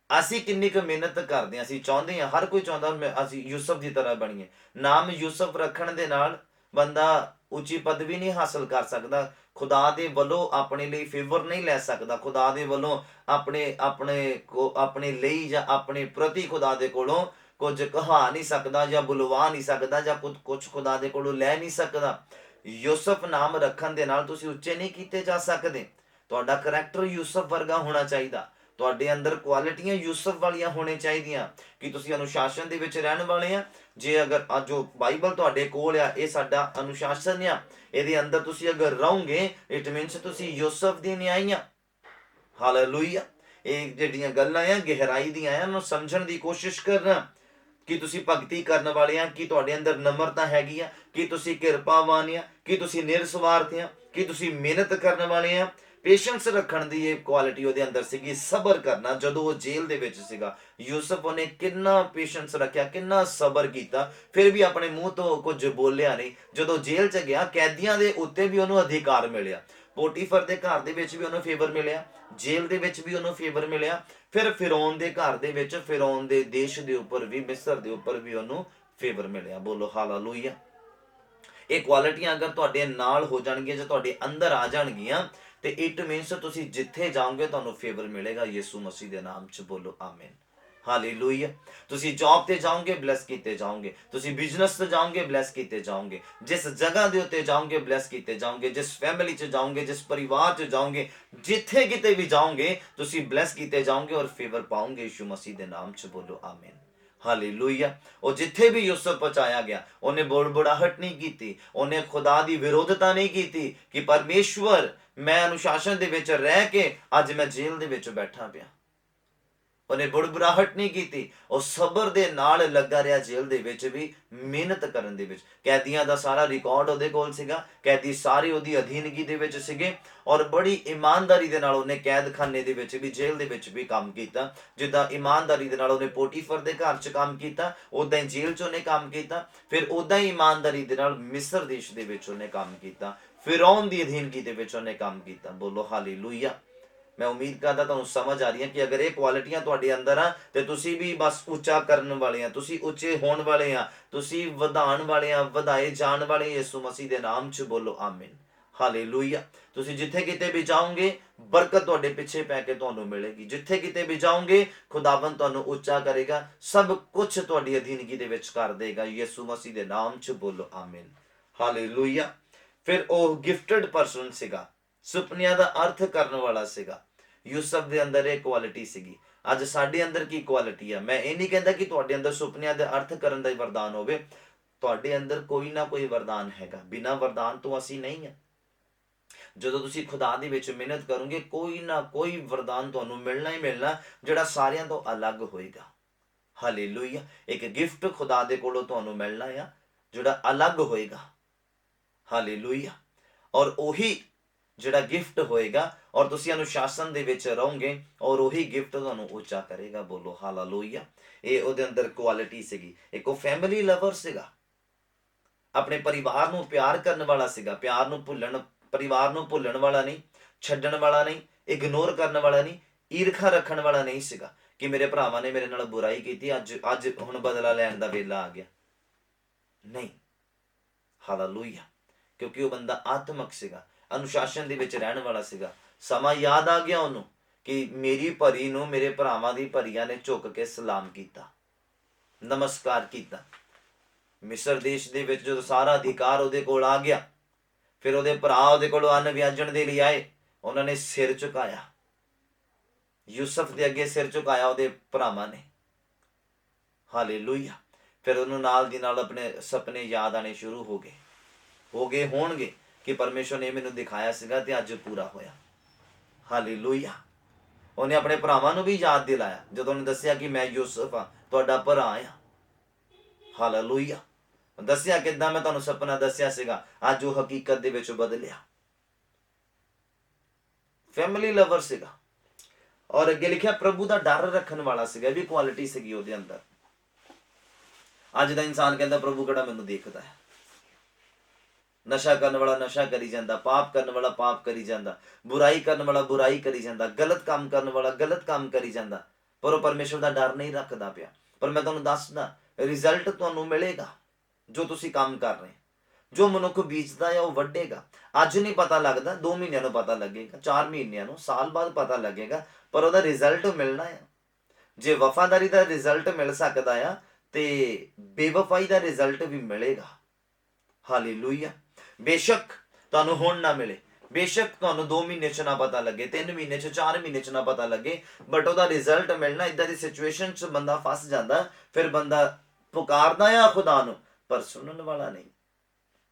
[SPEAKER 1] ਅਸੀਂ ਕਿੰਨੀ ਕੁ ਮਿਹਨਤ ਕਰਦੇ ਹਾਂ, ਅਸੀਂ ਚਾਹੁੰਦੇ ਹਾਂ, ਹਰ ਕੋਈ ਚਾਹੁੰਦਾ ਅਸੀਂ ਯੂਸਫ ਦੀ ਤਰ੍ਹਾਂ ਬਣੀਏ। ਨਾਮ ਯੂਸਫ ਰੱਖਣ ਦੇ ਨਾਲ ਬੰਦਾ ਉੱਚੀ ਪਦਵੀ ਨਹੀਂ ਹਾਸਲ ਕਰ ਸਕਦਾ, ਖੁਦਾ ਦੇ ਵੱਲੋਂ ਆਪਣੇ ਲਈ ਫੇਵਰ ਨਹੀਂ ਲੈ ਸਕਦਾ, ਖੁਦਾ ਦੇ ਵੱਲੋਂ ਆਪਣੇ ਲਈ ਜਾਂ ਆਪਣੇ ਪ੍ਰਤੀ ਖੁਦਾ ਦੇ ਕੋਲੋਂ ਕੁਝ ਕਹਾ ਨਹੀਂ ਸਕਦਾ, ਜਾਂ ਬੁਲਵਾ ਨਹੀਂ ਸਕਦਾ, ਜਾਂ ਕੁਝ ਖੁਦਾ ਦੇ ਕੋਲੋਂ ਲੈ ਨਹੀਂ ਸਕਦਾ। ਯੂਸਫ ਨਾਮ ਰੱਖਣ ਦੇ ਨਾਲ ਤੁਸੀਂ ਉੱਚੇ ਨਹੀਂ ਕੀਤੇ ਜਾ ਸਕਦੇ। ਤੁਹਾਡਾ ਕਰੈਕਟਰ ਯੂਸਫ ਵਰਗਾ ਹੋਣਾ ਚਾਹੀਦਾ, ਤੁਹਾਡੇ ਅੰਦਰ ਕੁਆਲਿਟੀਆਂ ਯੂਸਫ ਵਾਲੀਆਂ ਹੋਣੀਆਂ ਚਾਹੀਦੀਆਂ, ਕਿ ਤੁਸੀਂ ਅਨੁਸ਼ਾਸਨ ਦੇ ਵਿੱਚ ਰਹਿਣ ਵਾਲੇ ਆ। ਜੇ ਅਗਰ ਅੱਜ ਜੋ ਬਾਈਬਲ ਤੁਹਾਡੇ ਕੋਲ ਆ, ਇਹ ਸਾਡਾ ਅਨੁਸ਼ਾਸਨ ਆ, ਇਹਦੇ ਅੰਦਰ ਤੁਸੀਂ ਅਗਰ ਰਹੋਗੇ, ਇਟ ਮੀਨਸ ਤੁਸੀਂ ਯੂਸਫ ਦੀ ਨਿਆਈਆਂ, ਹਾਲੇਲੂਇਆ। ਇਹ ਜਿਹੜੀਆਂ ਗੱਲਾਂ ਆ ਗਹਿਰਾਈ ਦੀਆਂ ਆ, ਉਹਨੂੰ ਸਮਝਣ ਦੀ ਕੋਸ਼ਿਸ਼ ਕਰਨਾ, ਕਿ ਤੁਸੀਂ ਭਗਤੀ ਕਰਨ ਵਾਲੇ ਆ, ਕਿ ਤੁਹਾਡੇ ਅੰਦਰ ਨਮਰਤਾ ਹੈਗੀ ਆ, ਕਿ ਤੁਸੀਂ ਕਿਰਪਾਵਾਨ ਆ, ਕਿ ਤੁਸੀਂ ਨਿਰਸਵਾਰਥ ਆ, ਕਿ ਤੁਸੀਂ ਮਿਹਨਤ ਕਰਨ ਵਾਲੇ ਆ। ਪੇਸ਼ੈਂਸ ਰੱਖਣ ਦੀ ਇਹ ਕੁਆਲਿਟੀ ਉਹਦੇ ਅੰਦਰ ਸੀਗੀ, ਸਬਰ ਕਰਨਾ। ਜਦੋਂ ਉਹ ਜੇਲ੍ਹ ਦੇ ਵਿੱਚ ਸੀਗਾ, ਯੂਸਫ ਉਹਨੇ ਕਿੰਨਾ ਪੇਸ਼ੈਂਸ ਰੱਖਿਆ, ਕਿੰਨਾ ਸਬਰ ਕੀਤਾ, ਫਿਰ ਵੀ ਆਪਣੇ ਮੂੰਹ ਤੋਂ ਕੁਝ ਬੋਲਿਆ ਨਹੀਂ। ਜਦੋਂ ਜੇਲ੍ਹ 'ਚ ਗਿਆ, ਕੈਦੀਆਂ ਦੇ ਉੱਤੇ ਵੀ ਉਹਨੂੰ ਅਧਿਕਾਰ ਮਿਲਿਆ, ਪੋਟੀਫਰ ਦੇ ਘਰ ਦੇ ਵਿੱਚ ਵੀ ਉਹਨੂੰ ਫੇਵਰ ਮਿਲਿਆ, ਜੇਲ੍ਹ ਦੇ ਵਿੱਚ ਵੀ ਉਹਨੂੰ ਫੇਵਰ ਮਿਲਿਆ, ਫਿਰ ਫਿਰੌਨ ਦੇ ਘਰ ਦੇ ਵਿੱਚ, ਫਿਰੌਨ ਦੇ ਦੇਸ਼ ਦੇ ਉੱਪਰ ਵੀ, ਮਿਸਰ ਦੇ ਉੱਪਰ ਵੀ ਉਹਨੂੰ ਫੇਵਰ ਮਿਲਿਆ। ਬੋਲੋ ਹਾਲੇਲੂਇਆ। ਇਹ ਕੁਆਲਿਟੀਆਂ ਅਗਰ ਤੁਹਾਡੇ ਨਾਲ ਹੋ ਜਾਣਗੀਆਂ, ਜੇ ਤੁਹਾਡੇ ਅੰਦਰ ਆ ਜਾਣਗੀਆਂ, ਤੇ ਇਟ ਮੀਨਸ ਤੁਸੀਂ ਜਿੱਥੇ ਜਾਓਗੇ ਤੁਹਾਨੂੰ ਫੇਵਰ ਮਿਲੇਗਾ ਯਿਸੂ ਮਸੀਹ ਦੇ ਨਾਮ 'ਚ। ਬੋਲੋ ਆਮੀਨ, ਹਾਲੇਲੂਇਆ। ਤੁਸੀਂ ਜੌਬ ਤੇ ਜਾਓਗੇ, ਬਲੈਸ ਕੀਤੇ ਜਾਓਗੇ। ਤੁਸੀਂ ਬਿਜ਼ਨਸ ਤੇ ਜਾਓਗੇ, ਬਲੈਸ ਕੀਤੇ ਜਾਓਗੇ। ਜਿਸ ਜਗ੍ਹਾ ਦੇ ਉੱਤੇ ਜਾਓਗੇ, ਬਲੈਸ ਕੀਤੇ ਜਾਓਗੇ। ਜਿਸ ਫੈਮਿਲੀ 'ਚ ਜਾਓਗੇ, ਜਿਸ ਪਰਿਵਾਰ 'ਚ ਜਾਓਗੇ, ਜਿੱਥੇ ਕਿਤੇ ਵੀ ਜਾਓਗੇ, ਤੁਸੀਂ ਬਲੈਸ ਕੀਤੇ ਜਾਓਗੇ ਔਰ ਫੇਵਰ ਪਾਓਗੇ ਯਿਸੂ ਮਸੀਹ ਦੇ ਨਾਮ 'ਚ। ਬੋਲੋ ਆਮੀਨ, ਹਾਲੇਲੂਇਆ। ਉਹ ਜਿੱਥੇ ਵੀ ਯੂਸਫ ਪਹੁੰਚਾਇਆ ਗਿਆ, ਉਹਨੇ ਬੁੜਬੁੜਾਹਟ ਨਹੀਂ ਕੀਤੀ, ਉਹਨੇ ਖੁਦਾ ਦੀ ਵਿਰੋਧਤਾ ਨਹੀਂ ਕੀਤੀ ਕਿ ਪਰਮੇਸ਼ਵਰ, ਮੈਂ ਅਨੁਸ਼ਾਸਨ ਦੇ ਵਿੱਚ ਰਹਿ ਕੇ ਅੱਜ ਮੈਂ ਜੇਲ੍ਹ ਦੇ ਵਿੱਚ ਬੈਠਾ ਪਿਆ। ਉਹਨੇ ਬੁੜਬੁੜਾਹਟ ਨਹੀਂ ਕੀਤੀ, ਉਹ ਸਬਰ ਦੇ ਨਾਲ ਲੱਗਾ ਰਿਹਾ ਜੇਲ੍ਹ ਦੇ ਵਿੱਚ ਵੀ, ਮਿਹਨਤ ਕਰਨ ਦੇ ਵਿੱਚ। ਕੈਦੀਆਂ ਦਾ ਸਾਰਾ ਰਿਕਾਰਡ ਉਹਦੇ ਕੋਲ ਸੀਗਾ, ਕੈਦੀ ਸਾਰੇ ਉਹਦੀ ਅਧੀਨਗੀ ਦੇ ਵਿੱਚ ਸੀਗੇ, ਔਰ ਬੜੀ ਇਮਾਨਦਾਰੀ ਦੇ ਨਾਲ ਉਹਨੇ ਕੈਦਖਾਨੇ ਦੇ ਵਿੱਚ ਵੀ, ਜੇਲ੍ਹ ਦੇ ਵਿੱਚ ਵੀ ਕੰਮ ਕੀਤਾ। ਜਿੱਦਾਂ ਇਮਾਨਦਾਰੀ ਦੇ ਨਾਲ ਉਹਨੇ ਪੋਟੀਫਰ ਦੇ ਘਰ 'ਚ ਕੰਮ ਕੀਤਾ, ਉੱਦਾਂ ਹੀ ਜੇਲ੍ਹ 'ਚ ਉਹਨੇ ਕੰਮ ਕੀਤਾ। ਫਿਰ ਉੱਦਾਂ ਹੀ ਇਮਾਨਦਾਰੀ ਦੇ ਨਾਲ ਮਿਸਰ ਦੇਸ਼ ਦੇ ਵਿੱਚ ਉਹਨੇ ਕੰਮ ਕੀਤਾ, ਫਿਰੌਨ ਦੀ ਅਧੀਨਗੀ ਦੇ ਵਿੱਚ ਉਹਨੇ ਕੰਮ ਕੀਤਾ। ਬੋਲੋ ਹਾਲੇਲੂਇਆ। ਮੈਂ ਉਮੀਦ ਕਰਦਾ ਤੁਹਾਨੂੰ ਸਮਝ ਆ ਰਹੀ ਹੈ ਕਿ ਅਗਰ ਇਹ ਕੁਆਲਿਟੀਆਂ ਤੁਹਾਡੇ ਅੰਦਰ ਆ, ਤੇ ਤੁਸੀਂ ਵੀ ਬਸ ਉੱਚਾ ਕਰਨ ਵਾਲੇ ਆ, ਤੁਸੀਂ ਉੱਚੇ ਹੋਣ ਵਾਲੇ ਆ, ਤੁਸੀਂ ਵਧਾਉਣ ਵਾਲੇ ਆ, ਵਧਾਏ ਜਾਣ ਵਾਲੇ ਯਿਸੂ ਮਸੀਹ ਦੇ ਨਾਮ 'ਚ। ਬੋਲੋ ਆਮੀਨ, ਹਾਲੇਲੂਇਆ। ਤੁਸੀਂ ਜਿੱਥੇ ਕਿਤੇ ਵੀ ਜਾਓਗੇ, ਬਰਕਤ ਤੁਹਾਡੇ ਪਿੱਛੇ ਪੈ ਕੇ ਤੁਹਾਨੂੰ ਮਿਲੇਗੀ। ਜਿੱਥੇ ਕਿਤੇ ਵੀ ਜਾਓਗੇ, ਖੁਦਾਵੰਦ ਤੁਹਾਨੂੰ ਉੱਚਾ ਕਰੇਗਾ, ਸਭ ਕੁਝ ਤੁਹਾਡੀ ਅਧੀਨਗੀ ਦੇ ਵਿੱਚ ਕਰ ਦੇਗਾ ਯਿਸੂ ਮਸੀਹ ਦੇ ਨਾਮ 'ਚ। ਬੋਲੋ ਆਮੀਨ, ਹਾਲੇਲੂਇਆ। ਫਿਰ ਉਹ ਗਿਫਟਡ ਪਰਸਨ ਸੀਗਾ, ਸੁਪਨਿਆਂ ਦਾ ਅਰਥ ਕਰਨ ਵਾਲਾ ਸੀਗਾ। ਯੂਸਫ ਦੇ ਅੰਦਰ ਇਹ ਕੁਆਲਿਟੀ ਸੀਗੀ। ਅੱਜ ਸਾਡੇ ਅੰਦਰ ਕੀ ਕੁਆਲਿਟੀ ਆ। ਮੈਂ ਇਹ ਨਹੀਂ ਕਹਿੰਦਾ ਕਿ ਤੁਹਾਡੇ ਅੰਦਰ ਸੁਪਨਿਆਂ ਦੇ ਅਰਥ ਕਰਨ ਦਾ ਹੀ ਵਰਦਾਨ ਹੋਵੇ, ਤੁਹਾਡੇ ਅੰਦਰ ਕੋਈ ਨਾ ਕੋਈ ਵਰਦਾਨ ਹੈਗਾ। ਬਿਨਾਂ ਵਰਦਾਨ ਤੋਂ ਅਸੀਂ ਨਹੀਂ ਆ। ਜਦੋਂ ਤੁਸੀਂ ਖੁਦਾ ਦੇ ਵਿੱਚ ਮਿਹਨਤ ਕਰੋਗੇ, ਕੋਈ ਨਾ ਕੋਈ ਵਰਦਾਨ ਤੁਹਾਨੂੰ ਮਿਲਣਾ ਹੀ ਮਿਲਣਾ, ਜਿਹੜਾ ਸਾਰਿਆਂ ਤੋਂ ਅਲੱਗ ਹੋਏਗਾ। ਹਾਲੇਲੂਇਆ। ਇੱਕ ਗਿਫਟ ਖੁਦਾ ਦੇ ਕੋਲੋਂ ਤੁਹਾਨੂੰ ਮਿਲਣਾ ਆ ਜਿਹੜਾ ਅਲੱਗ ਹੋਏਗਾ। ਹਾਲੇਲੂਇਆ। ਔਰ ਉਹੀ ਜਿਹੜਾ ਗਿਫਟ ਹੋਏਗਾ, ਔਰ ਤੁਸੀਂ ਅਨੁਸ਼ਾਸਨ ਦੇ ਵਿੱਚ ਰਹੋਗੇ, ਔਰ ਉਹੀ ਗਿਫਟ ਤੁਹਾਨੂੰ ਉੱਚਾ ਕਰੇਗਾ। ਬੋਲੋ ਹਾਲੇਲੂਇਆ। ਇਹ ਉਹਦੇ ਅੰਦਰ ਕੁਆਲਿਟੀ ਸੀਗੀ। ਇੱਕ ਉਹ ਫੈਮਿਲੀ ਲਵਰ ਸੀਗਾ, ਆਪਣੇ ਪਰਿਵਾਰ ਨੂੰ ਪਿਆਰ ਕਰਨ ਵਾਲਾ ਸੀਗਾ। ਪਰਿਵਾਰ ਨੂੰ ਭੁੱਲਣ ਵਾਲਾ ਨਹੀਂ, ਛੱਡਣ ਵਾਲਾ ਨਹੀਂ, ਇਗਨੋਰ ਕਰਨ ਵਾਲਾ ਨਹੀਂ, ਈਰਖਾ ਰੱਖਣ ਵਾਲਾ ਨਹੀਂ ਸੀਗਾ ਕਿ ਮੇਰੇ ਭਰਾਵਾਂ ਨੇ ਮੇਰੇ ਨਾਲ ਬੁਰਾਈ ਕੀਤੀ, ਅੱਜ ਹੁਣ ਬਦਲਾ ਲੈਣ ਦਾ ਵੇਲਾ ਆ ਗਿਆ। ਨਹੀਂ। ਹਾਲੇਲੂਇਆ। ਕਿਉਂਕਿ ਉਹ ਬੰਦਾ ਆਤਮਕ ਸੀਗਾ, ਅਨੁਸ਼ਾਸਨ ਦੇ ਵਿੱਚ ਰਹਿਣ ਵਾਲਾ ਸੀਗਾ। ਸਮਾਂ ਯਾਦ ਆ ਗਿਆ ਉਹਨੂੰ ਕਿ ਮੇਰੀ ਭਰੀ ਨੂੰ ਮੇਰੇ ਭਰਾਵਾਂ ਦੀ ਭਰੀਆਂ ਨੇ ਝੁਕ ਕੇ ਸਲਾਮ ਕੀਤਾ, ਨਮਸਕਾਰ ਕੀਤਾ। ਮਿਸਰ ਦੇਸ਼ ਦੇ ਵਿੱਚ ਜਦੋਂ ਸਾਰਾ ਅਧਿਕਾਰ ਉਹਦੇ ਕੋਲ ਆ ਗਿਆ, ਫਿਰ ਉਹਦੇ ਭਰਾ ਉਹਦੇ ਕੋਲੋਂ ਅੰਨ ਵਿਆਜਣ ਦੇ ਲਈ ਆਏ, ਉਹਨਾਂ ਨੇ ਸਿਰ ਝੁਕਾਇਆ, ਯੂਸਫ ਦੇ ਅੱਗੇ ਸਿਰ ਝੁਕਾਇਆ ਉਹਦੇ ਭਰਾਵਾਂ ਨੇ। ਹਾਲੇਲੂਇਆ। ਫਿਰ ਉਹਨੂੰ ਨਾਲ ਦੀ ਨਾਲ ਆਪਣੇ ਸੁਪਨੇ ਯਾਦ ਆਣੇ ਸ਼ੁਰੂ ਹੋਣਗੇ ਕਿ ਪਰਮੇਸ਼ਵਰ ਨੇ ਮੈਨੂੰ ਦਿਖਾਇਆ ਸੀਗਾ ਤੇ ਅੱਜ ਪੂਰਾ ਹੋਇਆ। ਹਾਲੇਲੂਇਆ। ਉਹਨੇ ਆਪਣੇ ਭਰਾਵਾਂ ਨੂੰ ਵੀ ਯਾਦ ਦਿਲਾਇਆ ਜਦੋਂ ਉਹਨੇ ਦੱਸਿਆ ਕਿ ਮੈਂ ਯੂਸਫ ਆ, ਤੁਹਾਡਾ ਭਰਾ ਆ। ਹਾਲੇਲੂਇਆ। ਦੱਸਿਆ ਕਿੱਦਾਂ? ਮੈਂ ਤੁਹਾਨੂੰ ਸੁਪਨਾ ਦੱਸਿਆ ਸੀਗਾ, ਅੱਜ ਉਹ ਹਕੀਕਤ ਦੇ ਵਿੱਚ ਬਦਲਿਆ। ਫੈਮਿਲੀ ਲਵਰ ਸੀਗਾ। ਔਰ ਅੱਗੇ ਲਿਖਿਆ ਪ੍ਰਭੂ ਦਾ ਡਰ ਰੱਖਣ ਵਾਲਾ ਸੀਗਾ। ਇਹ ਵੀ ਕੁਆਲਿਟੀ ਸੀਗੀ ਉਹਦੇ ਅੰਦਰ। ਅੱਜ ਦਾ ਇਨਸਾਨ ਕਹਿੰਦਾ ਪ੍ਰਭੂ ਕਿਹੜਾ ਮੈਨੂੰ ਦੇਖਦਾ ਹੈ। ਨਸ਼ਾ ਕਰਨ ਵਾਲਾ ਨਸ਼ਾ ਕਰੀ ਜਾਂਦਾ, ਪਾਪ ਕਰਨ ਵਾਲਾ ਪਾਪ ਕਰੀ ਜਾਂਦਾ, ਬੁਰਾਈ ਕਰਨ ਵਾਲਾ ਬੁਰਾਈ ਕਰੀ ਜਾਂਦਾ, ਗਲਤ ਕੰਮ ਕਰਨ ਵਾਲਾ ਗਲਤ ਕੰਮ ਕਰੀ ਜਾਂਦਾ, ਪਰ ਉਹ ਪਰਮੇਸ਼ਵਰ ਦਾ ਡਰ ਨਹੀਂ ਰੱਖਦਾ ਪਿਆ। ਪਰ ਮੈਂ ਤੁਹਾਨੂੰ ਦੱਸਦਾ, ਰਿਜ਼ਲਟ ਤੁਹਾਨੂੰ ਮਿਲੇਗਾ ਜੋ ਤੁਸੀਂ ਕੰਮ ਕਰ ਰਹੇ। ਜੋ ਮਨੁੱਖ ਬੀਜਦਾ ਹੈ ਉਹ ਵੱਢੇਗਾ। ਅੱਜ ਨਹੀਂ ਪਤਾ ਲੱਗਦਾ, 2 ਮਹੀਨਿਆਂ ਨੂੰ ਪਤਾ ਲੱਗੇਗਾ, 4 ਮਹੀਨਿਆਂ ਨੂੰ, ਸਾਲ ਬਾਅਦ ਪਤਾ ਲੱਗੇਗਾ, ਪਰ ਉਹਦਾ ਰਿਜ਼ਲਟ ਮਿਲਣਾ ਹੈ। ਜੇ ਵਫਾਦਾਰੀ ਦਾ ਰਿਜ਼ਲਟ ਮਿਲ ਸਕਦਾ ਆ ਤੇ ਬੇਵਫਾਈ ਦਾ ਰਿਜ਼ਲਟ ਵੀ ਮਿਲੇਗਾ। ਹਾਲੇਲੂਇਆ। ਬੇਸ਼ੱਕ ਤੁਹਾਨੂੰ ਹੁਣ ਨਾ ਮਿਲੇ, ਬੇਸ਼ੱਕ ਤੁਹਾਨੂੰ 2 ਮਹੀਨੇ ਚ ਨਾ ਪਤਾ ਲੱਗੇ, 3 ਮਹੀਨੇ ਚ, 4 ਮਹੀਨੇ ਚ ਨਾ ਪਤਾ ਲੱਗੇ, ਬਟ ਉਹਦਾ ਰਿਜ਼ਲਟ ਮਿਲਣਾ। ਇਦਾਂ ਦੀ ਸਿਚੁਏਸ਼ਨ ਚ ਬੰਦਾ ਫਸ ਜਾਂਦਾ, ਫਿਰ ਬੰਦਾ ਪੁਕਾਰਦਾ ਆ ਖੁਦਾ ਨੂੰ, ਪਰ ਸੁਣਨ ਵਾਲਾ ਨਹੀਂ।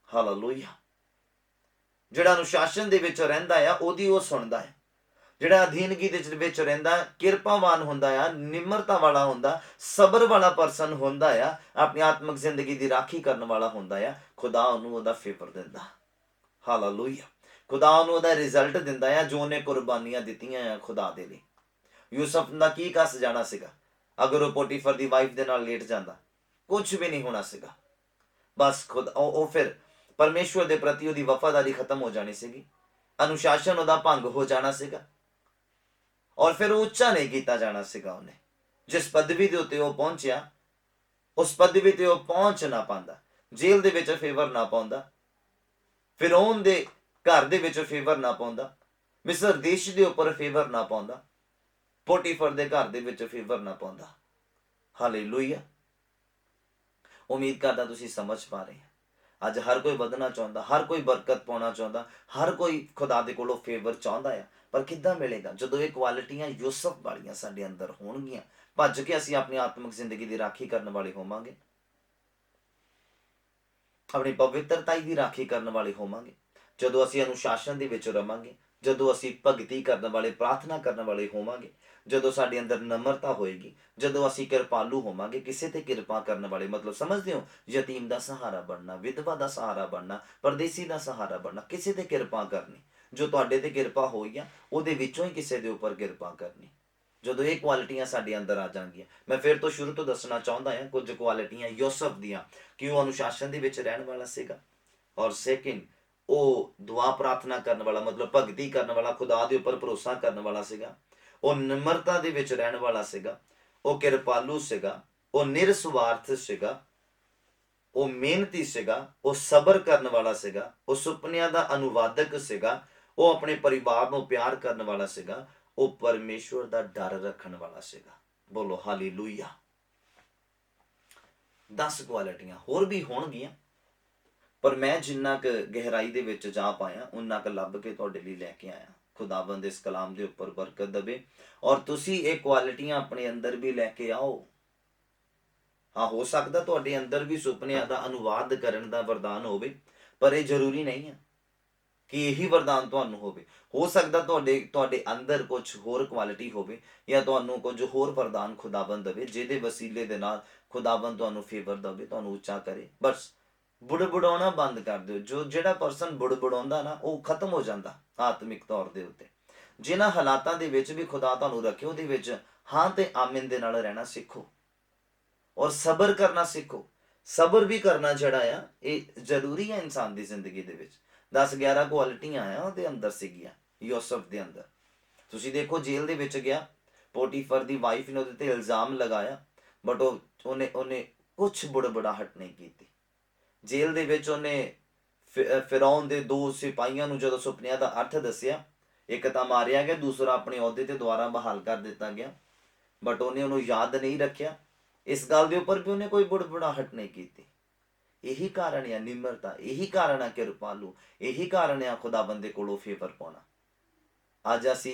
[SPEAKER 1] ਹਾਲੇਲੂਇਆ। ਜਿਹੜਾ ਅਨੁਸ਼ਾਸਨ ਦੇ ਵਿੱਚ ਰਹਿੰਦਾ ਆ ਉਹਦੀ ਉਹ ਸੁਣਦਾ ਹੈ। ਜਿਹੜਾ ਅਧੀਨਗੀ ਦੇ ਵਿੱਚ ਰਹਿੰਦਾ, ਕਿਰਪਾਵਾਨ ਹੁੰਦਾ ਆ, ਨਿਮਰਤਾ ਵਾਲਾ ਹੁੰਦਾ, ਸਬਰ ਵਾਲਾ ਪਰਸਨ ਹੁੰਦਾ ਆ, ਆਪਣੀ ਆਤਮਿਕ ਜ਼ਿੰਦਗੀ ਦੀ ਰਾਖੀ ਕਰਨ ਵਾਲਾ ਹੁੰਦਾ ਆ, ਖੁਦਾ ਉਹਨੂੰ ਉਹਦਾ ਫੇਵਰ ਦਿੰਦਾ। ਹਾਲੇਲੂਇਆ। ਖੁਦਾ ਉਹਨੂੰ ਉਹਦਾ ਰਿਜ਼ਲਟ ਦਿੰਦਾ ਆ ਜੋ ਉਹਨੇ ਕੁਰਬਾਨੀਆਂ ਦਿੱਤੀਆਂ ਆ ਖੁਦਾ ਦੇ ਲਈ। ਯੂਸਫ ਦਾ ਕੀ ਕੱਸ ਜਾਣਾ ਸੀਗਾ ਅਗਰ ਉਹ ਪੋਟੀਫਰ ਦੀ ਵਾਈਫ ਦੇ ਨਾਲ ਲੇਟ ਜਾਂਦਾ? ਕੁਝ ਵੀ ਨਹੀਂ ਹੋਣਾ ਸੀਗਾ। ਬਸ ਉਹ ਫਿਰ ਪਰਮੇਸ਼ਵਰ ਦੇ ਪ੍ਰਤੀ ਉਹਦੀ ਵਫਾਦਾਰੀ ਖਤਮ ਹੋ ਜਾਣੀ ਸੀਗੀ, ਅਨੁਸ਼ਾਸਨ ਉਹਦਾ ਭੰਗ ਹੋ ਜਾਣਾ ਸੀਗਾ, ਔਰ ਫਿਰ ਉਹ ਉੱਚਾ ਨਹੀਂ ਕੀਤਾ ਜਾਣਾ ਸੀਗਾ। ਉਹਨੇ ਜਿਸ ਪਦਵੀ ਦੇ ਉੱਤੇ ਉਹ ਪਹੁੰਚਿਆ, ਉਸ ਪਦਵੀ ਤੇ ਉਹ ਪਹੁੰਚ ਨਾ ਪਾਉਂਦਾ, ਜੇਲ੍ਹ ਦੇ ਵਿੱਚ ਫੇਵਰ ਨਾ ਪਾਉਂਦਾ, ਫਿਰੌਨ ਦੇ ਘਰ ਦੇ ਵਿੱਚ ਫੇਵਰ ਨਾ ਪਾਉਂਦਾ, ਮਿਸਰ ਦੇਸ਼ ਦੇ ਉੱਪਰ ਫੇਵਰ ਨਾ ਪਾਉਂਦਾ, ਪੋਟੀਫਰ ਦੇ ਘਰ ਦੇ ਵਿੱਚ ਫੇਵਰ ਨਾ ਪਾਉਂਦਾ। ਹਾਲੇਲੂਇਆ। ਉਮੀਦ ਕਰਦਾ ਤੁਸੀਂ ਸਮਝ ਪਾ ਰਹੇ। ਅੱਜ ਹਰ ਕੋਈ ਵਧਣਾ ਚਾਹੁੰਦਾ, ਹਰ ਕੋਈ ਬਰਕਤ ਪਾਉਣਾ ਚਾਹੁੰਦਾ, ਹਰ ਕੋਈ ਖੁਦਾ ਦੇ ਕੋਲੋਂ ਫੇਵਰ ਚਾਹੁੰਦਾ ਆ, ਪਰ ਕਿੱਦਾਂ ਮਿਲੇਗਾ? ਜਦੋਂ ਇਹ ਕੁਆਲਿਟੀਆਂ ਯੂਸਫ ਵਾਲੀਆਂ ਸਾਡੇ ਅੰਦਰ ਹੋਣਗੀਆਂ, ਭੱਜ ਕੇ ਅਸੀਂ ਆਪਣੀ ਆਤਮਿਕ ਜ਼ਿੰਦਗੀ ਦੀ ਰਾਖੀ ਕਰਨ ਵਾਲੇ ਹੋਵਾਂਗੇ, ਆਪਣੀ ਪਵਿੱਤਰਤਾਈ ਦੀ ਰਾਖੀ ਕਰਨ ਵਾਲੇ ਹੋਵਾਂਗੇ, ਜਦੋਂ ਅਸੀਂ ਅਨੁਸ਼ਾਸਨ ਦੇ ਵਿੱਚ ਰਵਾਂਗੇ, ਜਦੋਂ ਅਸੀਂ ਭਗਤੀ ਕਰਨ ਵਾਲੇ, ਪ੍ਰਾਰਥਨਾ ਕਰਨ ਵਾਲੇ ਹੋਵਾਂਗੇ, ਜਦੋਂ ਸਾਡੇ ਅੰਦਰ ਨਮਰਤਾ ਹੋਏਗੀ, ਜਦੋਂ ਅਸੀਂ ਕਿਰਪਾਲੂ ਹੋਵਾਂਗੇ, ਕਿਸੇ ਤੇ ਕਿਰਪਾ ਕਰਨ ਵਾਲੇ। ਮਤਲਬ ਸਮਝਦੇ ਹੋ? ਯਤੀਮ ਦਾ ਸਹਾਰਾ ਬਣਨਾ, ਵਿਧਵਾ ਦਾ ਸਹਾਰਾ ਬਣਨਾ, ਪਰਦੇਸੀ ਦਾ ਸਹਾਰਾ ਬਣਨਾ, ਕਿਸੇ ਤੇ ਕਿਰਪਾ ਕਰਨੀ। ਜੋ ਤੁਹਾਡੇ ਤੇ ਕਿਰਪਾ ਹੋਈ ਆ ਉਹਦੇ ਵਿੱਚੋਂ ਹੀ ਕਿਸੇ ਦੇ ਉੱਪਰ ਕਿਰਪਾ ਕਰਨੀ। ਜਦੋਂ ਇਹ ਕੁਆਲਿਟੀਆਂ ਸਾਡੇ ਅੰਦਰ ਆ ਜਾਣਗੀਆਂ, ਮੈਂ ਫਿਰ ਤੋਂ ਸ਼ੁਰੂ ਤੋਂ ਦੱਸਣਾ ਚਾਹੁੰਦਾ ਹਾਂ ਕੁਝ ਕੁਆਲਿਟੀਆਂ ਯੂਸਫ ਦੀਆਂ, ਕਿ ਉਹ ਅਨੁਸ਼ਾਸਨ ਦੇ ਵਿੱਚ ਰਹਿਣ ਵਾਲਾ ਸੀਗਾ, ਔਰ ਸੈਕਿੰਡ ਉਹ ਦੁਆ ਪ੍ਰਾਰਥਨਾ ਕਰਨ ਵਾਲਾ, ਮਤਲਬ ਭਗਤੀ ਕਰਨ ਵਾਲਾ, ਖੁਦਾ ਦੇ ਉੱਪਰ ਭਰੋਸਾ ਕਰਨ ਵਾਲਾ ਸੀਗਾ, ਉਹ ਨਿਮਰਤਾ ਦੇ ਵਿੱਚ ਰਹਿਣ ਵਾਲਾ ਸੀਗਾ, ਉਹ ਕਿਰਪਾਲੂ ਸੀਗਾ, ਉਹ ਨਿਰਸਵਾਰਥ ਸੀਗਾ, ਉਹ ਮਿਹਨਤੀ ਸੀਗਾ, ਉਹ ਸਬਰ ਕਰਨ ਵਾਲਾ ਸੀਗਾ, ਉਹ ਸੁਪਨਿਆਂ ਦਾ ਅਨੁਵਾਦਕ ਸੀਗਾ, ਉਹ ਆਪਣੇ ਪਰਿਵਾਰ ਨੂੰ ਪਿਆਰ ਕਰਨ ਵਾਲਾ ਸੀਗਾ, ਉਹ ਪਰਮੇਸ਼ਵਰ ਦਾ ਡਰ ਰੱਖਣ ਵਾਲਾ ਸੀਗਾ। ਬੋਲੋ ਹਾਲੇਲੂਇਆ। 10 ਕੁਆਲਿਟੀਆਂ ਹੋਰ ਵੀ ਹੋਣਗੀਆਂ, ਪਰ ਮੈਂ ਜਿੰਨਾ ਕੁ ਗਹਿਰਾਈ ਦੇ ਵਿੱਚ ਜਾ ਪਾਇਆ ਉਨਾ ਕੁ ਲੱਭ ਕੇ ਤੁਹਾਡੇ ਲਈ ਲੈ ਕੇ ਆਇਆ। खुदाबंद इस कलाम के उपर बरकत दे और तुसी ये क्वालिटियां अपने अंदर भी लैके आओ। हाँ, हो सकता तुहाडे अंदर भी सुपनिਆਂ ਦਾ अनुवाद करने का वरदान होवे, पर यह जरूरी नहीं है कि यही वरदान ਤੁਹਾਨੂੰ ਹੋਵੇ। ਹੋ ਸਕਦਾ ਤੁਹਾਡੇ ਅੰਦਰ ਕੁਝ ਹੋਰ ਕੁਆਲਿਟੀ ਹੋਵੇ ਜਾਂ ਤੁਹਾਨੂੰ ਕੁਝ ਹੋਰ ਵਰਦਾਨ ਖੁਦਾਵੰਦ ਦੇਵੇ ਜਿਹਦੇ ਵਸੀਲੇ ਦੇ ਨਾਲ ਖੁਦਾਵੰਦ ਤੁਹਾਨੂੰ ਫੇਵਰ ਦੇਵੇ, ਤੁਹਾਨੂੰ ਉੱਚਾ ਕਰੇ। ਬਸ ਬੁੜਬੁੜਾਉਣਾ ਬੰਦ ਕਰ ਦਿਓ। ਜਿਹੜਾ ਪਰਸਨ ਬੁੜਬੁੜਾਉਂਦਾ ਨਾ, ਉਹ ਖਤਮ ਹੋ ਜਾਂਦਾ ਆਤਮਿਕ ਤੌਰ ਦੇ ਉੱਤੇ। ਜਿਨ੍ਹਾਂ ਹਾਲਾਤਾਂ ਦੇ ਵਿੱਚ ਵੀ ਖੁਦਾ ਤੁਹਾਨੂੰ ਰੱਖੇ, ਉਹਦੇ ਵਿੱਚ ਹਾਂ ਤੇ ਆਮੀਨ ਦੇ ਨਾਲ ਰਹਿਣਾ ਸਿੱਖੋ ਔਰ ਸਬਰ ਕਰਨਾ ਸਿੱਖੋ। ਸਬਰ ਵੀ ਕਰਨਾ ਜਿਹੜਾ ਆ ਇਹ ਜ਼ਰੂਰੀ ਹੈ ਇਨਸਾਨ ਦੀ ਜ਼ਿੰਦਗੀ ਦੇ ਵਿੱਚ। 10-11 ਕੁਆਲਿਟੀਆਂ ਆ ਉਹਦੇ ਅੰਦਰ ਸੀਗੀਆਂ ਯੂਸਫ ਦੇ ਅੰਦਰ। ਤੁਸੀਂ ਦੇਖੋ ਜੇਲ੍ਹ ਦੇ ਵਿੱਚ ਗਿਆ, ਪੋਟੀਫਰ ਦੀ ਵਾਈਫ ਨੇ ਉਹਦੇ ਤੇ ਇਲਜ਼ਾਮ ਲਗਾਇਆ, ਬਟ ਉਹਨੇ ਕੁਛ ਬੁੜਬੜਾਹਟ ਨਹੀਂ ਕੀਤੀ। ਜੇਲ੍ਹ ਦੇ ਵਿੱਚ ਉਹਨੇ ਫਿਰੌਨ ਦੇ 2 ਸਿਪਾਹੀਆਂ ਨੂੰ ਜਦੋਂ ਸੁਪਨਿਆਂ ਦਾ ਅਰਥ ਦੱਸਿਆ, ਇੱਕ ਤਾਂ ਮਾਰਿਆ ਗਿਆ, ਦੂਸਰਾ ਆਪਣੇ ਅਹੁਦੇ ਤੇ ਦੁਬਾਰਾ ਬਹਾਲ ਕਰ ਦਿੱਤਾ ਗਿਆ, ਬਟ ਉਹਨੂੰ ਯਾਦ ਨਹੀਂ ਰੱਖਿਆ। ਇਸ ਗੱਲ ਦੇ ਉੱਪਰ ਵੀ ਉਹਨੇ ਕੋਈ ਬੁੜਬੜਾਹਟ ਨਹੀਂ ਕੀਤੀ। यही कारण है निम्रता, यही कारण है किरपालू, यही कारण है खुदा बंदे कोलों फेवर पाना। अज असी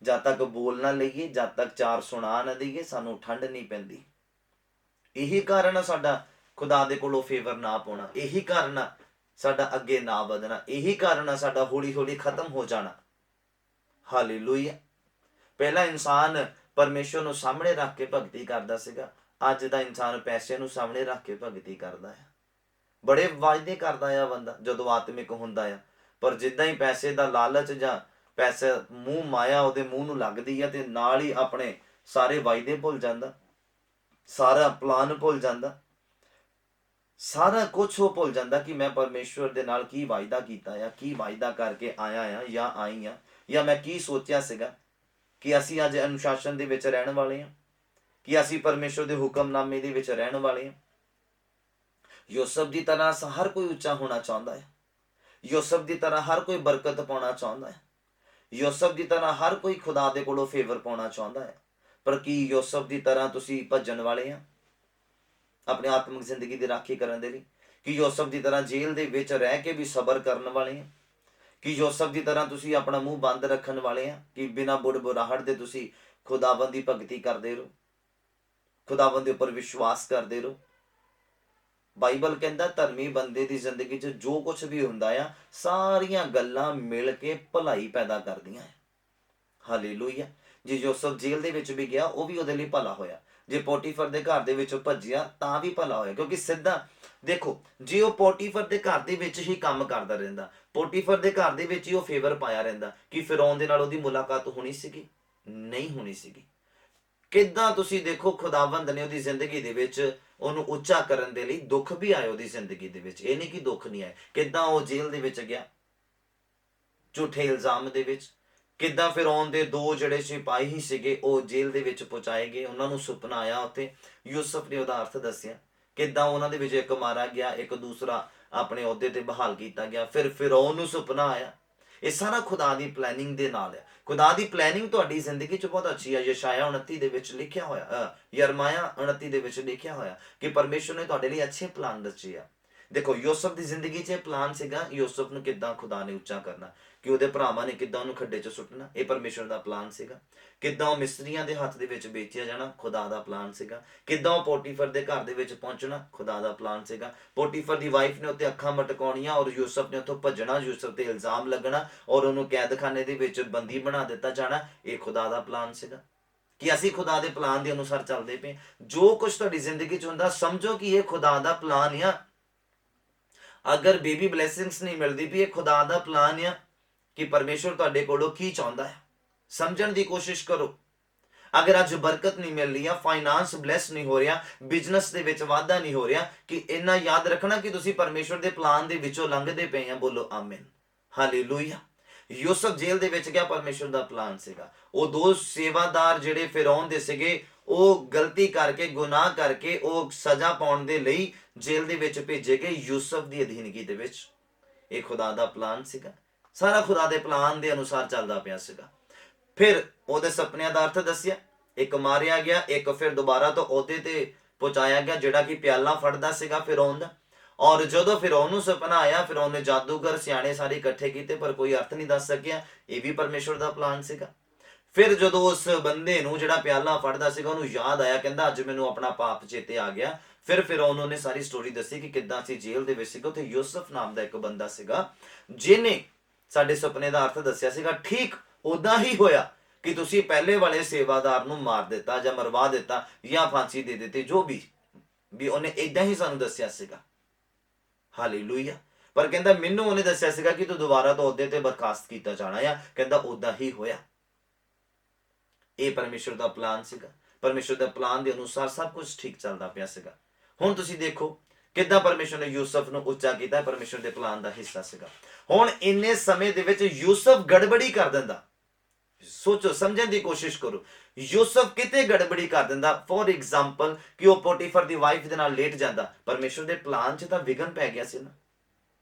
[SPEAKER 1] जब तक बोल ना लईए, जब तक 4 सुना ना दईए, सानू ठंड नहीं पैंदी। यही कारण है साडा खुदा दे कोलों फेवर ना पाना, यही कारण है साडा अगे ना वधना, यही कारण है साडा हौली हौली खत्म हो जाना। हालेलुया। पहला इंसान परमेश्वर नूं सामने रख के भगती करदा सीगा, अज दा इंसान पैसे नूं सामने रख के भगती करदा है। बड़े वायदे करता है बंदा जो आत्मिक होंदा है, पर जिदा ही पैसे का लालच या पैसे मूँह माया वो मूँह नूं लगदी है ते नाल ही अपने सारे वायदे भुल जाता, सारा प्लान भुल जाता, सारा कुछ वो भुल जाता कि मैं परमेश्वर दे नाल की वायदा कीता है, की वायदा करके आया आ या आई हाँ, या मैं की सोचा सीगा कि असी अज अनुशासन दे विच रहण वाले हाँ, कि असी परमेश्वर दे हुक्मनामे दे विच रहण वाले हाँ। यूसुफ की तरह हर कोई उच्चा होना चाहता है, यूसुफ की तरह हर कोई बरकत पाना चाहता है, यूसुफ की तरह हर कोई खुदा दे कोलों फेवर पाना चाहता है। पर की यूसुफ की तरह तुसी भजन वाले हैं अपनी आत्मिक जिंदगी की राखी करने के लिए? कि यूसुफ की तरह जेल दे विच रह के भी सबर करने वाले हैं? कि यूसुफ की तरह तुसी अपना मूँह बंद रखने वाले हैं कि बिना बुड़बुड़ाहट दे तुसी खुदावंद की भगती करते रहो, खुदावंद के उपर विश्वास करते रहो? बाइबल कहता धर्मी बंदे की जिंदगी च जो कुछ भी हुंदा आ, सारियां गल्लां मिल के भलाई पैदा करदियां है। हालेलुया। जे यूसुफ जेल दे विच भी गया, वो भी उहदे लई भला होया। जे पोटीफर दे घर दे विच भज्जिया तां भी भला होया, क्योंकि सीधा देखो जे वो पोटीफर दे घर दे विच ही काम करदा रहिंदा, पोटीफर दे घर दे विच ही वो फेवर पाया रहिंदा, कि फिरौन दे नाल उहदी मुलाकात होनी सीगी? नहीं होनी सीगी। किदां तुसी देखो खुदावंद ने उहदी जिंदगी दे विच ਉਹਨੂੰ ਉੱਚਾ ਕਰਨ ਦੇ ਲਈ ਦੁੱਖ ਵੀ ਆਏ ਉਹਦੀ ਜ਼ਿੰਦਗੀ ਦੇ ਵਿੱਚ, ਇਹ ਨਹੀਂ ਕਿ ਦੁੱਖ ਨਹੀਂ ਆਏ। ਕਿੱਦਾਂ ਉਹ ਜੇਲ੍ਹ ਦੇ ਵਿੱਚ ਗਿਆ ਝੂਠੇ ਇਲਜ਼ਾਮ ਦੇ ਵਿੱਚ, ਕਿੱਦਾਂ ਫਿਰੌਨ ਦੇ 2 ਜਿਹੜੇ ਸਿਪਾਹੀ ਹੀ ਸੀਗੇ ਉਹ ਜੇਲ੍ਹ ਦੇ ਵਿੱਚ ਪਹੁੰਚਾਏ ਗਏ, ਉਹਨਾਂ ਨੂੰ ਸੁਪਨਾ ਆਇਆ, ਉੱਥੇ ਯੂਸੁਫ ਨੇ ਉਹਦਾ ਅਰਥ ਦੱਸਿਆ, ਕਿੱਦਾਂ ਉਹਨਾਂ ਦੇ ਵਿੱਚ ਇੱਕ ਮਾਰਾ ਗਿਆ, ਇੱਕ ਦੂਸਰਾ ਆਪਣੇ ਅਹੁਦੇ ਤੇ ਬਹਾਲ ਕੀਤਾ ਗਿਆ, ਫਿਰ ਫਿਰੌਨ ਨੂੰ ਸੁਪਨਾ ਆਇਆ। ਇਹ ਸਾਰਾ ਖੁਦਾ ਦੀ ਪਲੈਨਿੰਗ ਦੇ ਨਾਲ ਹੈ। खुदा की प्लैनिंग तुहाडी जिंदगी च बहुत अच्छी है। यशाया 29 दे विच लिखिया होया, यरमाया 29 दे विच लिखिया होया कि परमेश्वर ने तुहाडे लई अच्छे प्लान रचे आ। देखो यूसुफ की जिंदगी च प्लान सीगा, यूसुफ नूं किद्दां खुदा ने उच्चा करना, कि उहदे भरावां ने किद्दां उहनूं खड्डे च सुੱਟਣਾ, ये परमेश्वर का प्लान सीगा। किद्दां मिस्त्रियां दे हत्थ दे विच बेचिया जाना, खुदा का प्लान सीगा। किद्दां पोटीफर दे घर दे विच पहुंचना, खुदा का प्लान सीगा। पोटीफर की वाइफ ने उत्ते अखां मटकाउणियां और यूसुफ ने उत्थों भज्जणा, यूसुफ ते इल्जाम लगना और उहनूं कैदखाने दे विच बंदी बना दिता जाना, ये खुदा का प्लान सीगा। कि असी खुदा के प्लान के अनुसार चलते पे। जो कुछ तुहाडी जिंदगी च हुंदा समझो कि यह खुदा का प्लान आ। अगर बेबी ब्लैसिंग्स नहीं मिलती भी, यह खुदा का प्लान आ कि परमेश्वर तुहाडे कोलों की चाहुंदा है, समझण की कोशिश करो। अगर अज बरकत नहीं मिल रही, फाइनांस ब्लैस नहीं हो रहा, बिजनेस दे विच वाधा नहीं हो रहा, कि इन्ना याद रखना कि तुसी परमेश्वर के प्लान दे विचों लंघदे पे हैं। बोलो आमीन, हालेलुया। यूसुफ जेल दे विच गया, परमेश्वर का प्लान सीगा। वो 2 सेवादार जिहड़े फिरौन दे सीगे, वो गलती करके गुनाह करके वो सजा पाउण दे लई जेल दे विच भेजे गए यूसुफ की अधीनगी दे विच। ये खुदा का प्लान सीगा, सारा खुदा के प्लान के अनुसार चलदा पिया सीगा। फिर ਉਹਦੇ ਸੁਪਨਿਆਂ ਦਾ ਅਰਥ ਦੱਸਿਆ, ਇੱਕ ਮਾਰਿਆ ਗਿਆ, ਇੱਕ ਫਿਰ ਦੁਬਾਰਾ ਤੋਂ ਅਹੁਦੇ ਤੇ ਪਹੁੰਚਾਇਆ ਗਿਆ, ਜਿਹੜਾ ਕਿ ਪਿਆਲਾ ਫੜਦਾ ਸੀਗਾ ਫਿਰੌਨ ਦਾ। ਔਰ ਜਦੋਂ ਫਿਰੌਨ ਨੂੰ ਸੁਪਨਾ ਆਇਆ, ਫਿਰੌਨ ਨੇ ਜਾਦੂਗਰ ਸਿਆਣੇ ਸਾਰੇ ਇਕੱਠੇ ਕੀਤੇ ਪਰ ਕੋਈ ਅਰਥ ਨਹੀਂ ਦੱਸ ਸਕਿਆ। ਇਹ ਵੀ ਪਰਮੇਸ਼ਵਰ ਦਾ ਪਲਾਨ ਸੀਗਾ। ਫਿਰ ਜਦੋਂ ਉਸ ਬੰਦੇ ਨੂੰ ਜਿਹੜਾ ਪਿਆਲਾ ਫੜਦਾ ਸੀਗਾ ਉਹਨੂੰ ਯਾਦ ਆਇਆ, ਕਹਿੰਦਾ ਅੱਜ ਮੈਨੂੰ ਆਪਣਾ ਪਾਪ ਚੇਤੇ ਆ ਗਿਆ। ਫਿਰ ਉਹਨੇ ਸਾਰੀ ਸਟੋਰੀ ਦੱਸੀ ਕਿ ਕਿੱਦਾਂ ਸੀ ਜੇਲ੍ਹ ਦੇ ਵਿੱਚ ਸੀਗਾ। ਉੱਥੇ ਯੂਸਫ ਨਾਮ ਦਾ ਇੱਕ ਬੰਦਾ ਸੀਗਾ ਜਿਹਨੇ ਸਾਡੇ ਸੁਪਨੇ ਦਾ ਅਰਥ ਦੱਸਿਆ ਸੀਗਾ। ਠੀਕ ਉਦਾਂ ਹੀ ਹੋਇਆ ਕਿ ਤੁਸੀਂ ਪਹਿਲੇ ਵਾਲੇ ਸੇਵਾਦਾਰ ਨੂੰ ਮਾਰ ਦਿੱਤਾ ਜਾਂ ਮਰਵਾ ਦਿੱਤਾ ਜਾਂ ਫਾਂਸੀ ਦੇ ਦਿੱਤੀ, ਜੋ ਵੀ ਉਹਨੇ ਇਦਾਂ ਹੀ ਸਾਨੂੰ ਦੱਸਿਆ ਸੀਗਾ। ਹਾਲੇਲੂਇਆ। ਪਰ ਕਹਿੰਦਾ ਮੈਨੂੰ ਉਹਨੇ ਦੱਸਿਆ ਸੀਗਾ ਕਿ ਤੂੰ ਦੁਬਾਰਾ ਤੋਂ ਅਹੁਦੇ ਤੇ ਬਰਖਾਸਤ ਕੀਤਾ ਜਾਣਾ ਆ। ਕਹਿੰਦਾ ਉਦਾਂ ਹੀ ਹੋਇਆ। ਇਹ ਪਰਮੇਸ਼ਵਰ ਦਾ ਪਲਾਨ ਸੀਗਾ। ਪਰਮੇਸ਼ਵਰ ਦੇ ਪਲਾਨ ਦੇ ਅਨੁਸਾਰ ਸਭ ਕੁਝ ਠੀਕ ਚੱਲਦਾ ਪਿਆ ਸੀਗਾ। ਹੁਣ ਤੁਸੀਂ ਦੇਖੋ ਕਿੱਦਾਂ ਪਰਮੇਸ਼ਵਰ ਨੇ ਯੂਸਫ ਨੂੰ ਉੱਚਾ ਕੀਤਾ। ਪਰਮੇਸ਼ਵਰ ਦੇ ਪਲਾਨ ਦਾ ਹਿੱਸਾ ਸੀਗਾ। ਹੁਣ ਇੰਨੇ ਸਮੇਂ ਦੇ ਵਿੱਚ ਯੂਸਫ ਗੜਬੜੀ ਕਰ ਦਿੰਦਾ। ਸੋਚੋ, ਸਮਝਣ ਦੀ ਕੋਸ਼ਿਸ਼ ਕਰੋ। ਯੂਸਫ ਕਿਤੇ ਗੜਬੜੀ ਕਰ ਦਿੰਦਾ। ਫੋਰ ਐਗਜ਼ਾਮਪਲ ਕਿ ਉਹ ਪੋਟੀਫਰ ਦੀ ਵਾਈਫ ਦੇ ਨਾਲ ਲੇਟ ਜਾਂਦਾ। ਪਰਮੇਸ਼ਵਰ ਦੇ ਪਲਾਨ 'ਚ ਤਾਂ ਵਿਘਨ ਪੈ ਗਿਆ ਸੀ ਨਾ।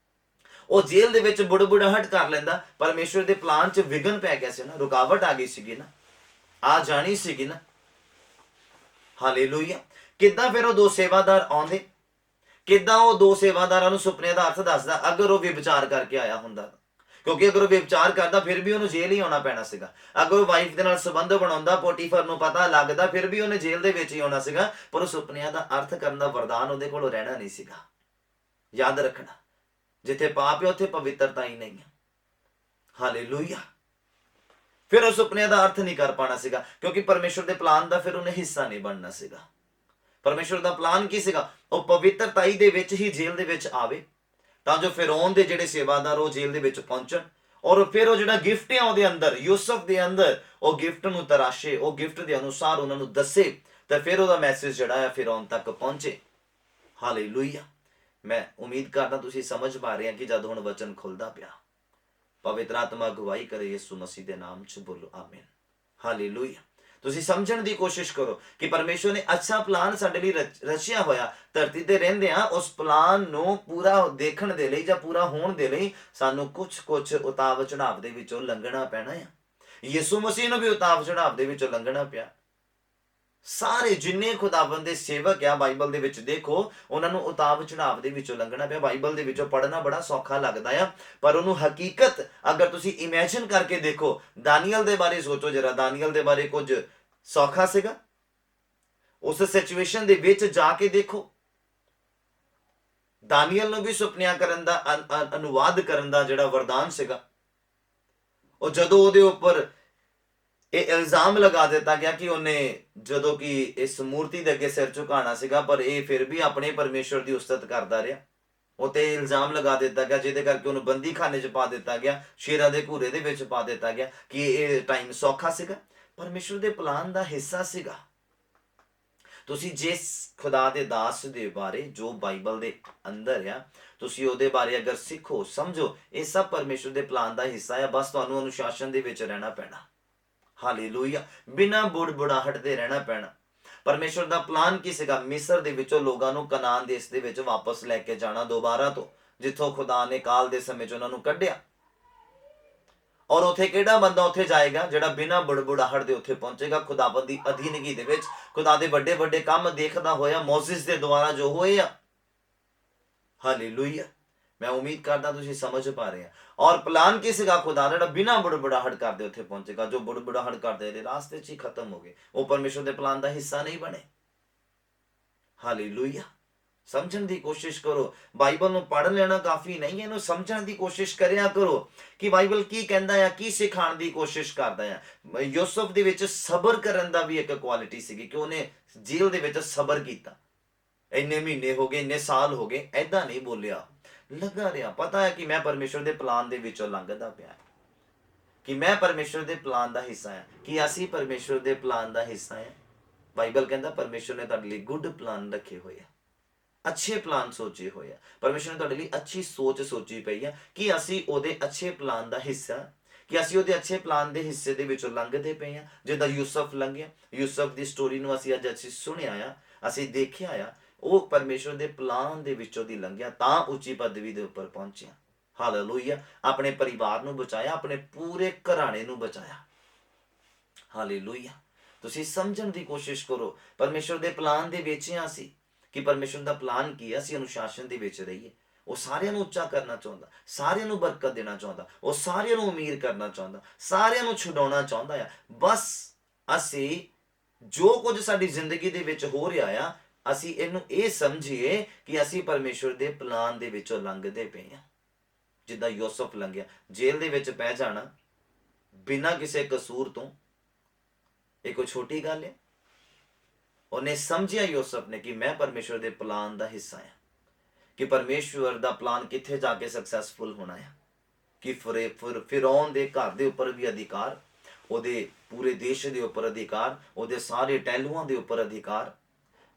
[SPEAKER 1] ਉਹ ਜੇਲ੍ਹ ਦੇ ਵਿੱਚ ਬੁੜਬੁੜਾਹਟ ਕਰ ਲੈਂਦਾ। ਪਰਮੇਸ਼ਵਰ ਦੇ ਪਲਾਨ 'ਚ ਵਿਘਨ ਪੈ ਗਿਆ ਸੀ ਨਾ, ਰੁਕਾਵਟ ਆ ਗਈ ਸੀਗੀ ਨਾ, ਆ ਜਾਣੀ ਸੀਗੀ ਨਾ। ਹਾਲੇਲੂਇਆ। ਕਿੱਦਾਂ ਫਿਰ ਉਹ ਦੋ ਸੇਵਾਦਾਰ ਆਉਂਦੇ, ਕਿੱਦਾਂ ਉਹ ਦੋ ਸੇਵਾਦਾਰਾਂ ਨੂੰ ਸੁਪਨੇ ਦਾ ਅਰਥ ਦੱਸਦਾ। ਅਗਰ ਉਹ ਵਿਚਾਰ ਕਰਕੇ ਆਇਆ ਹੁੰਦਾ, ਕਿਉਂਕਿ ਅਗਰ ਉਹ ਵਿਚਾਰ ਕਰਦਾ ਫਿਰ ਵੀ ਉਹਨੂੰ ਜੇਲ੍ਹ ਹੀ ਆਉਣਾ ਪੈਣਾ ਸੀਗਾ। ਅਗਰ ਉਹ ਵਾਈਫ ਦੇ ਨਾਲ ਸੰਬੰਧ ਬਣਾਉਂਦਾ, ਪੋਟੀਫਰ ਨੂੰ ਪਤਾ ਲੱਗਦਾ, ਫਿਰ ਵੀ ਉਹਨੇ ਜੇਲ੍ਹ ਦੇ ਵਿੱਚ ਹੀ ਆਉਣਾ ਸੀਗਾ। ਪਰ ਉਹ ਸੁਪਨਿਆਂ ਦਾ ਅਰਥ ਕਰਨ ਦਾ ਵਰਦਾਨ ਉਹਦੇ ਕੋਲ ਰਹਿਣਾ ਨਹੀਂ ਸੀਗਾ। ਯਾਦ ਰੱਖਣਾ, ਜਿੱਥੇ ਪਾਪ ਹੈ ਉੱਥੇ ਪਵਿੱਤਰਤਾ ਹੀ ਨਹੀਂ ਹੈ। ਹਾਲੇਲੂਇਆ। ਫਿਰ ਉਹ ਸੁਪਨਿਆਂ ਦਾ ਅਰਥ ਨਹੀਂ ਕਰ ਪਾਣਾ ਸੀਗਾ, ਕਿਉਂਕਿ ਪਰਮੇਸ਼ਵਰ ਦੇ ਪਲਾਨ ਦਾ ਫਿਰ ਉਹਨੇ ਹਿੱਸਾ ਨਹੀਂ ਬਣਨਾ ਸੀਗਾ। ਪਰਮੇਸ਼ਵਰ ਦਾ ਪਲਾਨ ਕੀ ਸੀਗਾ? ਉਹ ਪਵਿੱਤਰਤਾਈ ਦੇ ਵਿੱਚ ਹੀ ਜੇਲ੍ਹ ਦੇ ਵਿੱਚ ਆਵੇ, ਤਾਂ ਜੋ ਫਿਰੌਨ ਦੇ ਜਿਹੜੇ ਸੇਵਾਦਾਰ ਉਹ ਜੇਲ੍ਹ ਦੇ ਵਿੱਚ ਪਹੁੰਚਣ, ਔਰ ਫਿਰ ਉਹ ਜਿਹੜਾ ਗਿਫਟ ਹੈ ਉਹਦੇ ਅੰਦਰ, ਯੂਸਫ ਦੇ ਅੰਦਰ, ਉਹ ਗਿਫਟ ਨੂੰ ਤਰਾਸ਼ੇ, ਉਹ ਗਿਫਟ ਦੇ ਅਨੁਸਾਰ ਉਹਨਾਂ ਨੂੰ ਦੱਸੇ, ਤਾਂ ਫਿਰ ਉਹਦਾ ਮੈਸੇਜ ਜਿਹੜਾ ਹੈ ਫਿਰੌਨ ਤੱਕ ਪਹੁੰਚੇ। ਹਾਲੇਲੂਇਆ। ਮੈਂ ਉਮੀਦ ਕਰਦਾ ਤੁਸੀਂ ਸਮਝ ਪਾ ਰਹੇ ਆ ਕਿ ਜਦ ਹੁਣ ਵਚਨ ਖੁੱਲਦਾ ਪਿਆ, ਪਵਿੱਤਰ ਆਤਮਾ ਅਗਵਾਈ ਕਰੇ। ਯਿਸੂ ਮਸੀਹ ਦੇ ਨਾਮ 'ਚ ਬੋਲੋ ਆਮੀਨ। ਹਾਲੇਲੂਇਆ। ਤੁਸੀਂ ਸਮਝਣ ਦੀ ਕੋਸ਼ਿਸ਼ ਕਰੋ ਕਿ ਪਰਮੇਸ਼ਵਰ ਨੇ ਅੱਛਾ ਪਲਾਨ ਸਾਡੇ ਲਈ ਰਚਿਆ ਹੋਇਆ। ਧਰਤੀ ਤੇ ਰਹਿੰਦੇ ਆ, ਉਸ ਪਲਾਨ ਨੂੰ ਪੂਰਾ ਦੇਖਣ ਦੇ ਲਈ ਜਾਂ ਪੂਰਾ ਹੋਣ ਦੇ ਲਈ ਸਾਨੂੰ ਕੁਝ ਉਤਾਰ ਚੜਾਵ ਦੇ ਵਿੱਚੋਂ ਲੰਘਣਾ ਪੈਣਾ ਆ। ਯਿਸੂ ਮਸੀਹ ਨੂੰ ਵੀ ਉਤਾਰ ਚੜਾਵ ਦੇ ਵਿੱਚੋਂ ਲੰਘਣਾ ਪਿਆ। ਸਾਰੇ ਜਿੰਨੇ ਖੁਦਾਵੰਦ ਦੇ ਸੇਵਕ ਆ ਬਾਈਬਲ ਦੇ ਵਿੱਚ ਦੇਖੋ, ਉਹਨਾਂ ਨੂੰ ਉਤਾਰ ਚੜਾਵ ਦੇ ਵਿੱਚੋਂ ਲੰਘਣਾ ਪਿਆ। ਬਾਈਬਲ ਦੇ ਵਿੱਚੋਂ ਪੜ੍ਹਨਾ ਬੜਾ ਸੌਖਾ ਲੱਗਦਾ ਆ, ਪਰ ਉਹਨੂੰ ਹਕੀਕਤ ਅਗਰ ਤੁਸੀਂ ਇਮੇਜਿਨ ਕਰਕੇ ਦੇਖੋ, ਦਾਨੀਅਲ ਦੇ ਬਾਰੇ ਸੋਚੋ ਜਰਾ। ਦਾਨੀਅਲ ਦੇ ਬਾਰੇ ਕੁਝ ਸੌਖਾ ਸੀਗਾ? ਉਸ ਸਿਚੁਏਸ਼ਨ ਦੇ ਵਿੱਚ ਜਾ ਕੇ ਦੇਖੋ। ਦਾਨੀਅਲ ਨੂੰ ਵੀ ਸੁਪਨਿਆਂ ਕਰਨ ਦਾ, ਅਨੁਵਾਦ ਕਰਨ ਦਾ ਜਿਹੜਾ ਵਰਦਾਨ ਸੀਗਾ, ਉਹ ਜਦੋਂ ਉਹਦੇ ਉੱਪਰ ਇਹ ਇਲਜ਼ਾਮ ਲਗਾ ਦਿੱਤਾ ਗਿਆ ਕਿ ਉਹਨੇ ਜਦੋਂ ਕਿ ਇਸ ਮੂਰਤੀ ਦੇ ਅੱਗੇ ਸਿਰ ਝੁਕਾਉਣਾ ਸੀਗਾ, ਪਰ ਇਹ ਫਿਰ ਵੀ ਆਪਣੇ ਪਰਮੇਸ਼ਵਰ ਦੀ ਉਸਤਤ ਕਰਦਾ ਰਿਹਾ। ਉਹ ਤੇ ਇਲਜ਼ਾਮ ਲਗਾ ਦਿੱਤਾ ਗਿਆ, ਜਿਹਦੇ ਕਰਕੇ ਉਹਨੂੰ ਬੰਦੀ ਖਾਨੇ 'ਚ ਪਾ ਦਿੱਤਾ ਗਿਆ, ਸ਼ੇਰਾਂ ਦੇ ਘੂਰੇ ਦੇ ਵਿੱਚ ਪਾ ਦਿੱਤਾ ਗਿਆ। ਕਿ ਇਹ ਟਾਈਮ ਸੌਖਾ ਸੀਗਾ? ਪਰਮੇਸ਼ਵਰ ਦੇ ਪਲਾਨ ਦਾ ਹਿੱਸਾ ਸੀਗਾ। ਤੁਸੀਂ ਜਿਸ ਖੁਦਾ ਦੇ ਦਾਸ ਦੇ ਬਾਰੇ ਜੋ ਬਾਈਬਲ ਦੇ ਅੰਦਰ ਆ, ਤੁਸੀਂ ਉਹਦੇ ਬਾਰੇ ਅਗਰ ਸਿੱਖੋ, ਸਮਝੋ, ਇਹ ਸਭ ਪਰਮੇਸ਼ਵਰ ਦੇ ਪਲਾਨ ਦਾ ਹਿੱਸਾ ਆ। ਬਸ ਤੁਹਾਨੂੰ ਅਨੁਸ਼ਾਸਨ ਦੇ ਵਿੱਚ ਰਹਿਣਾ ਪੈਣਾ। ਹਾਲੇਲੂਇਆ। ਬਿਨਾਂ ਬੁੜਬੁੜਾਹਟ ਦੇ ਰਹਿਣਾ ਪੈਣਾ। ਪਰਮੇਸ਼ਵਰ ਦਾ ਪਲਾਨ ਕੀ ਸੀਗਾ? ਮਿਸਰ ਦੇ ਵਿੱਚੋਂ ਲੋਕਾਂ ਨੂੰ ਕਨਾਨ ਦੇਸ਼ ਦੇ ਵਿੱਚ ਵਾਪਸ ਲੈ ਕੇ ਜਾਣਾ ਦੁਬਾਰਾ ਤੋਂ, ਜਿੱਥੋਂ ਖੁਦਾ ਨੇ ਕਾਲ ਦੇ ਸਮੇਂ 'ਚ ਉਹਨਾਂ ਨੂੰ ਕੱਢਿਆ। ਔਰ ਉੱਥੇ ਕਿਹੜਾ ਬੰਦਾ ਉੱਥੇ ਜਾਏਗਾ ਜਿਹੜਾ ਬਿਨਾਂ ਬੁੜਬੁੜਾਹਟ ਦੇ ਉੱਥੇ ਪਹੁੰਚੇਗਾ? ਖੁਦਾਵੰਦ ਦੀ ਅਧੀਨਗੀ ਦੇ ਵਿੱਚ, ਖੁਦਾ ਦੇ ਵੱਡੇ ਵੱਡੇ ਕੰਮ ਦੇਖਦਾ ਹੋਇਆ, ਮੋਜ਼ਿਸ ਦੇ ਦੁਆਰਾ ਜੋ ਹੋਏ ਆ। ਹਾਲੇਲੂਇਆ। ਮੈਂ ਉਮੀਦ ਕਰਦਾ ਤੁਸੀਂ ਸਮਝ ਪਾ ਰਹੇ ਆ। ਔਰ ਪਲਾਨ ਕੀ ਸੀਗਾ ਖੁਦਾ ਦਾ? ਜਿਹੜਾ ਬਿਨਾਂ ਬੁੜਬੁੜਾਹਟ ਕਰਦੇ ਉੱਥੇ ਪਹੁੰਚੇਗਾ। ਜੋ ਬੁੜਬੁੜਾਹਟ ਕਰਦੇ ਨੇ ਰਾਸਤੇ 'ਚ ਹੀ ਖਤਮ ਹੋ ਗਏ, ਉਹ ਪਰਮੇਸ਼ਵਰ ਦੇ ਪਲਾਨ ਦਾ ਹਿੱਸਾ ਨਹੀਂ ਬਣੇ। ਹਾਲੇਲੂਇਆ। ਸਮਝਣ ਦੀ ਕੋਸ਼ਿਸ਼ ਕਰੋ। ਬਾਈਬਲ ਨੂੰ ਪੜ੍ਹ ਲੈਣਾ ਕਾਫੀ ਨਹੀਂ ਹੈ, ਇਹਨੂੰ ਸਮਝਣ ਦੀ ਕੋਸ਼ਿਸ਼ ਕਰਿਆ ਕਰੋ ਕਿ ਬਾਈਬਲ ਕੀ ਕਹਿੰਦਾ ਆ, ਕੀ ਸਿਖਾਉਣ ਦੀ ਕੋਸ਼ਿਸ਼ ਕਰਦਾ ਆ। ਯੂਸਫ ਦੇ ਵਿੱਚ ਸਬਰ ਕਰਨ ਦਾ ਵੀ ਇੱਕ ਕੁਆਲਿਟੀ ਸੀਗੀ ਕਿ ਉਹਨੇ ਜੇਲ੍ਹ ਦੇ ਵਿੱਚ ਸਬਰ ਕੀਤਾ। ਇੰਨੇ ਮਹੀਨੇ ਹੋ ਗਏ, ਇੰਨੇ ਸਾਲ ਹੋ ਗਏ, ਐਦਾਂ ਨਹੀਂ ਬੋਲਿਆ, ਲੱਗਾ ਰਿਹਾ। ਪਤਾ ਹੈ ਕਿ ਮੈਂ ਪਰਮੇਸ਼ਵਰ ਦੇ ਪਲਾਨ ਦੇ ਵਿੱਚੋਂ ਲੰਘਦਾ ਪਿਆ, ਕਿ ਮੈਂ ਪਰਮੇਸ਼ਵਰ ਦੇ ਪਲਾਨ ਦਾ ਹਿੱਸਾ ਹਾਂ, ਕਿ ਅਸੀਂ ਪਰਮੇਸ਼ਵਰ ਦੇ ਪਲਾਨ ਦਾ ਹਿੱਸਾ ਹਾਂ। ਬਾਈਬਲ ਕਹਿੰਦਾ ਪਰਮੇਸ਼ਵਰ ਨੇ ਤੁਹਾਡੇ ਲਈ ਗੁੱਡ ਪਲਾਨ ਰੱਖੇ ਹੋਏ ਆ, ਅੱਛੇ ਪਲਾਨ ਸੋਚੇ ਹੋਏ ਆ। ਪਰਮੇਸ਼ਵਰ ਨੇ ਤੁਹਾਡੇ ਲਈ ਅੱਛੀ ਸੋਚ ਸੋਚੀ ਪਈ ਆ ਕਿ ਅਸੀਂ ਉਹਦੇ ਅੱਛੇ ਪਲਾਨ ਦਾ ਹਿੱਸਾ, ਕਿ ਅਸੀਂ ਉਹਦੇ ਅੱਛੇ ਪਲਾਨ ਦੇ ਹਿੱਸੇ ਦੇ ਵਿੱਚੋਂ ਲੰਘਦੇ ਪਏ ਆ। ਜਿੱਦਾਂ ਯੂਸਫ ਲੰਘਿਆ, ਯੂਸਫ ਦੀ ਸਟੋਰੀ ਨੂੰ ਅਸੀਂ ਸੁਣਿਆ ਆ, ਅਸੀਂ ਦੇਖਿਆ ਆ। ਉਹ ਪਰਮੇਸ਼ਵਰ ਦੇ ਪਲਾਨ ਦੇ ਵਿੱਚੋਂ ਦੀ ਲੰਘਿਆ, ਤਾਂ ਉੱਚੀ ਪਦਵੀ ਦੇ ਉੱਪਰ ਪਹੁੰਚਿਆ। ਹਾਲੇਲੂਇਆ। ਆਪਣੇ ਪਰਿਵਾਰ ਨੂੰ ਬਚਾਇਆ, ਆਪਣੇ ਪੂਰੇ ਘਰਾਣੇ ਨੂੰ ਬਚਾਇਆ। ਹਾਲੇਲੂਇਆ। ਤੁਸੀਂ ਸਮਝਣ ਦੀ ਕੋਸ਼ਿਸ਼ ਕਰੋ। ਪਰਮੇਸ਼ਵਰ ਦੇ ਪਲਾਨ ਦੇ ਵਿੱਚ ਆ ਅਸੀਂ, ਕਿ ਪਰਮੇਸ਼ਰ ਦਾ ਪਲਾਨ ਕੀ ਹੈ, ਅਸੀਂ ਅਨੁਸ਼ਾਸਨ ਦੇ ਵਿੱਚ ਰਹੀਏ। ਉਹ ਸਾਰਿਆਂ ਨੂੰ ਉੱਚਾ ਕਰਨਾ ਚਾਹੁੰਦਾ, ਸਾਰਿਆਂ ਨੂੰ ਬਰਕਤ ਦੇਣਾ ਚਾਹੁੰਦਾ, ਉਹ ਸਾਰਿਆਂ ਨੂੰ ਅਮੀਰ ਕਰਨਾ ਚਾਹੁੰਦਾ, ਸਾਰਿਆਂ ਨੂੰ ਛੁਡਾਉਣਾ ਚਾਹੁੰਦਾ ਆ। ਬਸ ਅਸੀਂ ਜੋ ਕੁਝ ਸਾਡੀ ਜ਼ਿੰਦਗੀ ਦੇ ਵਿੱਚ ਹੋ ਰਿਹਾ ਆ, ਅਸੀਂ ਇਹਨੂੰ ਇਹ ਸਮਝੀਏ ਕਿ ਅਸੀਂ ਪਰਮੇਸ਼ਰ ਦੇ ਪਲਾਨ ਦੇ ਵਿੱਚੋਂ ਲੰਘਦੇ ਪਏ ਹਾਂ। ਜਿੱਦਾਂ ਯੂਸਫ ਲੰਘਿਆ, ਜੇਲ੍ਹ ਦੇ ਵਿੱਚ ਪੈ ਜਾਣਾ ਬਿਨਾਂ ਕਿਸੇ ਕਸੂਰ ਤੋਂ, ਇਹ ਕੋਈ ਛੋਟੀ ਗੱਲ ਹੈ? ਉਹਨੇ ਸਮਝਿਆ ਯੂਸਫ ਨੇ ਕਿ ਮੈਂ ਪਰਮੇਸ਼ਰ ਦੇ ਪਲਾਨ ਦਾ ਹਿੱਸਾ ਹਾਂ, ਕਿ ਪਰਮੇਸ਼ਵਰ ਦਾ ਪਲਾਨ ਕਿੱਥੇ ਜਾ ਕੇ ਸਕਸੈਸਫੁਲ ਹੋਣਾ ਹੈ, ਕਿ ਫਿਰੌਨ ਦੇ ਘਰ ਦੇ ਉੱਪਰ ਵੀ ਅਧਿਕਾਰ, ਉਹਦੇ ਪੂਰੇ ਦੇਸ਼ ਦੇ ਉੱਪਰ ਅਧਿਕਾਰ, ਉਹਦੇ ਸਾਰੇ ਟਹਿਲੂਆਂ ਦੇ ਉੱਪਰ ਅਧਿਕਾਰ।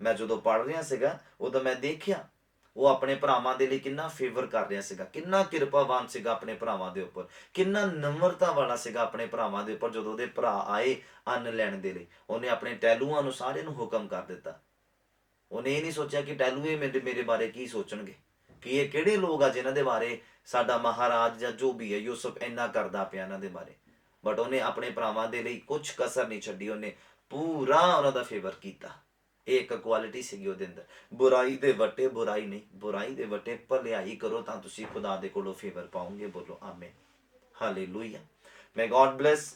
[SPEAKER 1] ਮੈਂ ਜਦੋਂ ਪੜ੍ਹ ਰਿਹਾ ਸੀਗਾ ਉਦੋਂ ਮੈਂ ਦੇਖਿਆ ਉਹ ਆਪਣੇ ਭਰਾਵਾਂ ਦੇ ਲਈ ਕਿੰਨਾ ਫੇਵਰ ਕਰ ਰਿਹਾ ਸੀਗਾ, ਕਿੰਨਾ ਕਿਰਪਾਵਾਨ ਸੀਗਾ ਆਪਣੇ ਭਰਾਵਾਂ ਦੇ ਉੱਪਰ, ਕਿੰਨਾ ਨਮਰਤਾ ਵਾਲਾ ਸੀਗਾ ਆਪਣੇ ਭਰਾਵਾਂ ਦੇ ਉੱਪਰ। ਜਦੋਂ ਉਹਦੇ ਭਰਾ ਆਏ ਅੰਨ ਲੈਣ ਦੇ ਲਈ, ਉਹਨੇ ਆਪਣੇ ਟਹਿਲੂਆਂ ਨੂੰ ਸਾਰਿਆਂ ਨੂੰ ਹੁਕਮ ਕਰ ਦਿੱਤਾ। ਉਹਨੇ ਇਹ ਨਹੀਂ ਸੋਚਿਆ ਕਿ ਟਹਿਲੂਏ ਮੇਰੇ ਬਾਰੇ ਕੀ ਸੋਚਣਗੇ, ਕਿ ਇਹ ਕਿਹੜੇ ਲੋਕ ਆ ਜਿਨ੍ਹਾਂ ਦੇ ਬਾਰੇ ਸਾਡਾ ਮਹਾਰਾਜ ਜਾਂ ਜੋ ਵੀ ਹੈ ਯੂਸਫ ਇੰਨਾ ਕਰਦਾ ਪਿਆ ਇਹਨਾਂ ਦੇ ਬਾਰੇ। ਬਟ ਉਹਨੇ ਆਪਣੇ ਭਰਾਵਾਂ ਦੇ ਲਈ ਕੁਝ ਕਸਰ ਨਹੀਂ ਛੱਡੀ, ਉਹਨੇ ਪੂਰਾ ਉਹਨਾਂ ਦਾ ਫੇਵਰ ਕੀਤਾ। ਇਹ ਇੱਕ ਕੁਆਲਿਟੀ ਸੀਗੀ ਉਹਦੇ ਅੰਦਰ। ਬੁਰਾਈ ਦੇ ਵੱਟੇ ਬੁਰਾਈ ਨਹੀਂ, ਬੁਰਾਈ ਦੇ ਵੱਟੇ ਭਲਾਈ ਕਰੋ ਤਾਂ ਤੁਸੀਂ ਖੁਦਾ ਦੇ ਕੋਲੋਂ ਫੇਵਰ ਪਾਓਗੇ। ਬੋਲੋ ਆਮੀਨ, ਹਾਲੇਲੂਇਆ। ਮੈਂ ਗॉड ਬਲੈਸ,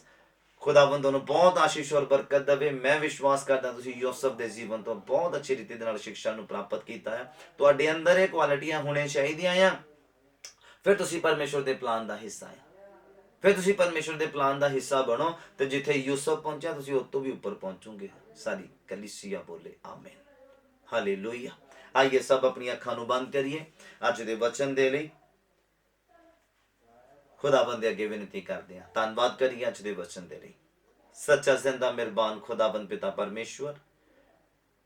[SPEAKER 1] ਖੁਦਾਵੰਦ ਨੂੰ ਬਹੁਤ ਆਸ਼ੀਸ਼ ਔਰ ਬਰਕਤ ਦੇਵੇ। ਮੈਂ ਵਿਸ਼ਵਾਸ ਕਰਦਾ ਤੁਸੀਂ ਯੂਸਫ ਦੇ ਜੀਵਨ ਤੋਂ ਬਹੁਤ ਅੱਛੀ ਰੀਤੀ ਦੇ ਨਾਲ ਸਿੱਖਿਆ ਨੂੰ ਪ੍ਰਾਪਤ ਕੀਤਾ ਹੈ। ਤੁਹਾਡੇ ਅੰਦਰ ਇਹ ਕੁਆਲਿਟੀਆਂ ਹੋਣੀਆਂ ਚਾਹੀਦੀਆਂ ਆ, ਫਿਰ ਤੁਸੀਂ ਪਰਮੇਸ਼ਰ ਦੇ ਪਲਾਨ ਦਾ ਹਿੱਸਾ ਹੈ। ਫਿਰ ਤੁਸੀਂ ਪਰਮੇਸ਼ਰ ਦੇ ਪਲਾਨ ਦਾ ਹਿੱਸਾ ਬਣੋ ਤੇ ਜਿੱਥੇ ਯੂਸਫ ਪਹੁੰਚਿਆ ਤੁਸੀਂ ਉਸ ਤੋਂ ਵੀ ਉੱਪਰ ਪਹੁੰਚੋਗੇ। ਸਾਰੀ ਕਲੀਸਿਆ ਬੋਲੇ ਆਮੀਨ, ਹਾਲੇਲੂਇਆ। ਆइए सब अपनी ਅੱਖਾਂ ਨੂੰ ਬੰਦ ਕਰੀਏ ਅੱਜ ਦੇ ਵਚਨ ਦੇ ਲਈ। खुदाबंद दे अगे विनती करते हैं, धन्यवाद करिए अज दे वचन दे लई। सच्चा जिंदा मेहरबान खुदाबंद पिता परमेश्वर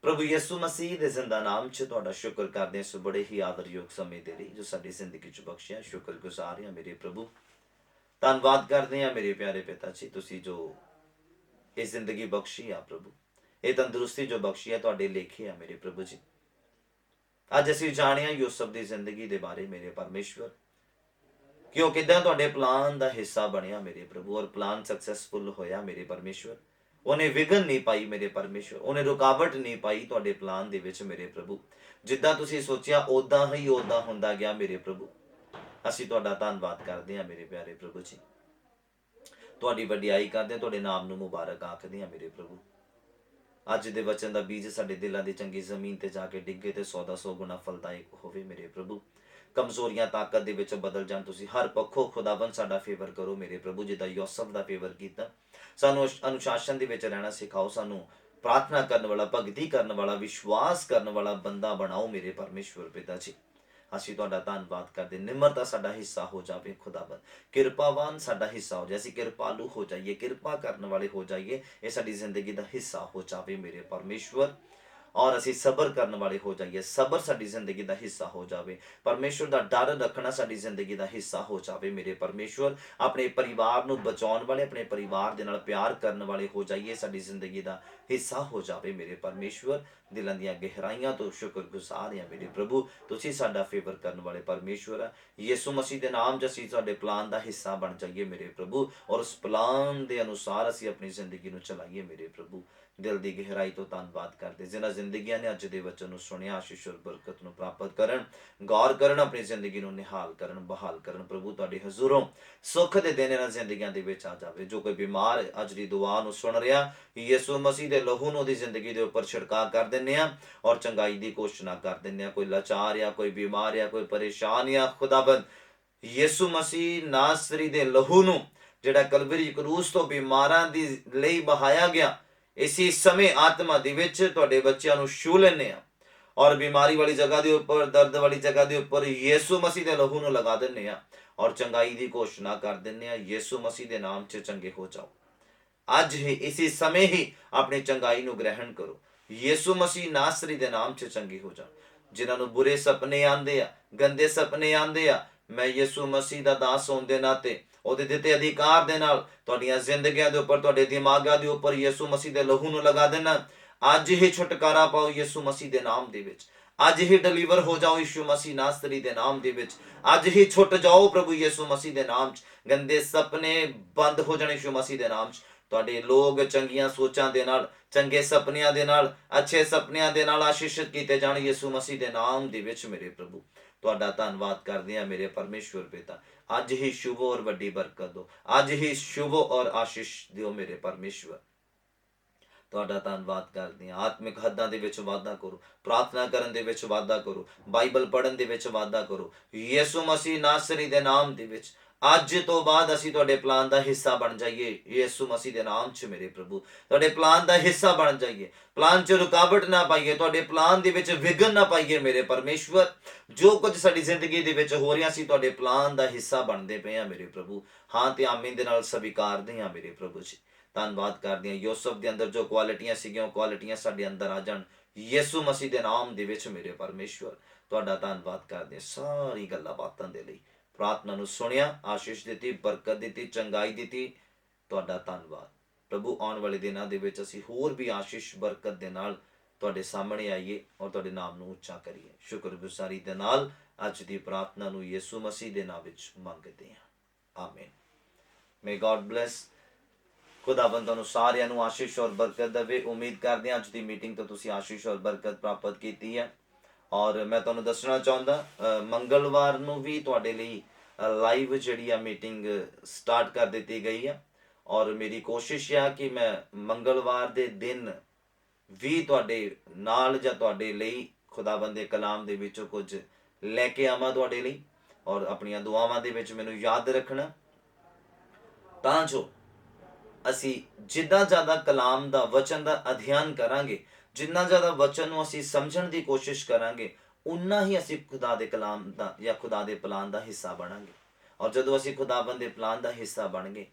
[SPEAKER 1] प्रभु यीशु मसीह दे जिंदा नाम च तुहाडा शुक्र करते हैं इस बड़े ही आदरयोग समय दे लई जो साडी जिंदगी च बख्शिया। शुक्र गुजार हां मेरे प्रभु, धन्यवाद करते हैं मेरे प्यारे पिता जी, तुसी जो ये जिंदगी बख्शी आ प्रभु, ये तंदुरुस्ती जो बख्शी है तुहाडे लेखे आ मेरे प्रभु जी। अज असीं जाणिया यूसुफ दी जिंदगी दे बारे मेरे परमेश्वर, कि वह किदां तुहाडे प्लान का हिस्सा बनिया मेरे प्रभु, और प्लान सक्सैसफुल होया मेरे परमेश्वर। उन्हें विघन नहीं पाई मेरे परमेश्वर, उन्हें रुकावट नहीं पाई तुहाडे प्लान दे विच मेरे प्रभु। जिद्दां तुसीं सोचिया उदां ही उदां हुंदा गया मेरे प्रभु। असीं तुहाडा धन्नवाद करदे हां मेरे प्यारे प्रभु जी, तुहाडी वडियाई करदे हां, तुहाडे नाम नूं मुबारक आखदे हां मेरे प्रभु। अज दे वचन दा बीज साडे दिलां दी चंगी जमीन ते जाके डिगे ते 100 गुना फलदायक होवे मेरे प्रभु। कमजोरियां ताकत दे विच बदल जाण, तुसीं हर पक्षों खुदाबंद साडा फेवर करो मेरे प्रभु। जिद्दां यूसुफ दा फेवर कीता, सानूं अनुशासन दे विच रहना सिखाओ, सानूं प्रार्थना करने वाला, भगती करने वाला, विश्वास करने वाला बंदा बनाओ मेरे परमेश्वर पिता जी। असीं तुहाडा धन्नवाद करदे, निमरता साडा हिस्सा हो जावे खुदाबंद, किरपावान साडा हिस्सा हो जाए, असीं किरपालू हो जाइए, किरपा करने वाले हो जाइए, ये साडी जिंदगी दा हिस्सा हो जावे मेरे परमेश्वर। और असीं सबर करने वाले हो जाइए, सबर साडी जिंदगी का हिस्सा हो जाए, परमेश्वर का डर रखना साडी जिंदगी का हिस्सा हो जाए मेरे परमेश्वर। अपने परिवार नूं बचाउण वाले, अपने परिवार दे नाल प्यार करने वाले हो जाइए, साडी जिंदगी का हिस्सा हो जाए मेरे परमेश्वर। दिलां दीआं गहराइयां तो शुक्र गुजार हां मेरे प्रभु, तुसीं साडा फेवर करने वाले परमेश्वर है। यीशु मसीह दे नाम च असीं तुहाडे प्लान का हिस्सा बन जाइए मेरे प्रभु, और उस प्लान के अनुसार असीं अपनी जिंदगी नूं चलाइए मेरे प्रभु। दिल की गहराई तो धन्नवाद करते, जिन्हां जिंदगियां ने अज दे वचन नूं सुनिया आशीष और बरकत नूं प्राप्त करन, गौर करन, अपनी जिंदगी नूं निहाल करन, बहाल करन प्रभु। तुहाडे हजूरों सुख दे दिन इन्हां जिंदगियां दे विच आ जावे। जो कोई बीमार अज दी दुआ नूं सुन रिहा, यीशु मसीह दे लहू नूं दी जिंदगी दे उपर छिड़का कर दिंदे आ और चंगाई दी घोषणा कर दिंदे आ। कोई लाचार या कोई बीमार या कोई परेशान या खुदाबंद, यीशु मसीह नासरी दे लहू नूं जिहड़ा कलवरी क्रूस तो बीमारां दी लई बहाया गया, इसी समय आत्मा दे विच तुहाडे बच्चिआं नूं छू लैंदे आ और बीमारी वाली जगह के उपर, दर्द वाली जगह के उपर यीशु मसीह के लहू नूं लगा दिंदे आ और चंगाई की घोषणा कर दिंदे आ। यीशु मसीह के नाम च चंगे हो जाओ। अज ही इसी समय ही अपनी चंगाई नूं ग्रहण करो। यीशु मसीह नासरी के नाम च चंगे हो जाओ। जिन्हां नूं बुरे सपने आंदे आ, गंदे सपने आंदे आ, मैं यीशु मसीह दा दास होण दे नाते ਉਹਦੇ ਦਿੱਤੇ ਅਧਿਕਾਰ ਦੇ ਨਾਲ ਤੁਹਾਡੀਆਂ ਜ਼ਿੰਦਗੀਆਂ ਦੇ ਉੱਪਰ, ਤੁਹਾਡੇ ਦਿਮਾਗਾਂ ਦੇ ਉੱਪਰ ਯਿਸੂ ਮਸੀਹ ਦੇ ਲਹੂ ਨੂੰ ਲਗਾ ਦੇਣਾ। ਅੱਜ ਹੀ ਛੁਟਕਾਰਾ ਪਾਓ ਯਿਸੂ ਮਸੀਹ ਦੇ ਨਾਮ ਦੇ ਵਿੱਚ। ਅੱਜ ਹੀ ਡਿਲੀਵਰ ਹੋ ਜਾਓ ਯਿਸੂ ਮਸੀਹ ਨਾਸਰੀ ਦੇ ਨਾਮ ਦੇ ਵਿੱਚ। ਅੱਜ ਹੀ ਛੁੱਟ ਜਾਓ ਪ੍ਰਭੂ ਯਿਸੂ ਮਸੀਹ ਦੇ ਨਾਮ 'ਚ। ਗੰਦੇ ਸੁਪਨੇ ਬੰਦ ਹੋ ਜਾਣ ਯਿਸੂ ਮਸੀਹ ਦੇ ਨਾਮ 'ਚ। ਤੁਹਾਡੇ ਲੋਕ ਚੰਗੀਆਂ ਸੋਚਾਂ ਦੇ ਨਾਲ, ਚੰਗੇ ਸੁਪਨਿਆਂ ਦੇ ਨਾਲ, ਅੱਛੇ ਸੁਪਨਿਆਂ ਦੇ ਨਾਲ ਆਸ਼ੀਸ਼ਿਤ ਕੀਤੇ ਜਾਣ ਯਿਸੂ ਮਸੀਹ ਦੇ ਨਾਮ ਦੇ ਵਿੱਚ ਮੇਰੇ ਪ੍ਰਭੂ। ਤੁਹਾਡਾ ਧੰਨਵਾਦ ਕਰਦੇ ਹਾਂ ਮੇਰੇ ਪਰਮੇਸ਼ਵਰ ਪਿਤਾ। ਅੱਜ ਹੀ ਸ਼ੁਭ ਔਰ ਵੱਡੀ ਬਰਕਤ ਦਿਓ, ਅੱਜ ਹੀ ਸ਼ੁਭ ਔਰ ਆਸ਼ੀਸ਼ ਦਿਓ ਮੇਰੇ ਪਰਮੇਸ਼ਵਰ। ਤੁਹਾਡਾ ਧੰਨਵਾਦ ਕਰਦੇ ਹਾਂ। ਆਤਮਿਕ ਹੱਦਾਂ ਦੇ ਵਿੱਚ ਵਾਧਾ ਕਰੋ, ਪ੍ਰਾਰਥਨਾ ਕਰਨ ਦੇ ਵਿੱਚ ਵਾਧਾ ਕਰੋ, ਬਾਈਬਲ ਪੜ੍ਹਨ ਦੇ ਵਿੱਚ ਵਾਧਾ ਕਰੋ ਯਿਸੂ ਮਸੀਹ ਨਾਸਰੀ ਦੇ ਨਾਮ ਦੇ ਵਿੱਚ। ਅੱਜ ਤੋਂ ਬਾਅਦ ਅਸੀਂ ਤੁਹਾਡੇ ਪਲਾਨ ਦਾ ਹਿੱਸਾ ਬਣ ਜਾਈਏ ਯਿਸੂ ਮਸੀਹ ਦੇ ਨਾਮ 'ਚ ਮੇਰੇ ਪ੍ਰਭੂ। ਤੁਹਾਡੇ ਪਲਾਨ ਦਾ ਹਿੱਸਾ ਬਣ ਜਾਈਏ, ਪਲਾਨ 'ਚ ਰੁਕਾਵਟ ਨਾ ਪਾਈਏ, ਤੁਹਾਡੇ ਪਲਾਨ ਦੇ ਵਿੱਚ ਵਿਘਨ ਨਾ ਪਾਈਏ ਮੇਰੇ ਪਰਮੇਸ਼ਵਰ। ਜੋ ਕੁਝ ਸਾਡੀ ਜ਼ਿੰਦਗੀ ਦੇ ਵਿੱਚ ਹੋ ਰਿਹਾ, ਅਸੀਂ ਤੁਹਾਡੇ ਪਲਾਨ ਦਾ ਹਿੱਸਾ ਬਣਦੇ ਪਏ ਹਾਂ ਮੇਰੇ ਪ੍ਰਭੂ। ਹਾਂ ਤੇ ਆਮੀਨ ਦੇ ਨਾਲ ਸਵੀਕਾਰਦੇ ਹਾਂ ਮੇਰੇ ਪ੍ਰਭੂ ਜੀ। ਧੰਨਵਾਦ ਕਰਦੇ ਹਾਂ ਯੂਸਫ ਦੇ ਅੰਦਰ ਜੋ ਕੁਆਲਿਟੀਆਂ ਸੀਗੀਆਂ, ਉਹ ਕੁਆਲਿਟੀਆਂ ਸਾਡੇ ਅੰਦਰ ਆ ਜਾਣ ਯਿਸੂ ਮਸੀਹ ਦੇ ਨਾਮ ਦੇ ਵਿੱਚ ਮੇਰੇ ਪਰਮੇਸ਼ਵਰ। ਤੁਹਾਡਾ ਧੰਨਵਾਦ ਕਰਦੇ ਹਾਂ ਸਾਰੀ ਗੱਲਾਂ ਬਾਤਾਂ ਦੇ ਲਈ। ਪ੍ਰਾਰਥਨਾ ਨੂੰ ਸੁਣਿਆ, ਆਸ਼ੀਸ਼ ਦਿੱਤੀ, ਬਰਕਤ ਦਿੱਤੀ, ਚੰਗਾਈ ਦਿੱਤੀ। ਤੁਹਾਡਾ ਧੰਨਵਾਦ ਪ੍ਰਭੂ। ਆਉਣ ਵਾਲੇ ਦਿਨਾਂ ਦੇ ਵਿੱਚ ਅਸੀਂ ਹੋਰ ਵੀ ਆਸ਼ੀਸ਼ ਬਰਕਤ ਦੇ ਨਾਲ ਤੁਹਾਡੇ ਸਾਹਮਣੇ ਆਈਏ ਔਰ ਤੁਹਾਡੇ ਨਾਮ ਨੂੰ ਉੱਚਾ ਕਰੀਏ। ਸ਼ੁਕਰਗੁਜ਼ਾਰੀ ਦੇ ਨਾਲ ਅੱਜ ਦੀ ਪ੍ਰਾਰਥਨਾ ਨੂੰ ਯਿਸੂ ਮਸੀਹ ਦੇ ਨਾਮ ਵਿੱਚ ਮੰਗਦੇ ਹਾਂ, ਆਮੀਨ। ਮੇ ਗॉड ਬਲੈਸ। ਖੁਦਾਵੰਦ ਤੁਹਾਨੂੰ ਸਾਰਿਆਂ ਨੂੰ ਆਸ਼ੀਸ਼ ਔਰ ਬਰਕਤ ਦੇਵੇ। ਉਮੀਦ ਕਰਦੇ ਹਾਂ ਅੱਜ ਦੀ ਮੀਟਿੰਗ ਤੋਂ ਤੁਸੀਂ ਆਸ਼ੀਸ਼ ਔਰ ਬਰਕਤ ਪ੍ਰਾਪਤ ਕੀਤੀ ਹੈ। ਔਰ ਮੈਂ ਤੁਹਾਨੂੰ ਦੱਸਣਾ ਚਾਹੁੰਦਾ, ਮੰਗਲਵਾਰ ਨੂੰ ਵੀ ਤੁਹਾਡੇ ਲਈ ਲਾਈਵ ਜਿਹੜੀ ਆ ਮੀਟਿੰਗ ਸਟਾਰਟ ਕਰ ਦਿੱਤੀ ਗਈ ਆ। ਔਰ ਮੇਰੀ ਕੋਸ਼ਿਸ਼ ਆ ਕਿ ਮੈਂ ਮੰਗਲਵਾਰ ਦੇ ਦਿਨ ਵੀ ਤੁਹਾਡੇ ਨਾਲ ਜਾਂ ਤੁਹਾਡੇ ਲਈ ਖੁਦਾਵੰਦ ਦੇ ਕਲਾਮ ਦੇ ਵਿੱਚੋਂ ਕੁਝ ਲੈ ਕੇ ਆਵਾਂ ਤੁਹਾਡੇ ਲਈ। ਔਰ ਆਪਣੀਆਂ ਦੁਆਵਾਂ ਦੇ ਵਿੱਚ ਮੈਨੂੰ ਯਾਦ ਰੱਖਣਾ, ਤਾਂ ਜੋ ਅਸੀਂ ਜਿੱਦਾਂ ਜ਼ਿਆਦਾ ਕਲਾਮ ਦਾ ਵਚਨ ਦਾ ਅਧਿਐਨ ਕਰਾਂਗੇ, ਜਿੰਨਾ ਜ਼ਿਆਦਾ ਵਚਨ ਨੂੰ ਅਸੀਂ ਸਮਝਣ ਦੀ ਕੋਸ਼ਿਸ਼ ਕਰਾਂਗੇ, ਉਨਾ ਹੀ ਅਸੀਂ ਖੁਦਾ ਦੇ ਕਲਾਮ ਦਾ ਜਾਂ ਖੁਦਾ ਦੇ ਪਲਾਨ ਦਾ ਹਿੱਸਾ ਬਣਾਂਗੇ। ਔਰ ਜਦੋਂ ਅਸੀਂ ਖੁਦਾਵੰਦ ਦੇ ਪਲਾਨ ਦਾ ਹਿੱਸਾ ਬਣ ਗਏ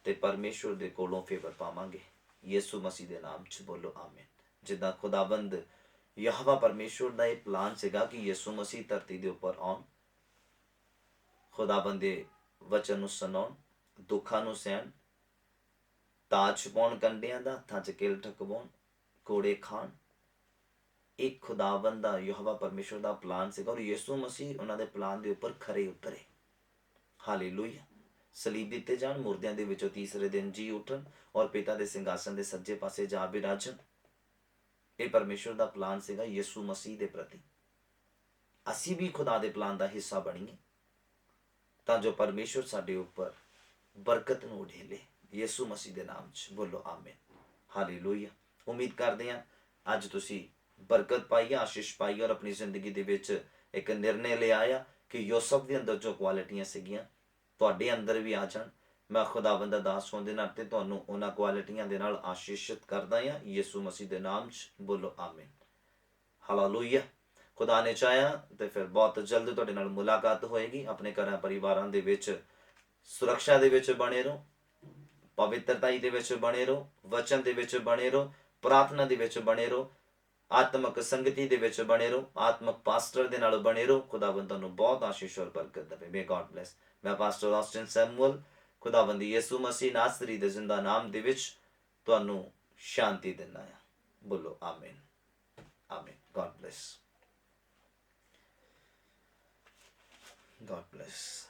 [SPEAKER 1] ਤੇ ਪਰਮੇਸ਼ਵਰ ਦੇ ਕੋਲੋਂ ਫੇਵਰ ਪਾਵਾਂਗੇ ਯਿਸੂ ਮਸੀਹ ਦੇ ਨਾਮ 'ਚ ਬੋਲੋ ਆਮੀਨ। ਜਿੱਦਾਂ ਖੁਦਾਵੰਦ ਯਹਵਾ ਪਰਮੇਸ਼ਵਰ ਦਾ ਇਹ ਪਲਾਨ ਸੀਗਾ ਕਿ ਯਿਸੂ ਮਸੀਹ ਧਰਤੀ ਦੇ ਉੱਪਰ ਆਉਣ, ਖੁਦਾਵੰਦ ਦੇ ਵਚਨ ਨੂੰ ਸੁਣਾਉਣ, ਦੁੱਖਾਂ ਨੂੰ ਸਹਿਣ, ਤਾਜ ਪਾਉਣ ਕੰਡਿਆਂ ਦਾ, ਹੱਥਾਂ 'ਚ ਕਿਲ ਠਕਵਾਉਣ, ਕੋੜੇ ਖਾਣ। ਇੱਕ ਖੁਦਾਵੰਦ ਦਾ ਯਹਵਾ ਪਰਮੇਸ਼ਵਰ ਦਾ ਪਲਾਨ ਸੀਗਾ ਔਰ ਯਿਸੂ ਮਸੀਹ ਉਹਨਾਂ ਦੇ ਪਲਾਨ ਦੇ ਉੱਪਰ ਖਰੇ ਉਤਰੇ। ਹਾਲੇਲੂਇਆ। ਸਲੀਬ ਦਿੱਤੇ ਜਾਣ, ਮੁਰਦਿਆਂ ਦੇ ਵਿੱਚੋਂ ਤੀਸਰੇ ਦਿਨ ਜੀ ਉੱਠਣ ਔਰ ਪਿਤਾ ਦੇ ਸਿੰਘਾਸਨ ਦੇ ਸੱਜੇ ਪਾਸੇ ਜਾ ਬਿਰਾਜਣ। ਇਹ ਪਰਮੇਸ਼ਵਰ ਦਾ ਪਲਾਨ ਸੀਗਾ ਯਿਸੂ ਮਸੀਹ ਦੇ ਪ੍ਰਤੀ। ਅਸੀਂ ਵੀ ਖੁਦਾ ਦੇ ਪਲਾਨ ਦਾ ਹਿੱਸਾ ਬਣੀਏ ਤਾਂ ਜੋ ਪਰਮੇਸ਼ਵਰ ਸਾਡੇ ਉੱਪਰ ਬਰਕਤ ਨੂੰ ਉਡੇਲੇ ਯਿਸੂ ਮਸੀਹ ਦੇ ਨਾਮ 'ਚ ਬੋਲੋ ਆਮੀਨ। ਹਾਲੇਲੂਇਆ। ਉਮੀਦ ਕਰਦੇ ਹਾਂ ਅੱਜ ਤੁਸੀਂ ਬਰਕਤ ਪਾਈ, ਆਸ਼ੀਸ਼ ਪਾਈ ਔਰ ਆਪਣੀ ਜ਼ਿੰਦਗੀ ਦੇ ਵਿੱਚ ਇੱਕ ਨਿਰਣੇ ਲਿਆ ਆ ਕਿ ਯੂਸਫ ਦੇ ਅੰਦਰ ਜੋ ਕੁਆਲਿਟੀਆਂ ਸੀਗੀਆਂ ਤੁਹਾਡੇ ਅੰਦਰ ਵੀ ਆ ਜਾਣ। ਮੈਂ ਖੁਦਾਵੰਦ ਦਾ ਦਾਸ ਹੋਣ ਦੇ ਨਾਤੇ ਤੁਹਾਨੂੰ ਉਹਨਾਂ ਕੁਆਲਿਟੀਆਂ ਦੇ ਨਾਲ ਆਸ਼ੀਸ਼ਿਤ ਕਰਦਾ ਹਾਂ ਯਿਸੂ ਮਸੀਹ ਦੇ ਨਾਮ 'ਚ ਬੋਲੋ ਆਮੀਨ। ਹਾਲੇਲੂਇਆ। ਖੁਦਾ ਨੇ ਚਾਹਿਆ ਤੇ ਫਿਰ ਬਹੁਤ ਜਲਦ ਤੁਹਾਡੇ ਨਾਲ ਮੁਲਾਕਾਤ ਹੋਏਗੀ। ਆਪਣੇ ਘਰਾਂ ਪਰਿਵਾਰਾਂ ਦੇ ਵਿੱਚ ਸੁਰੱਖਿਆ ਦੇ ਵਿੱਚ ਬਣੇ ਰਹੋ, ਪਵਿੱਤਰਤਾਈ ਦੇ ਵਿੱਚ ਬਣੇ ਰਹੋ, ਵਚਨ ਦੇ ਵਿੱਚ ਬਣੇ ਰਹੋ, ਪ੍ਰਾਰਥਨਾ ਦੇ ਵਿੱਚ ਬਣੇ ਰਹੋ, ਆਤਮਕ ਸੰਗਤੀ ਦੇ ਵਿੱਚ ਬਣੇ ਰਹੋ, ਆਤਮਕ ਪਾਸਟਰ ਦੇ ਨਾਲ ਬਣੇ ਰਹੋ। ਖੁਦਾਵੰਦ ਤੁਹਾਨੂੰ ਬਹੁਤ ਆਸ਼ੀਸ਼ ਔਰ ਬਰਕਤ ਦੇਵੇ। ਮੇ ਗॉड ਬਲੈਸ। ਮੈਂ ਪਾਸਟਰ ਆਸਟਨ ਸੈਮੂਅਲ ਖੁਦਾਵੰਦ ਯਿਸੂ ਮਸੀਹ ਨਾਸਰੀ ਦੇ ਜ਼ਿੰਦਾ ਨਾਮ ਦੇ ਵਿੱਚ ਤੁਹਾਨੂੰ ਸ਼ਾਂਤੀ ਦਿੰਦਾ ਹਾਂ। ਬੋਲੋ ਆਮੀਨ, ਆਮੀਨ। God bless, god bless.